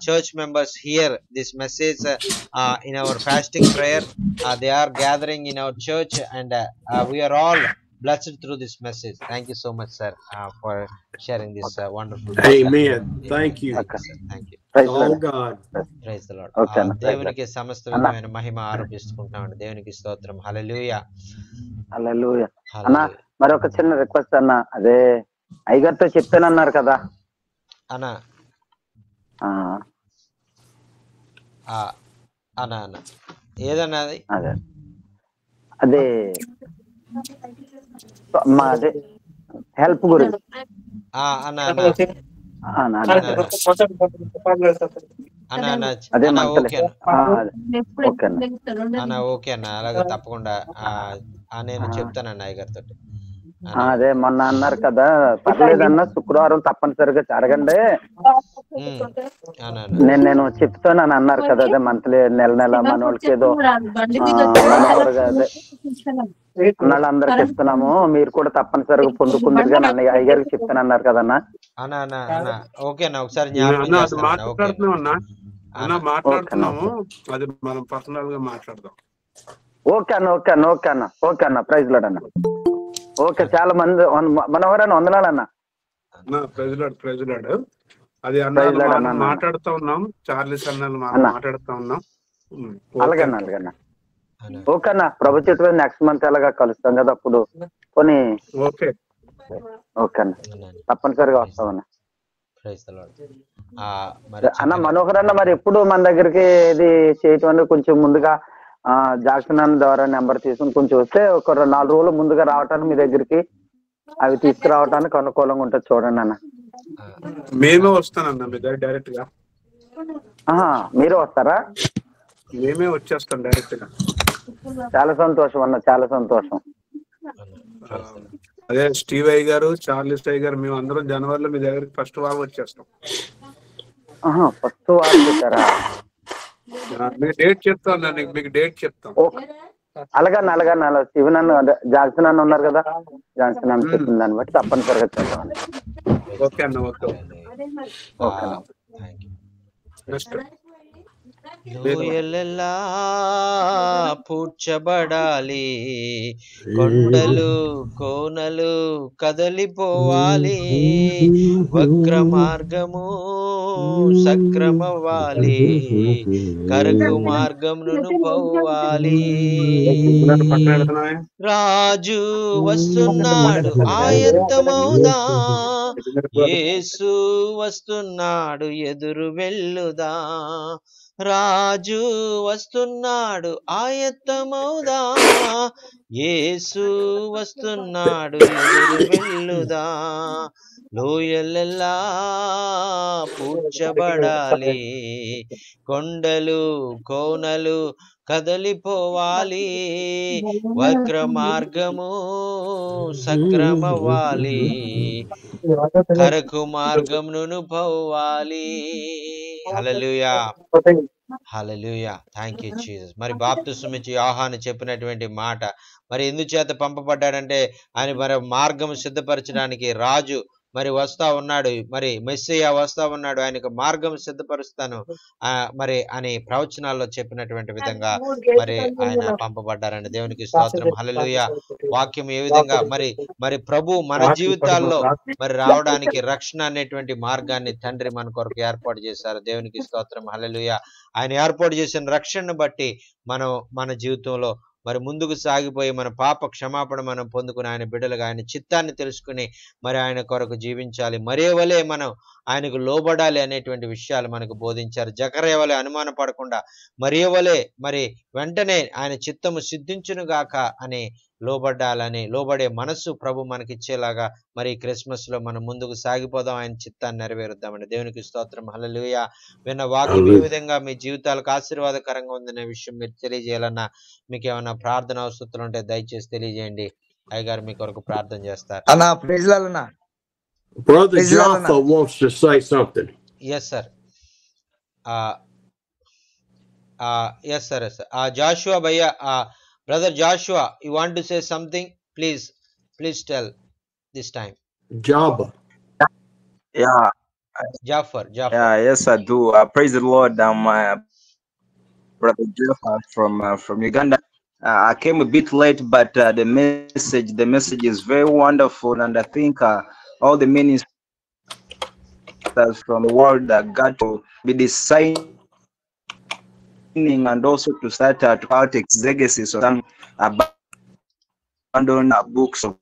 church members hear this message in our fasting prayer. They are gathering in our church, and we are all blessed through this message. Thank you so much, sir, for sharing this wonderful. Amen. Thank you. Thank you. Oh God. Praise the Lord. దేవునికి సమస్త విధమైన మహిమ ఆరోపిస్తున్నామండి. దేవునికి స్తోత్రం. Hallelujah. హల్లెలూయా. అన్న మరి ఒక చిన్న request అన్న, అదే అయ్యగారితో చెప్తానన్నారు కదా అన్న. అన్న ఏదన్నా అదే మా అదే హెల్ప్ గురించి ఓకే అన్న, అలాగే తప్పకుండా నేను చెప్తానన్న అయ్యగారితో. అదే మొన్న అన్నారు కదా, పర్లేదన్నా శుక్రవారం తప్పనిసరిగా అడగండి. నేను చెప్తానని అన్నారు కదా, అదే మంత్లీ నెల మనోళ్ళకి ఏదో మనోహర్గా అదే వాళ్ళందరికి ఇస్తున్నాము, మీరు కూడా తప్పనిసరిగా పొందుకుందిగా నన్ను అయ్యగారికి చెప్తానన్నారు కదన్నా. మాట్లాడుతున్నాము, అది మనం పర్సనల్ గా మాట్లాడదాం. ఓకే అన్న ప్రైజ్ లాడ్ అన్న. ఓకే, చాలా మంది మనోహర్ అన్న వందనాలన్నా. Praise lord. అది మాట్లాడుతూ ఉన్నాం, చార్లీస్ అన్నాలు మాట్లాడుతూ ఉన్నాం. అలాగన్నా ఓకే అన్న, ప్రభు చెట్టు నెక్స్ట్ మంత్ ఎలాగా కలుస్తాం కదా అప్పుడు కొన్ని. ఓకే అన్న, తప్పనిసరిగా వస్తామన్న. అన్న మనోహర్ అన్న, మరి ఎప్పుడు మన దగ్గరికి ఇది చేయటం అనేది కొంచెం ముందుగా జాక్సన్ అన్న ద్వారా నెంబర్ తీసుకుని కొంచెం వస్తే ఒక 4 రోజులు ముందుగా రావటానికి మీ దగ్గరికి అవి తీసుకురావటానికి అనుకూలంగా ఉంటుంది చూడండి అన్న. మేమే వస్తానన్న మీ దగ్గర డైరెక్ట్ గా. మీరే వస్తారా? మేమే వచ్చేస్తాం డైరెక్ట్ గా. చాలా సంతోషం అన్న, చాలా సంతోషం. అదే స్టీవ్ అయ్య గారు, చార్లీస్ అయ్య గారు, మేము అందరం జనవరిలో మీ దగ్గరికి ఫస్ట్ వారం వచ్చేస్తాం. ఫస్ట్ వారం వచ్చారా? మీకు డేట్ చెప్తాను, మీకు డేట్ చెప్తాను. అలాగన్నా శివన్ అన్న జాక్సన్ అన్న ఉన్నారు కదా, జాక్సన్ అన్న చెప్పిన దాన్ని బట్టి తప్పనిసరిగా చెప్తామని. ఓకే అన్న, ఓకే. లోయలెల్లా పూడ్చబడాలి, కొండలు కోనలు కదలిపోవాలి, వక్ర మార్గము సక్రమవ్వాలి, కరకు మార్గమును పోవాలి. రాజు వస్తున్నాడు ఆయత్తమౌదా, యేసు వస్తున్నాడు ఎదురు వెళ్ళుదా. రాజు వస్తున్నాడు ఆయత్తమౌదా, యేసు వస్తున్నాడు ఎదురు వెళ్ళుదా. లోయలెల్లా పూడ్చబడాలి, కొండలు కోనలు కదలిపోవాలి, వక్ర మార్గము సక్రమవ్వాలి, కరకు మార్గమును పోవాలి. Hallelujah, hallelujah. Thank you Jesus. మరి బాప్తిస్మం ఇచ్చి యోహాను చెప్పినటువంటి మాట, మరి ఎందుచేత పంపబడ్డాడంటే ఆయన మరి మార్గం సిద్ధపరచడానికి రాజు మరి వస్తా ఉన్నాడు, మరి మెస్సియా వస్తా ఉన్నాడు, ఆయనకు మార్గం సిద్ధపరుస్తాను మరి అని ప్రవచనాల్లో చెప్పినటువంటి విధంగా మరి ఆయన పంపబడ్డారండి. దేవునికి స్తోత్రం, హల్లెలూయా. వాక్యం ఏ విధంగా మరి ప్రభు మన జీవితాల్లో మరి రావడానికి రక్షణ అనేటువంటి మార్గాన్ని తండ్రి మన కొరకు ఏర్పాటు చేశారు. దేవునికి స్తోత్రం, హల్లెలూయా. ఆయన ఏర్పాటు చేసిన రక్షణను బట్టి మనం మన జీవితంలో మరి ముందుకు సాగిపోయి మన పాప క్షమాపణ మనం పొందుకుని ఆయన బిడ్డలుగా ఆయన చిత్తాన్ని తెలుసుకుని మరి ఆయన కొరకు జీవించాలి, మరే వలే మనం ఆయనకు లోబడాలి అనేటువంటి విషయాలు మనకు బోధించారు. జకర్యా వలె అనుమాన పడకుండా మరే వలే మరి వెంటనే ఆయన చిత్తము సిద్ధించును గాక అని లోబడే మనస్సు ప్రభు మనకిచ్చేలాగా మరి క్రిస్మస్ లో మనం ముందుకు సాగిపోదాం, ఆయన చిత్తాన్ని నెరవేరుద్దామని. దేవునికి స్తోత్రం, హల్లెలూయా. విన్న వాక్యం ఏ విధంగా మీ జీవితాలకు ఆశీర్వాదకరంగా ఉందనే విషయం మీరు తెలియజేయాలన్నా, మీకు ఏమైనా ప్రార్థన అవసరాలు ఉంటే దయచేసి తెలియజేయండి. అయ్యగారు మీ కొరకు ప్రార్థన చేస్తారు. Brother Jaffa wants to say something. Yes sir. Yes sir. Joshua Bhaiya, brother Joshua, you want to say something? Please tell this time. Jabba. Yeah. Jaffer. Yeah, yes I do. Praise the Lord. Brother Jaffa from Uganda. I came a bit late, but the message is very wonderful, and I think all the ministers from the world got to be designing and also to start to out exegesis of some abandoned books of.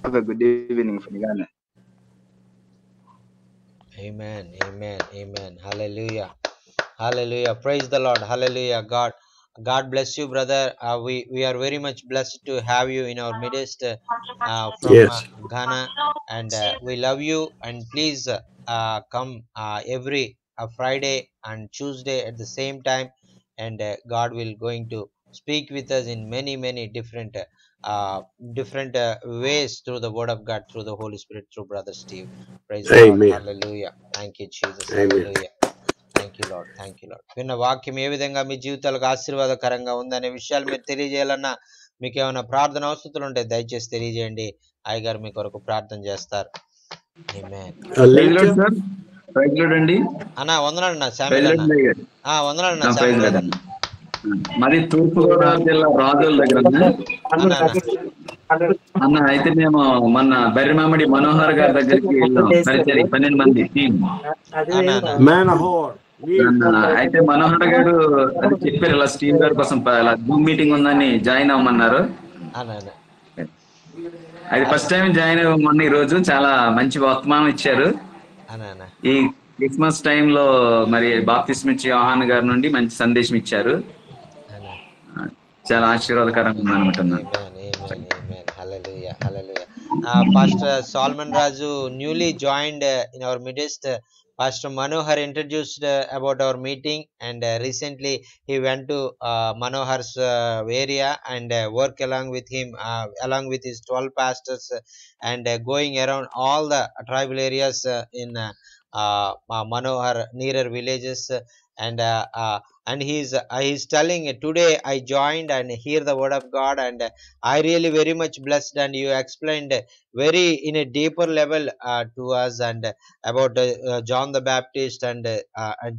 Have a good evening from Uganda. Amen. Hallelujah. Praise the Lord. Hallelujah. God bless you, brother. We are very much blessed to have you in our midst from Ghana, and we love you, and please come every Friday and Tuesday at the same time, and God will going to speak with us in many different ways through the word of God, through the Holy Spirit, through Brother Steve. Praise the Lord. Amen. Hallelujah. Thank you, Jesus. Amen. Hallelujah. Thank you lord, thank you lord. విన్న వాక్యం ఏ విధంగా మీ జీవితాలకు ఆశీర్వాదకరంగా ఉందనే విషయాలు మీరు తెలియజేయాలన్నా, మీకు ఏమైనా ప్రార్థన అవసరాలు ఉంటే దయచేసి తెలియజేయండి. అయ్యగారు మీ కొరకు ప్రార్థన చేస్తారు. అన్నా వందనాలు అన్న శామ్యుల్ అన్న. వందనాలు అన్న శామ్యుల్ అన్న. మరి తూర్పు గోదావరి జిల్లా రాజుల దగ్గర అన్న. అయితే మేము మొన్న బెర్రిమామిడి మనోహర్ గారి దగ్గరికి వెళ్ళాం. పరిచయం 12 మంది టీం. అయితే మనోహర్ గారు అది చెప్పారు, ఇలా స్టీమ్ గారి కోసం జూమ్ మీటింగ్ ఉందని జాయిన్ అవ్వమన్నారు. అది ఫస్ట్ టైం జాయిన్ అవ్వమని ఈ రోజు చాలా మంచి వర్తమానం ఇచ్చారు. ఈ క్రిస్మస్ టైంలో మరి బాప్తిస్మ ఇచ్చే యోహాన్ గారి నుండి మంచి సందేశం ఇచ్చారు. చాలా ఆశీర్వాదకరంగా ఉందన్నమాట. Pastor Solomon Raju newly joined in our midst. Pastor Manohar introduced about our meeting, and recently he went to Manohar's area and work along with him, along with his 12 pastors, and going around all the tribal areas in Manohar nearer villages, and he's telling, today I joined and hear the word of God, and I really very much blessed, and you explained very in a deeper level to us, and about John the Baptist, and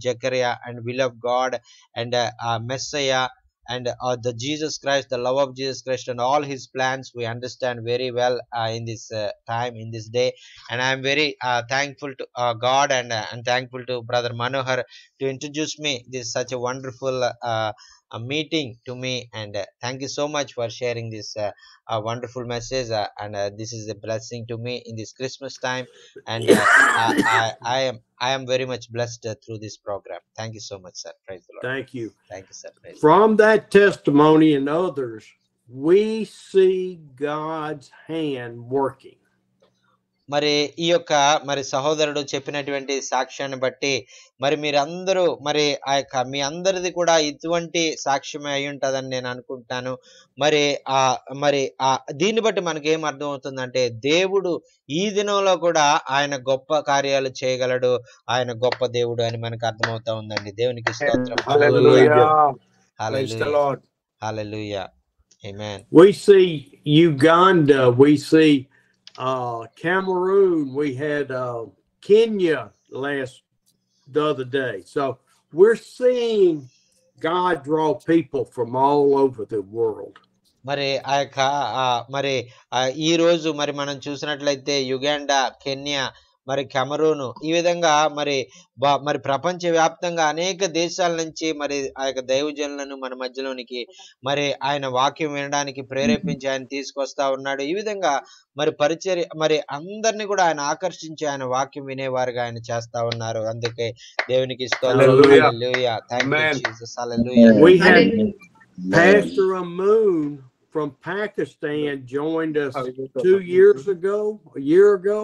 Zechariah, and will of God, and Messiah, and the Jesus Christ, the love of Jesus Christ, and all his plans we understand very well in this time, in this day. And I am very thankful to God, and thankful to Brother Manohar to introduce me this such a wonderful a meeting to me, and thank you so much for sharing this wonderful message, and this is a blessing to me in this Christmas time, and I am very much blessed through this program. Thank you so much, sir. Praise the Lord. Thank you. Thank you, sir. Praise From that testimony and others, we see God's hand working. మరి ఈ యొక్క మరి సహోదరుడు చెప్పినటువంటి సాక్ష్యాన్ని బట్టి మరి మీరందరూ మరి ఆ యొక్క మీ అందరిది కూడా ఇటువంటి సాక్ష్యమే అయి ఉంటుందని నేను అనుకుంటున్నాను. మరి దీన్ని బట్టి మనకి ఏం అర్థం అవుతుందంటే, దేవుడు ఈ దినంలో కూడా ఆయన గొప్ప కార్యాలు చేయగలడు, ఆయన గొప్ప దేవుడు అని మనకు అర్థమవుతా ఉందండి. దేవునికి స్తోత్రం. Hallelujah, hallelujah. Amen. We see Uganda, we see Cameroon, we had Kenya the other day. So we're seeing God draw people from all over the world. మరి ఆ యొక్క మరి ఈ రోజు మరి మనం చూసినట్లయితే యుగాండా, కెన్యా, మరి కెమరూను, ఈ విధంగా మరి ప్రపంచ వ్యాప్తంగా అనేక దేశాల నుంచి మరి ఆ యొక్క దైవజనులను మన మధ్యలోనికి మరి ఆయన వాక్యం వినడానికి ప్రేరేపించి ఆయన తీసుకొస్తా ఉన్నాడు. ఈ విధంగా మరి పరిచర్య మరి అందరినీ కూడా ఆయన ఆకర్షించి ఆయన వాక్యం వినేవారుగా ఆయన చేస్తా ఉన్నారు. అందుకే దేవునికి స్తోత్రం. Hallelujah. Thank you Jesus. Hallelujah. We had Pastor Amoon from Pakistan joined us 2 years ago, a year ago.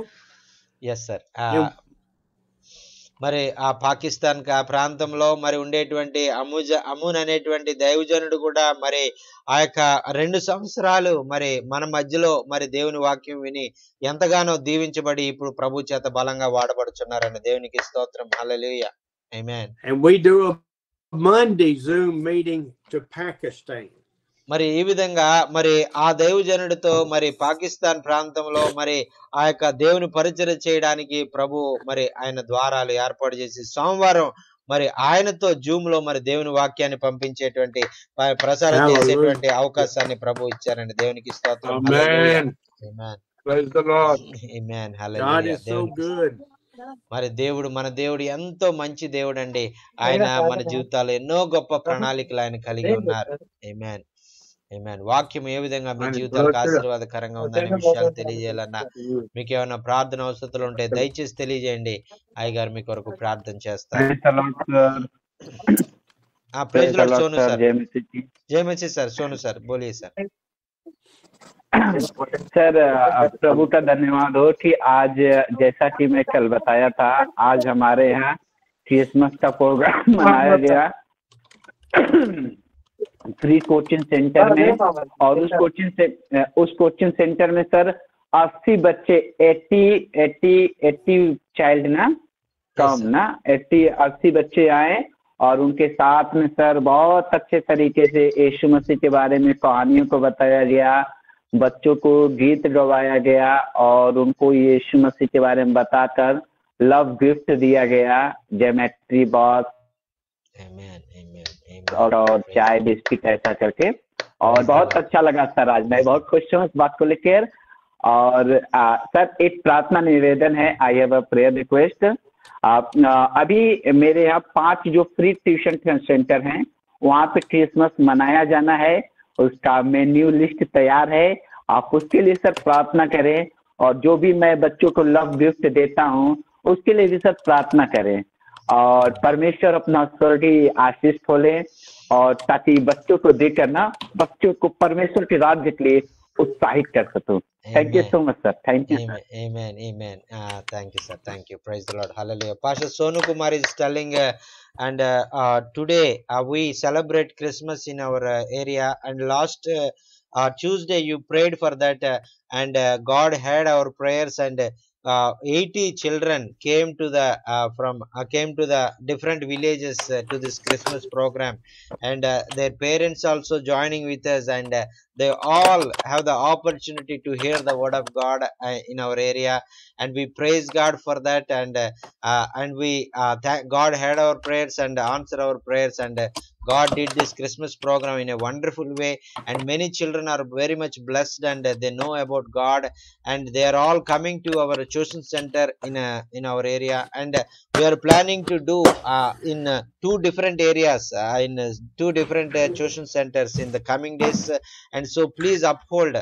Yes sir. మరి ఆ పాకిస్తాన్ ప్రాంతంలో మరి ఉండేటువంటి అమూన్ అనేటువంటి దైవజనుడు కూడా మరి ఆ యొక్క 2 సంవత్సరాలు మరి మన మధ్యలో మరి దేవుని వాక్యం విని ఎంతగానో దీవించబడి ఇప్పుడు ప్రభు చేత బలంగా వాడబడుచున్నారని దేవునికి స్తోత్రం. హల్లెలూయా. ఆమేన్. And we do a Monday Zoom meeting to Pakistan. మరి ఈ విధంగా మరి ఆ దైవజనుడితో మరి పాకిస్తాన్ ప్రాంతంలో మరి ఆ యొక్క దేవుని పరిచర్య చేయడానికి ప్రభు మరి ఆయన ద్వారాలు ఏర్పాటు చేసి సోమవారం మరి ఆయనతో జూమ్ లో మరి దేవుని వాక్యాన్ని పంపించేటువంటి ప్రసారం చేసేటువంటి అవకాశాన్ని ప్రభు ఇచ్చారండి. దేవునికి స్తోత్రం. మరి దేవుడు మన దేవుడు ఎంతో మంచి దేవుడు అండి. ఆయన మన జీవితాల్లో ఎన్నో గొప్ప ప్రణాళికలు ఆయన కలిగి ఉన్నారు. ఆమేన్. ఆమేన్. వాక్యం ఏ విధంగా మీ జీవితాలకు ఆశీర్వాదకరంగా ఉందనే విషయాలు తెలియజేయాలన్నా, మీకు ఏమైనా ప్రార్థన అవసరాలు ఉంటే దయచేసి తెలియజేయండి. అయ్యగారు మీ కొరకు ప్రార్థన చేస్తారు. Praise Lord Sonu sir. జై మసీహ్ సార్. సోను సార్ बोलिए सर. सर प्रभु का धन्यवाद हो कि आज जैसा कि मैं कल बताया था, आज हमारे यहाँ क्रिसमस का प्रोग्राम मनाया गया फ्री कोचिंग सेंटर में, और उस कोचिंग सेंटर में सर 80 बच्चे 80 चाइल्ड ना कम ना 80 बच्चे आए, और उनके साथ में सर बहुत अच्छे तरीके से यीशु मसीह के बारे में कहानियों को बताया गया, बच्चों को गीत गवाया गया, और उनको यीशु मसीह के बारे में बताकर लव गिफ्ट दिया गया, ज्योमेट्री बॉक्स और चाय बिस्किट ऐसा करके, और बहुत अच्छा लगा सर। आज मैं बहुत खुश हूँ इस बात को लेकर। और सर एक प्रार्थना निवेदन है, I have a prayer request. अभी मेरे यहाँ 5 जो फ्री ट्यूशन सेंटर हैं वहाँ पे क्रिसमस मनाया जाना है, उसका मेन्यू लिस्ट तैयार है, आप उसके लिए सर प्रार्थना करें, और जो भी मैं बच्चों को लव गिफ्ट देता हूँ उसके लिए भी सर प्रार्थना करें, और परमेश्वर अपना स्वर्गीय आशीष खोले, और ताकि बच्चों को देकर ना बच्चों को परमेश्वर के राज्य के लिए उत्साहित कर सकूं। Thank you so much, sir. Thank you, sir. Amen. Thank you, sir. Thank you. Praise the Lord. Hallelujah. Pastor Sonu Kumar is telling, and today we celebrate Christmas in our area. And last Tuesday you prayed for that, and God heard our prayers, and 80 children came to the different villages to this Christmas program, and their parents also joining with us, and they all have the opportunity to hear the word of God in our area, and we praise God for that, and we thank God heard our prayers and answered our prayers, and God did this Christmas program in a wonderful way, and many children are very much blessed, and they know about God, and they are all coming to our chosen center in our area, and we are planning to do in 2 different areas, in 2 different chosen centers in the coming days, and so please uphold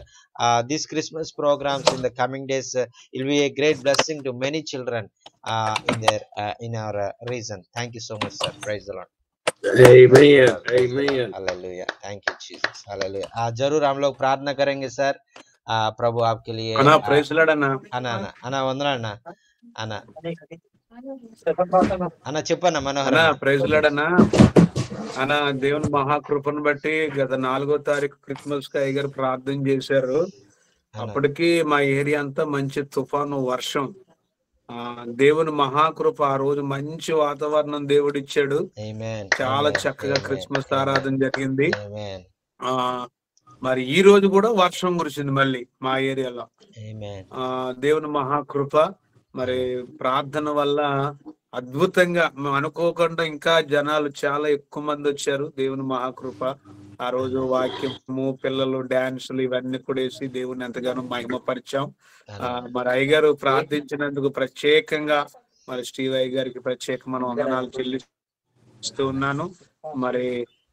these Christmas programs in the coming days. It will be a great blessing to many children in our region. Thank you so much, sir. Praise the Lord. Amen. Amen. Hallelujah, thank you Jesus, hallelujah. जरूर हम लोग प्रार्थना करेंगे sir, प्रभु आपके लिए। అన్నా praise lord అన్నా. అన్నా వందనాలు అన్నా చెప్పన్నా మనోహర్ అన్నా ప్రైజ్ లార్డ్ అన్నా. అన్నా దేవుని మహాకృపను బట్టి గత 4వ తారీఖు క్రిస్మస్ కి అయ్యగారు ప్రార్థన చేశారు. అప్పటికి మా ఏరియా అంతా మంచి తుఫాను వర్షం, దేవుని మహాకృప, ఆ రోజు మంచి వాతావరణం దేవుడు ఇచ్చాడు. చాలా చక్కగా క్రిస్మస్ ఆరాధన జరిగింది. మరి ఈ రోజు కూడా వర్షం కురిసింది మళ్ళీ మా ఏరియాలో. దేవుని మహాకృప, మరి ప్రార్థన వల్ల అద్భుతంగా మేము అనుకోకుండా ఇంకా జనాలు చాలా ఎక్కువ మంది వచ్చారు. దేవుని మహాకృప, ఆ రోజు వాక్యము, పిల్లలు డాన్సులు ఇవన్నీ కూడా వేసి దేవుని ఎంతగానో మహిమపరిచాం. మరి అయ్యగారు ప్రార్థించినందుకు ప్రత్యేకంగా మరి స్టీవ్ అయ్యగారికి ప్రత్యేకమైన వందనాలు చెల్లిస్తూ ఉన్నాను. మరి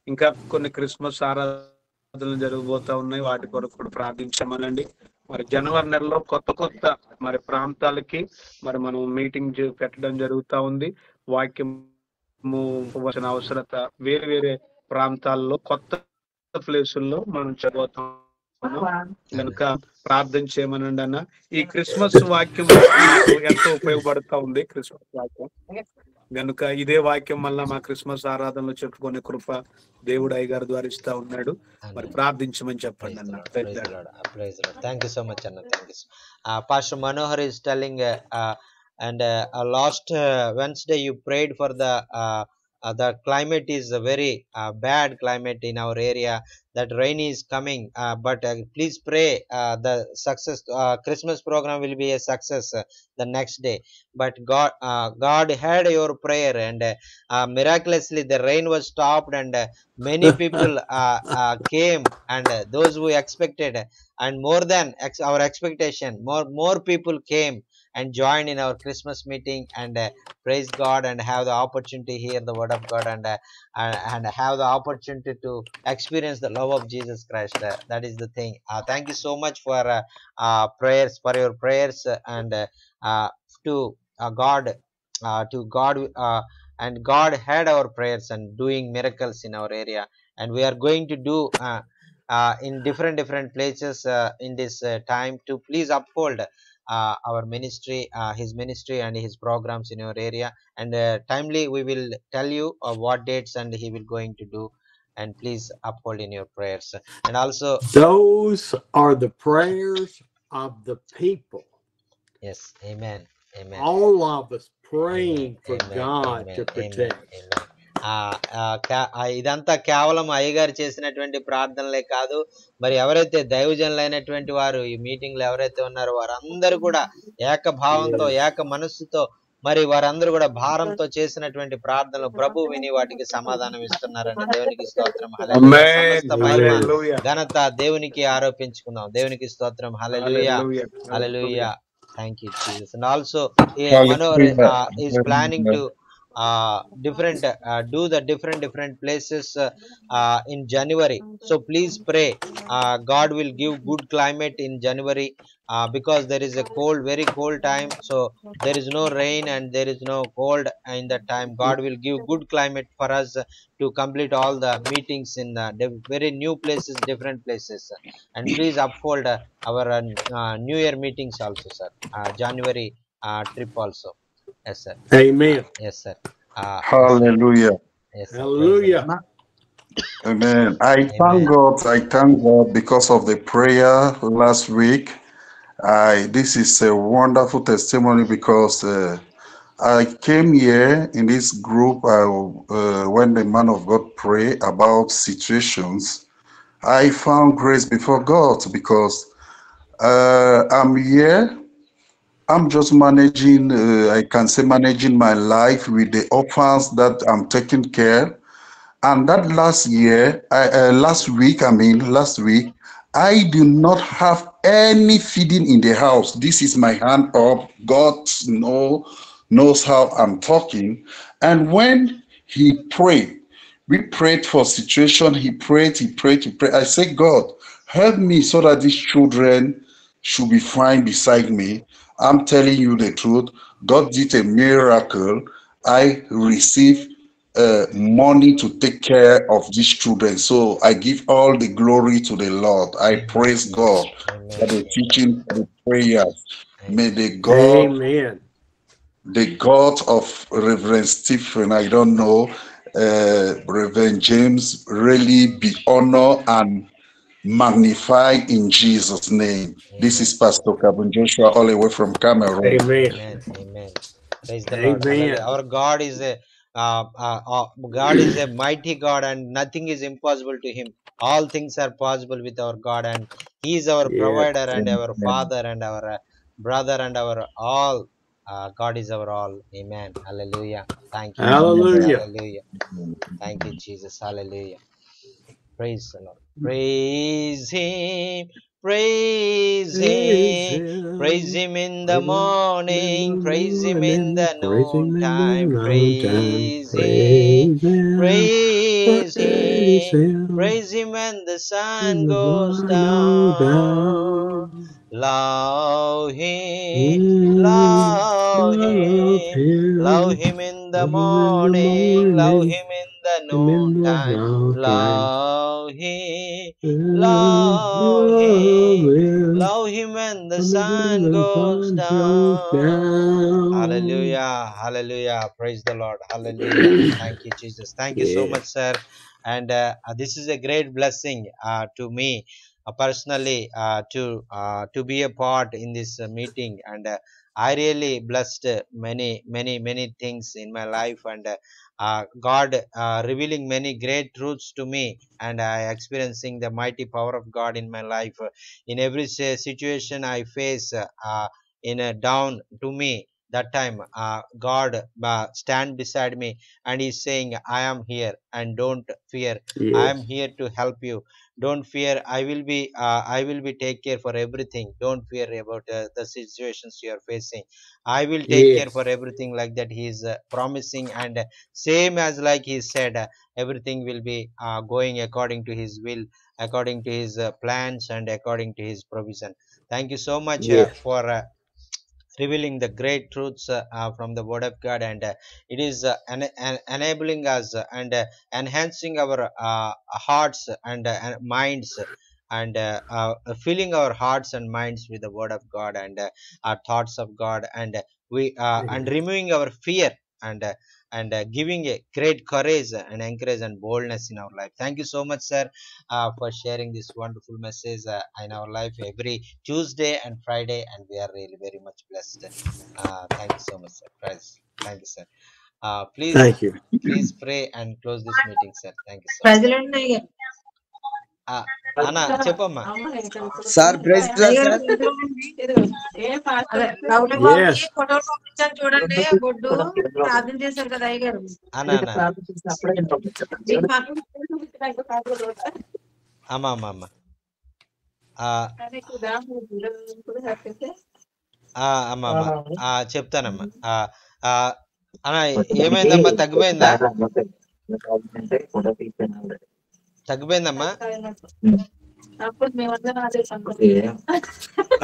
ఇంకా కొన్ని క్రిస్మస్ ఆరాధనలు జరగబోతా ఉన్నాయి, వాటి కొరకు కూడా ప్రార్థించమనండి. మరి జనవరి నెలలో కొత్త మరి ప్రాంతాలకి మరి మనం మీటింగ్ పెట్టడం జరుగుతా ఉంది. వాక్యము వచ్చిన అవసరత వేరే ప్రాంతాల్లో కొత్త ప్లేసుల్లో మనం చదువుతాం కనుక ప్రార్థన చేయమనండి అన్న. ఈ క్రిస్మస్ వాక్యం ఎంతో ఉపయోగపడుతూ ఉంది, క్రిస్మస్ వాక్యం గనుక ఇదే వాక్యం మళ్ళా మా క్రిస్మస్ ఆరాధనలో చెప్పుకునే కృప దేవుడు అయ్యగారి ద్వారా ఇస్తా ఉన్నాడు. మరి ప్రార్థించమని చెప్పండి అన్న. థ్యాంక్ యూ సో మచ్ అన్న. Thank you. Pastor Manohar is telling, and last Wednesday you prayed for the climate is a very bad climate in our area, that rain is coming, but please pray the success Christmas program will be a success the next day. But God heard your prayer, and miraculously the rain was stopped, and many people came, and those who expected, and more than our expectation, more people came and joined in our Christmas meeting, and praise God, and have the opportunity to hear the word of God, and have the opportunity to experience the love of Jesus Christ. That is the thing. Thank you so much for prayers, for your prayers, and to God, and God heard our prayers and doing miracles in our area, and we are going to do in different places in this time to please uphold our ministry, his ministry and his programs in your area, and timely we will tell you what dates and he will going to do, and please uphold in your prayers. And also those are the prayers of the people. Yes, amen, amen. All of us praying Amen, for amen, God amen, to amen, protect. amen. ఇదంతా కేవలం అయ్యగారు చేసినటువంటి ప్రార్థనలే కాదు, మరి ఎవరైతే దైవజనులైనటువంటి వారు ఈ meeting లో ఎవరైతే ఉన్నారో వారందరూ కూడా ఏక భావంతో ఏక మనస్సుతో మరి వారందరూ కూడా భారంతో చేసినటువంటి ప్రార్థనలు ప్రభు విని వాటికి సమాధానం ఇస్తున్నారండి. దేవునికి స్తోత్రం, హల్లెలూయా. సమస్త మహిమ Hallelujah. ఘనత దేవునికి ఆరోపించుకుందాం. దేవునికి స్తోత్రం, హల్లెలూయా, Hallelujah. Hallelujah. Thank you, Jesus. And also Manor Hallelujah. is planning to different do the different places in January. So please pray, God will give good climate in January, because there is a cold, very cold time, so there is no rain and there is no cold in that time. God will give good climate for us to complete all the meetings in very new places, different places. And please uphold our new year meetings also, sir. January trip also. Yes, sir. Amen. Yes, sir. Hallelujah. Yes, sir. Hallelujah. Amen. I Amen. thank God because of the prayer last week. This is a wonderful testimony because I came here in this group when the man of God pray about situations. I found grace before God because I'm here. I'm just managing, I can say managing my life with the orphans that I'm taking care. And that last week, I did not have any feeding in the house. This is my hand up. God knows how I'm talking. And when he prayed, we prayed for situation. He prayed. I said, God, help me so that these children should be fine beside me. I'm telling you the truth. God did a miracle. I received money to take care of these children. So I give all the glory to the Lord. I praise God for the teaching, the prayers. May the Amen. God of Reverend Stephen, I don't know, Reverend James, really be honored and magnified in Jesus' name. This is Pastor Kabun Joshua all the way from Cameroon. Amen. Amen. Amen. Praise the Lord. Amen. Hallelujah. Our God is a mighty God, and nothing is impossible to him. All things are possible with our God, and he is our Yes. provider and our Amen. father and our brother and our all. God is our all. Amen. Hallelujah. Thank you, Jesus. Hallelujah. Hallelujah. Thank you, Jesus. Hallelujah. Praise the Lord. Praise him, praise him, praise him in the morning, praise him in the noontime, praise him, praise him, praise him when the sun goes down. Love him, love him, love him in the morning, love him in the noontime. Love him, love him, love him when the sun goes down. Hallelujah, hallelujah. Praise the Lord. Hallelujah. Thank you, Jesus. Thank you so much, sir. And this is a great blessing to me personally to be a part in this meeting. And I really blessed many things in my life, and God revealing many great truths to me, and I experiencing the mighty power of God in my life. In every situation I face in a down to me, that time God stand beside me, and he's saying, I am here and don't fear. Yes. I am here to help you. Don't fear. I will be take care for everything. Don't fear about the situations you are facing. I will take care for everything, like that he is promising. And same as like he said, everything will be going according to his will, according to his plans, and according to his provision. Thank you so much for revealing the great truths from the word of God, and it is enabling us and enhancing our hearts and minds, and filling our hearts and minds with the word of God and our thoughts of God, and and removing our fear, and giving a great courage and encourage and boldness in our life. Thank you so much, sir, for sharing this wonderful message in our life every Tuesday and Friday, and we are really very much blessed. Thank you so much, sir. Praise. Thank you, sir. Thank you. Please pray and close this meeting, sir. Thank you so much. అన్నా చెప్పమ్మా. Sir praise Lord sir. Yes. చూడండి బొడ్డు ప్రార్థన చేశారు కదా అయ్యగారు. అన్నా అమ్మా అమ్మా అమ్మా అమ్మా అమ్మా చెప్తానమ్మా. అన్నా ఏమైందమ్మా, తగ్గిపోయిందా? తగ్గిపోయిందమ్మా.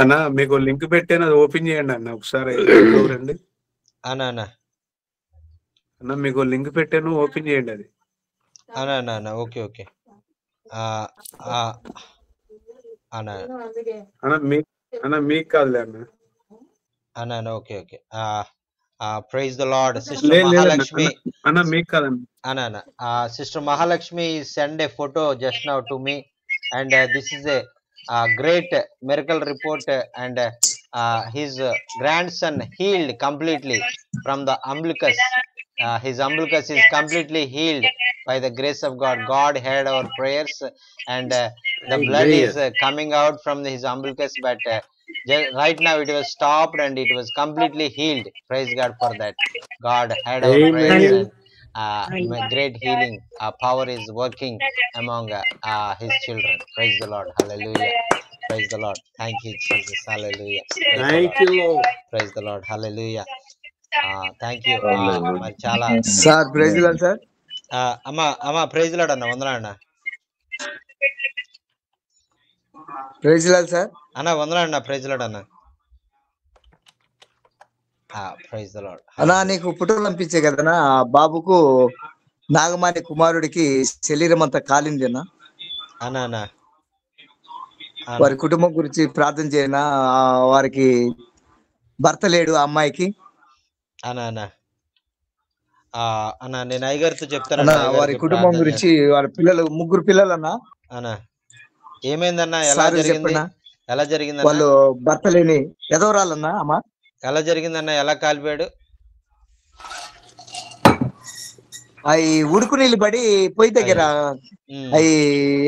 అన్నా మీకు లింక్ పెట్టాను, అది ఓపెన్ చేయండి అన్న ఒకసారి. రండి అన్నా అన్నా అన్న, మీకు లింక్ పెట్టాను, ఓపెన్ చేయండి అది. అన్నా అన్నా అన్నా ఓకే ఓకే అన్నా అన్న మీకు కాదులే అన్న. అన్నా అన్నా okay okay. Praise the Lord. Sister Mahalakshmi. Anna, make kadan. Anna. Sister Mahalakshmi sent a photo just now to me, and this is a great miracle report, and his grandson healed completely from the umbilicus. His umbilicus is completely healed by the grace of God. God heard our prayers, and the blood is coming out from his umbilicus, but right now it was stopped and it was completely healed. Praise God for that. God heard our prayers, and great healing power is working among his children. Praise the Lord. Hallelujah. Praise the Lord. Thank you, Jesus. Hallelujah. Thank you, Lord. Praise the Lord. Hallelujah. Thank you. Chala sir, praise the Lord, sir. Amma praise the Lord anna, vandana anna. Praise the Lord, sir. Anna vandana anna, praise the Lord anna. Praise the Lord. అన్నా నీకు పుట్టుకలు అనిపించే కదనా, బాబుకు నాగమాని కుమారుడికి శరీరం అంతా కాలిందేనా? అన్నా అన్నా వారి కుటుంబం గురించి ప్రార్థన చేయనా? వారికి భర్త లేడు ఆ అమ్మాయికి. అన్నా అన్నా అన్నా నేను అయ్యగారితో చెప్తాను. వారి కుటుంబం గురించి, వారి పిల్లలు, ముగ్గురు పిల్లలు అన్నా. అన్నా ఏమైందన్నా, ఎలా జరిగింది? ఎలా జరిగింది? వాళ్ళు భర్త లేని ఎదవరాలన్నా అమ్మా. ఎలా జరిగిందన్నా, ఎలా కాలిపోయాడు? అవి ఉడుకు నీళ్ళు పడి పొయ్యి దగ్గర అవి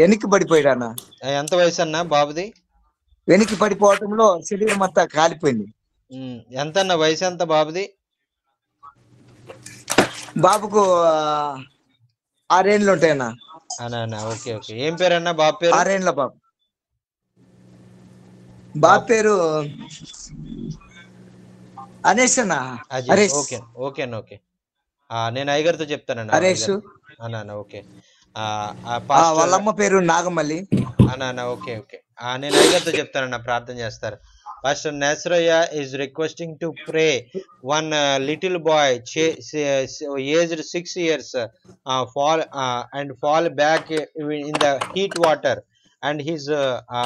వెనక్కి పడిపోయాడు అన్న. ఎంత వయసు అన్నా బాబుది? వెనక్కి పడిపోవటంలో శరీరం అంతా కాలిపోయింది. ఎంత అన్న వయసు ఎంత బాబుది? బాబుకు 6 ఏళ్ళు ఉంటాయన్నా. అన్నా ఓకే ఓకే. ఏం పేరు అన్నా బాబు పేరు? 6 ఏళ్ళ బాబు. బాబు పేరు అనేష్ అన్న. ఓకే ఓకే అన్న ఓకే. నేను అయ్యగారితో చెప్తానన్నా. హరీష్ అన్నా ఓకే. వాళ్ళ అమ్మ పేరు నాగమల్లి. అన్నా ఓకే ఓకే. నేను అయ్యగారితో చెప్తానన్నా, ప్రార్థన చేస్తారు. Pastor Nasraya is requesting to pray. One little boy aged 6 years fall back in the heat water, and his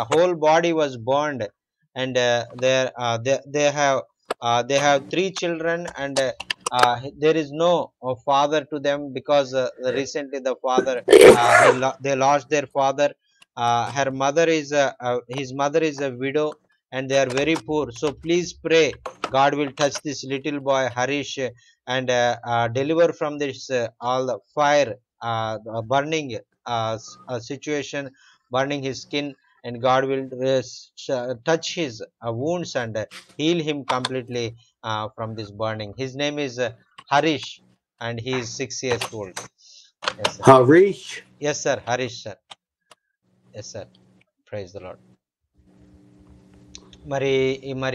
whole body was burned, and they have 3 children, and there is no father to them because recently the father they lost their father. Her mother is his mother is a widow, and they are very poor. So please pray God will touch this little boy Harish and deliver from this all the fire burning situation, burning his skin, and God will touch his wounds and heal him completely from this burning. His name is Harish, and he is 6 years old. Yes, sir. Harish? Yes sir, Harish sir. Yes sir. Praise the Lord. మరి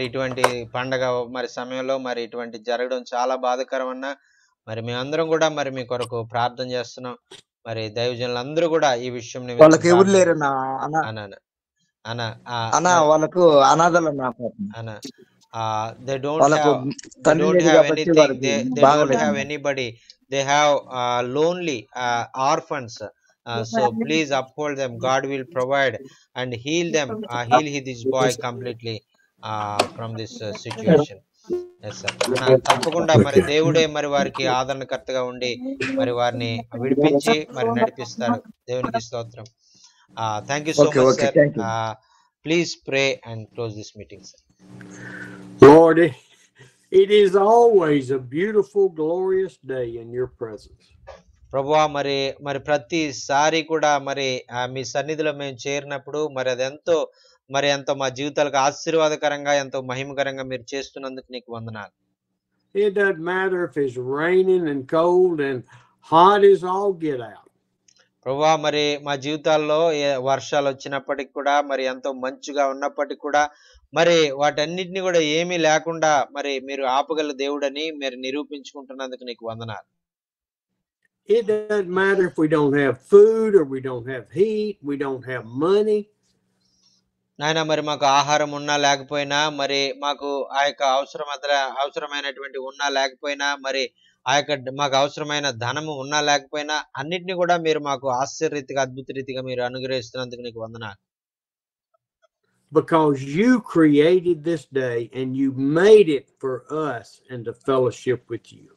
ఇటువంటి పండగ మరి సమయంలో మరి ఇటువంటి జరగడం చాలా బాధాకరం అన్న. మరి మేమందరం కూడా మరి మీ కొరకు ప్రార్థన చేస్తున్నాం. మరి దైవజనులందరూ కూడా ఈ విషయం వాళ్ళకి ఎవరు లేరన్నా. వాళ్ళకు అనాథలు అన్న. They don't have anything. They don't have anybody. They have lonely orphans. So please uphold them. God will provide and heal them, heal this boy completely from this situation. Yes sir. తప్పకుండా మరి దేవుడే మరి వారికి ఆదరణకర్తగా ఉండి మరి వారిని విడిపించి మరి నడిపిస్తాడు. దేవునికి స్తోత్రం. Thank you so much sir. Please pray and close this meeting sir. Lord, it is always a beautiful, glorious day in your presence. ప్రభువా మరి ప్రతిసారి కూడా మరి మీ సన్నిధిలో మేము చేరినప్పుడు మరి అదెంతో మా జీవితాలకు ఆశీర్వాదకరంగా ఎంతో మహిమకరంగా మీరు చేస్తున్నందుకు నీకు వందనాలు. It doesn't matter if it's raining and cold and hot as all get out. ప్రభువా మరి మా జీవితాల్లో వర్షాలు వచ్చినప్పటికి కూడా మరి ఎంతో మంచుగా ఉన్నప్పటికీ కూడా మరి వాటన్నిటిని కూడా ఏమీ లేకుండా మరి మీరు ఆపగల దేవుడని మీరు నిరూపించుకుంటున్నందుకు నీకు వందనాలు. It doesn't matter if we don't have food or we don't have heat, we don't have money. నాయన మరి మాకు ఆహారం ఉన్నా లేకపోయినా మరి మాకు ఆ యొక్క అవసరమైనటువంటి ఉన్నా లేకపోయినా మరి ఆ యొక్క మాకు అవసరమైన ధనము ఉన్నా లేకపోయినా అన్నిటిని కూడా మీరు మాకు ఆశ్చర్యరీతిగా అద్భుత రీతిగా మీరు అనుగ్రహిస్తున్నందుకు నీకు వందనాలు. Because you created this day and you made it for us and to fellowship with you.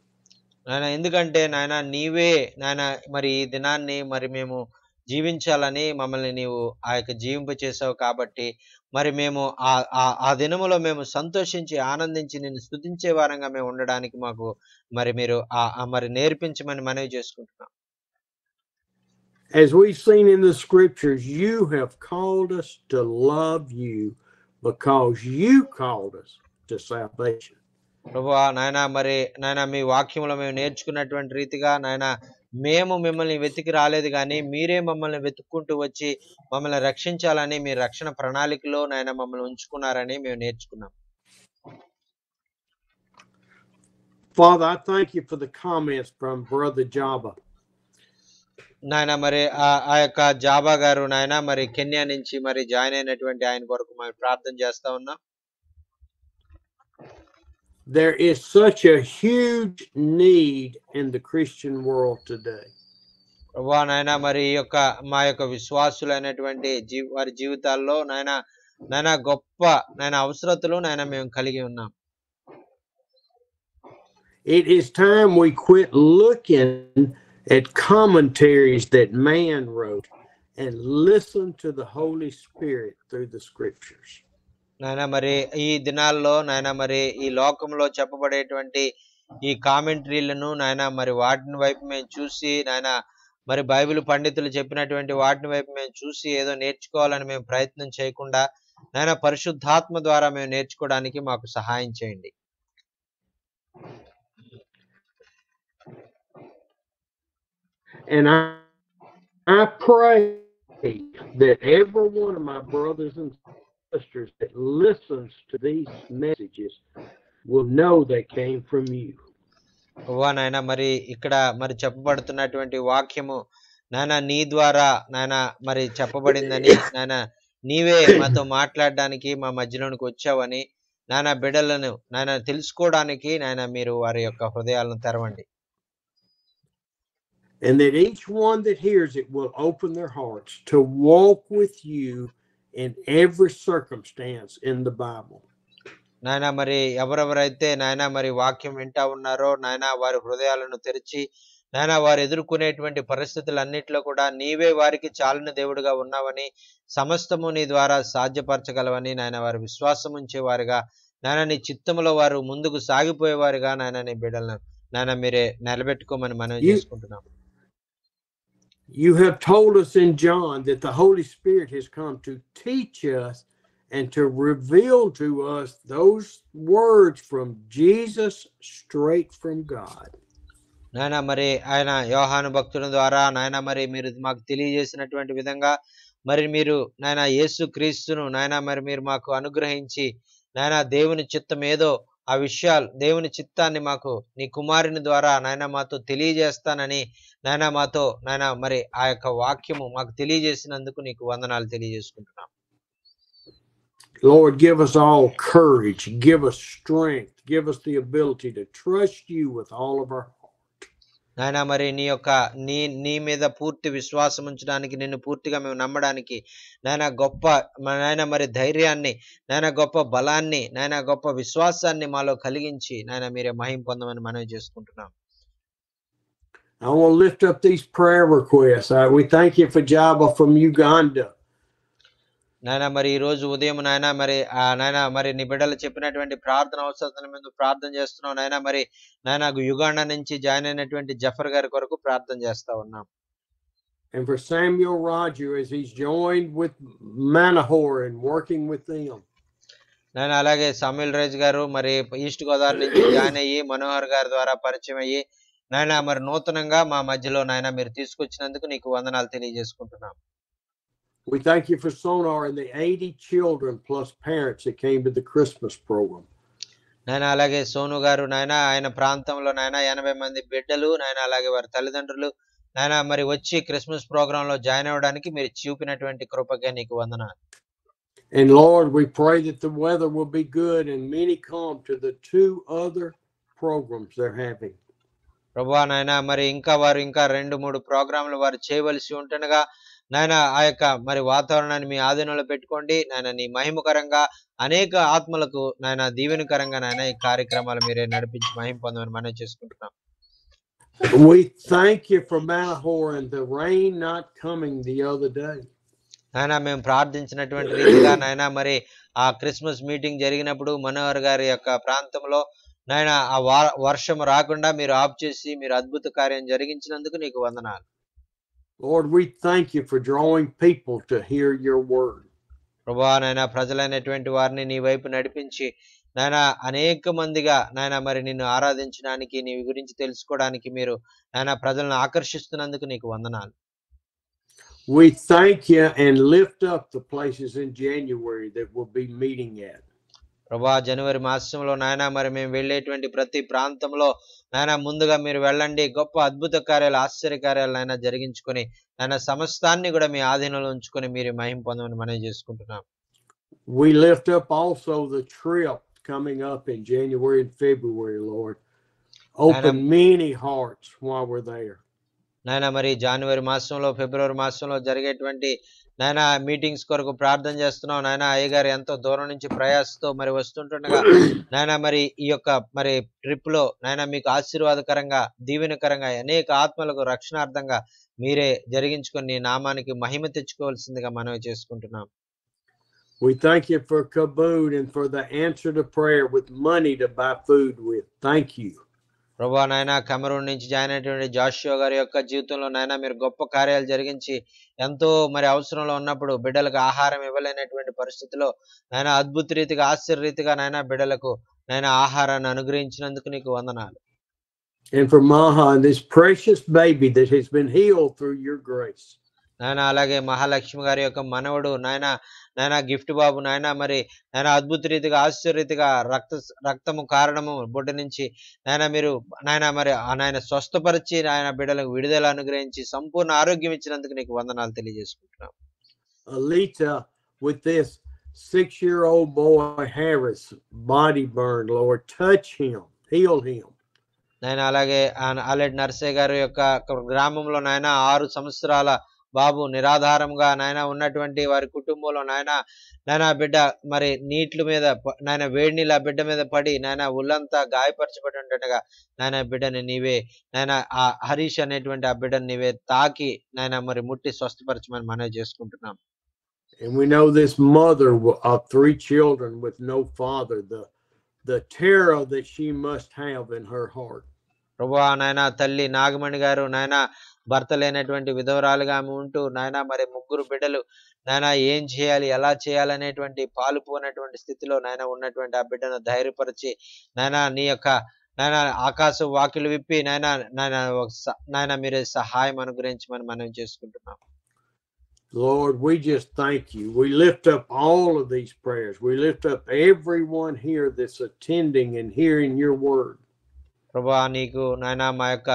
నాయన ఎందుకంటే నాయన నీవే నాయన మరి ఈ దినాన్ని మరి మేము జీవించాలని మమ్మల్ని నీవు ఆ యొక్క జీవింప చేసావు కాబట్టి మరి మేము ఆ దినములో మేము సంతోషించి ఆనందించి నిన్ను స్తుతించే వారంగా మేము ఉండడానికి మాకు మరి మీరు మరి నేర్పించమని మనవి చేసుకుంటున్నాం. As we've seen in the scriptures, you have called us to love you because you called us to salvation. ప్రభువా నాయన మీ వాక్యంలో మేము నేర్చుకున్నటువంటి రీతిగా నాయన మేము మిమ్మల్ని వెతికి రాలేదు కానీ మీరే మమ్మల్ని వెతుక్కుంటూ వచ్చి మమ్మల్ని రక్షించాలని మీ రక్షణ ప్రణాళికలో నాయన మమ్మల్ని ఉంచుకున్నారని మేము నేర్చుకున్నాం. Father, I thank you for the comments from Brother Jabba. నాయన మరి ఆ యొక్క జాబా గారు నాయన మరి కెన్యా నుంచి మరి జాయిన్ అయినటువంటి ఆయన కొరకు మేము ప్రార్థన చేస్తా ఉన్నాం. There is such a huge need in the Christian world today. ప్రభువా నాయన మరి మా యొక్క విశ్వాసులైనటువంటి వారి జీవితాల్లో నాయన గొప్ప అవసరతలు నాయన మేము కలిగి ఉన్నాం. It is time we quit looking at commentaries that man wrote and listen to the Holy Spirit through the scriptures. నాయన మరి ఈ దినాల్లో నాయన మరి ఈ లోకంలో చెప్పబడేటువంటి ఈ కామెంటరీలను నాయన మరి వాటిని వైపు మేము చూసి నాయన మరి బైబిల్ పండితులు చెప్పినటువంటి వాటిని వైపు మేము చూసి ఏదో నేర్చుకోవాలని మేము ప్రయత్నం చేయకుండా నాయన పరిశుద్ధాత్మ ద్వారా మేము నేర్చుకోవడానికి మాకు సహాయం చేయండి. And I pray that every one of my brothers and sisters that listens to these messages will know they came from you. నాయన మరి ఇక్కడ మరి చెప్పబడుతున్నటువంటి వాక్యము నాయన నీ ద్వారా నాయన మరి చెప్పబడిందని నాయన నీవే మాతో మాట్లాడడానికి మా మధ్యలోనికి వచ్చావని నాయన బిడ్డలను నాయన తెలుసుకోవడానికి నాయన మీరు వారి యొక్క హృదయాలను తెరవండి. And that each one that hears it will open their hearts to walk with you in every circumstance in the Bible. నాయన మరి ఎవరెవరైతే నాయన మరి వాక్యం వింటా ఉన్నారో నాయన వారి హృదయాలను తెరిచి నాయన వారు ఎదుర్కొనేటువంటి పరిస్థితులన్నిటిలో కూడా నీవే వారికి చాలిన దేవుడుగా ఉన్నావని సమస్తము నీ ద్వారా సాధ్యపరచగలవని నాయన వారు విశ్వాసం ఉంచేవారుగా నాయన నీ చిత్తములో వారు ముందుకు సాగిపోయేవారుగా నాయన నీ బిడ్డలను నాయన మీరే నిలబెట్టుకోమని మనం చేసుకుంటున్నాం. You have told us in John that the Holy Spirit has come to teach us and to reveal to us those words from Jesus straight from God. నాయన మరి ఆయన యోహాను భక్తుల ద్వారా నాయన మరి మీరు మాకు తెలియజేసినటువంటి విధంగా మరి మీరు నాయన యేసు క్రీస్తును నాయన మరి మీరు మాకు అనుగ్రహించి నాయన దేవుని చిత్తం ఏదో ఆ విషయాలు దేవుని చిత్తాన్ని మాకు నీ కుమారుని ద్వారా నాయన మాతో తెలియజేస్తానని నాయన మాతో నాయన మరి ఆ యొక్క వాక్యము మాకు తెలియజేసినందుకు నీకు వందనాలు తెలియజేసుకుంటున్నాం. Lord, give us all courage, give us strength, give us the ability to trust you with all of our heart. నాయన మరి నీ మీద పూర్తి విశ్వాసం ఉంచడానికి, నిన్ను పూర్తిగా మేము నమ్మడానికి నాయన నాయన మరి ధైర్యాన్ని, నాయన గొప్ప బలాన్ని, నాయన గొప్ప విశ్వాసాన్ని మాలో కలిగించి నాయన మీరే మహిమ పొందమని మనవి చేసుకుంటున్నాం. I want to lift up these prayer requests. We thank you for Java from Uganda. నాయన మరి ఈ రోజు ఉదయం నాయన మరి నీ బిడ్డలు చెప్పినటువంటి ప్రార్థన అవసరాల మీద ప్రార్థన చేస్తున్నాం. నాయన యుగాండా నుంచి జాయిన్ అయినటువంటి జఫర్ గారి కొరకు ప్రార్థన చేస్తా ఉన్నాం. And for Samuel Roger as he's joined with Manahor and working with them. నాయన అలాగే సామ్యుల్ రాజ్ గారు మరి ఈస్ట్ గోదావరి నుంచి జాయిన్ అయ్యి మనోహర్ గారి ద్వారా పరిచయం అయ్యి నాయన మరి నూతనంగా మా మధ్యలో నాయన మీరు తీసుకొచ్చినందుకు నీకు వందనాలు తెలియజేసుకుంటున్నాం. We thank you for Sonar and the 80 children plus parents that came to the Christmas program. నాయన అలాగే సోను గారు నాయన ఆయన ప్రాంతంలో నాయన 80 మంది బిడ్డలు నాయన అలాగే వారి తల్లిదండ్రులు నాయన మరి వచ్చి క్రిస్మస్ ప్రోగ్రామ్ లో జాయిన్ అవ్వడానికి మీరు చూపినటువంటి కృపకే నీకు వందనాలు. And Lord, we pray that the weather will be good and many come to the 2 other programs they're having. ప్రభువా నాయన మరి వారు ఇంకా 2-3 ప్రోగ్రాంలు వారు చేయవలసి ఉంటుండగా నాయన ఆ యొక్క మరి వాతావరణాన్ని మీ ఆధీనంలో పెట్టుకోండి. నాయన నీ మహిమకరంగా అనేక ఆత్మలకు నాయన దీవెనకరంగా నాయన ఈ కార్యక్రమాలు మీరే నడిపించి మహిమ పొందమని మనం చేసుకుంటున్నాం. We thank you for Manahor and the rain not coming the other day. నాయన మేము ప్రార్థించినటువంటి రీతిగా నాయన మరి ఆ క్రిస్మస్ మీటింగ్ జరిగినప్పుడు మనోహర్ గారి యొక్క ప్రాంతంలో నాయన ఆ వర్షం రాకుండా మీరు ఆఫ్ చేసి మీరు అద్భుత కార్యం జరిగించినందుకు నీకు వందనాలు. Lord, we thank you for drawing people to hear your word. ప్రభువా నాయన ప్రజలైనటువంటి వారిని నీ వైపు నడిపించి నాయన అనేక మందిగా నాయన మరి నిన్ను ఆరాధించడానికి నీ గురించి తెలుసుకోవడానికి మీరు నాయన ప్రజలను ఆకర్షిస్తున్నందుకు నీకు వందనాలు. We thank you and lift up the places in January that we'll be meeting at. ప్రభువా జనవరి మాసంలో నాయన మరి మేము వెళ్ళేటువంటి ప్రతి ప్రాంతంలో నాయన ముందుగా మీరు వెళ్ళండి, గొప్ప అద్భుత కార్యాలు ఆశ్చర్య కార్యాలు నాయన జరిగించుకొని నాయన సమస్తాన్ని కూడా మీ ఆధీనంలో ఉంచుకొని మీరు మహిమ పొందమని మనం చేసుకుంటున్నాం. We lift up also the trip coming up in January and February, Lord. Open many hearts while we're there. నాయన మరి జనవరి మాసంలో ఫిబ్రవరి మాసంలో జరిగేటువంటి నాయన మీటింగ్స్ కొరకు ప్రార్థన చేస్తున్నాం. నాయన అయ్యగారు ఎంతో దూరం నుంచి ప్రయాసతో మరి వస్తుంటుండగా నాయన మరి ఈ యొక్క మరి ట్రిప్ లో నాయన మీకు ఆశీర్వాదకరంగా దీవెనకరంగా అనేక ఆత్మలకు రక్షణార్థంగా మీరే జరిగించుకొని నామానికి మహిమ తెచ్చుకోవాల్సిందిగా మనవి చేసుకుంటున్నాం. We thank you for Kaboon and for the answer to prayer with money to buy food with. Thank you. ప్రభువా నాయన కెమెరూన్ నుంచి జాయిన్ అయినటువంటి జాషువా గారి యొక్క జీవితంలో నాయన మీరు గొప్ప కార్యాలు జరిగించి ఎంతో మరి అవసరంలో ఉన్నప్పుడు బిడ్డలకు ఆహారం ఇవ్వలేనటువంటి పరిస్థితిలో నాయన అద్భుత రీతిగా ఆశ్చర్య రీతిగా నాయన బిడ్డలకు నాయన ఆహారాన్ని అనుగ్రహించినందుకు నీకు వందనాలు. And for Maha and this precious baby that has been healed through your grace. నాయన అలాగే మహాలక్ష్మి గారి యొక్క మనవడు నాయన గిఫ్ట్ బాబు నాయన మరి నాయన అద్భుత రీతిగా ఆశ్చర్య రీతిగా రక్తము కారణము బొడ్డు నుంచి నాయన మీరు నాయన మరి నాయన స్వస్థపరిచి నాయన బిడ్డలకు విడుదల అనుగ్రహించి సంపూర్ణ ఆరోగ్యం ఇచ్చినందుకు నీకు వందనాలు తెలియజేసుకుంటున్నాం. Alita with this 6-year-old boy Harris body burn, Lord, touch him, heal him. నాయన అలాగే ఆలెడ్ నర్సయ్య గారి యొక్క గ్రామంలో నాయన 6 సంవత్సరాల బాబు నిరాధారంగా నాయన ఉన్నటువంటి వారి కుటుంబంలో నాయన బిడ్డ మరి నీట్ల మీద నాయన వేడి నీళ్ళు ఆ బిడ్డ మీద పడి నాయన ఒళ్ళంతా గాయపరచబడి ఉండగా నాయన బిడ్డని నీవే నాయన ఆ హరీష్ అనేటువంటి ఆ బిడ్డని నీవే తాకి నాయన మరి ముట్టి స్వస్థపరచమని మనవి చేసుకుంటున్నాం. And we know this mother of 3 children with no father, the terror that she must have in her heart. ప్రభువా నాయన తల్లి నాగమణి గారు నాయన భర్త లేనటువంటి విధవరాలుగా ఆమె ఉంటూ నాయన మరి 3 బిడ్డలు నాయన ఏం చేయాలి ఎలా చేయాలనేటువంటి పాలుపోనటువంటి స్థితిలో నాయన ఉన్నటువంటి ఆ బిడ్డను ధైర్యపరిచి నాయన నీ యొక్క నాయన ఆకాశ వాకిలు విప్పి నాయన మీరే సహాయం అనుగ్రహించమని మనం చేసుకుంటున్నాం. Lord, we just thank you. We lift up all of these prayers. We lift up everyone here that's attending and hearing your word. ప్రభువా నీకు నాయన మా యొక్క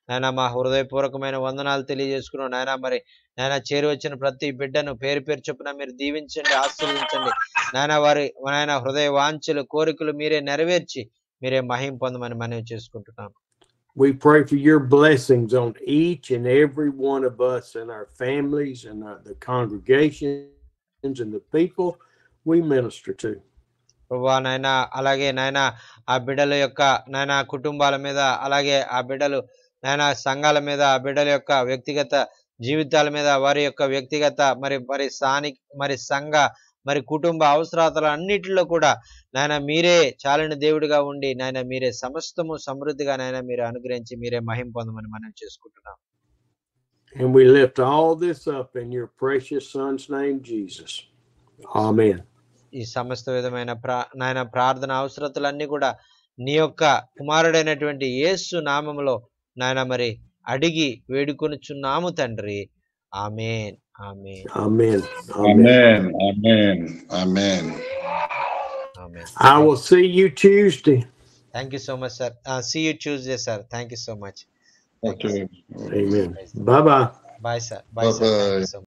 నాయన మా హృదయపూర్వకమైన వందనాలు తెలియజేసుకున్నాం. నాయన మరి నాయన చేరి వచ్చిన ప్రతి బిడ్డను పేరు పేరు చొప్పున మీరు దీవించండి, ఆశీర్వదించండి. నాయన హృదయ వాంఛలు కోరికలు మీరే నెరవేర్చి మీరే మహిమ పొందమని మనవి చేసుకుంటున్నాం. We pray for your blessings on each and every one of us and our families and the congregations and the people we minister to. ప్రభువా నాయన అలాగే నాయన ఆ బిడ్డల యొక్క నాయన కుటుంబాల మీద అలాగే ఆ బిడ్డలు నాయన సంఘాల మీద ఆ బిడ్డల యొక్క వ్యక్తిగత జీవితాల మీద వారి యొక్క వ్యక్తిగత మరి సంఘ మరి కుటుంబ అవసరాలు అన్నిటిలో కూడా నాయన మీరే చాలిన దేవుడిగా ఉండి నాయన మీరే సమస్తము సమృద్ధిగా నాయన మీరు అనుగ్రహించి మీరే మహిమ పొందమని మనం చేసుకుంటున్నాం. And we lift all this up in your precious son's name, Jesus. Amen. ఈ సమస్త విధమైన నాయన ప్రార్థన అవసరతలన్నీ కూడా నీ యొక్క కుమారుడైనటువంటి యేసు నామములో నాయన మరి అడిగి వేడుకొనుచున్నాము తండ్రి. ఆమేన్. ఆమేన్. Amen. Amen. Amen. Amen. Amen. I will see you Tuesday. Thank you so much, sir. See you Tuesday, sir. Thank you so much. Okay. Amen. Bye-bye. Bye, sir. Bye, sir. Thank you so much.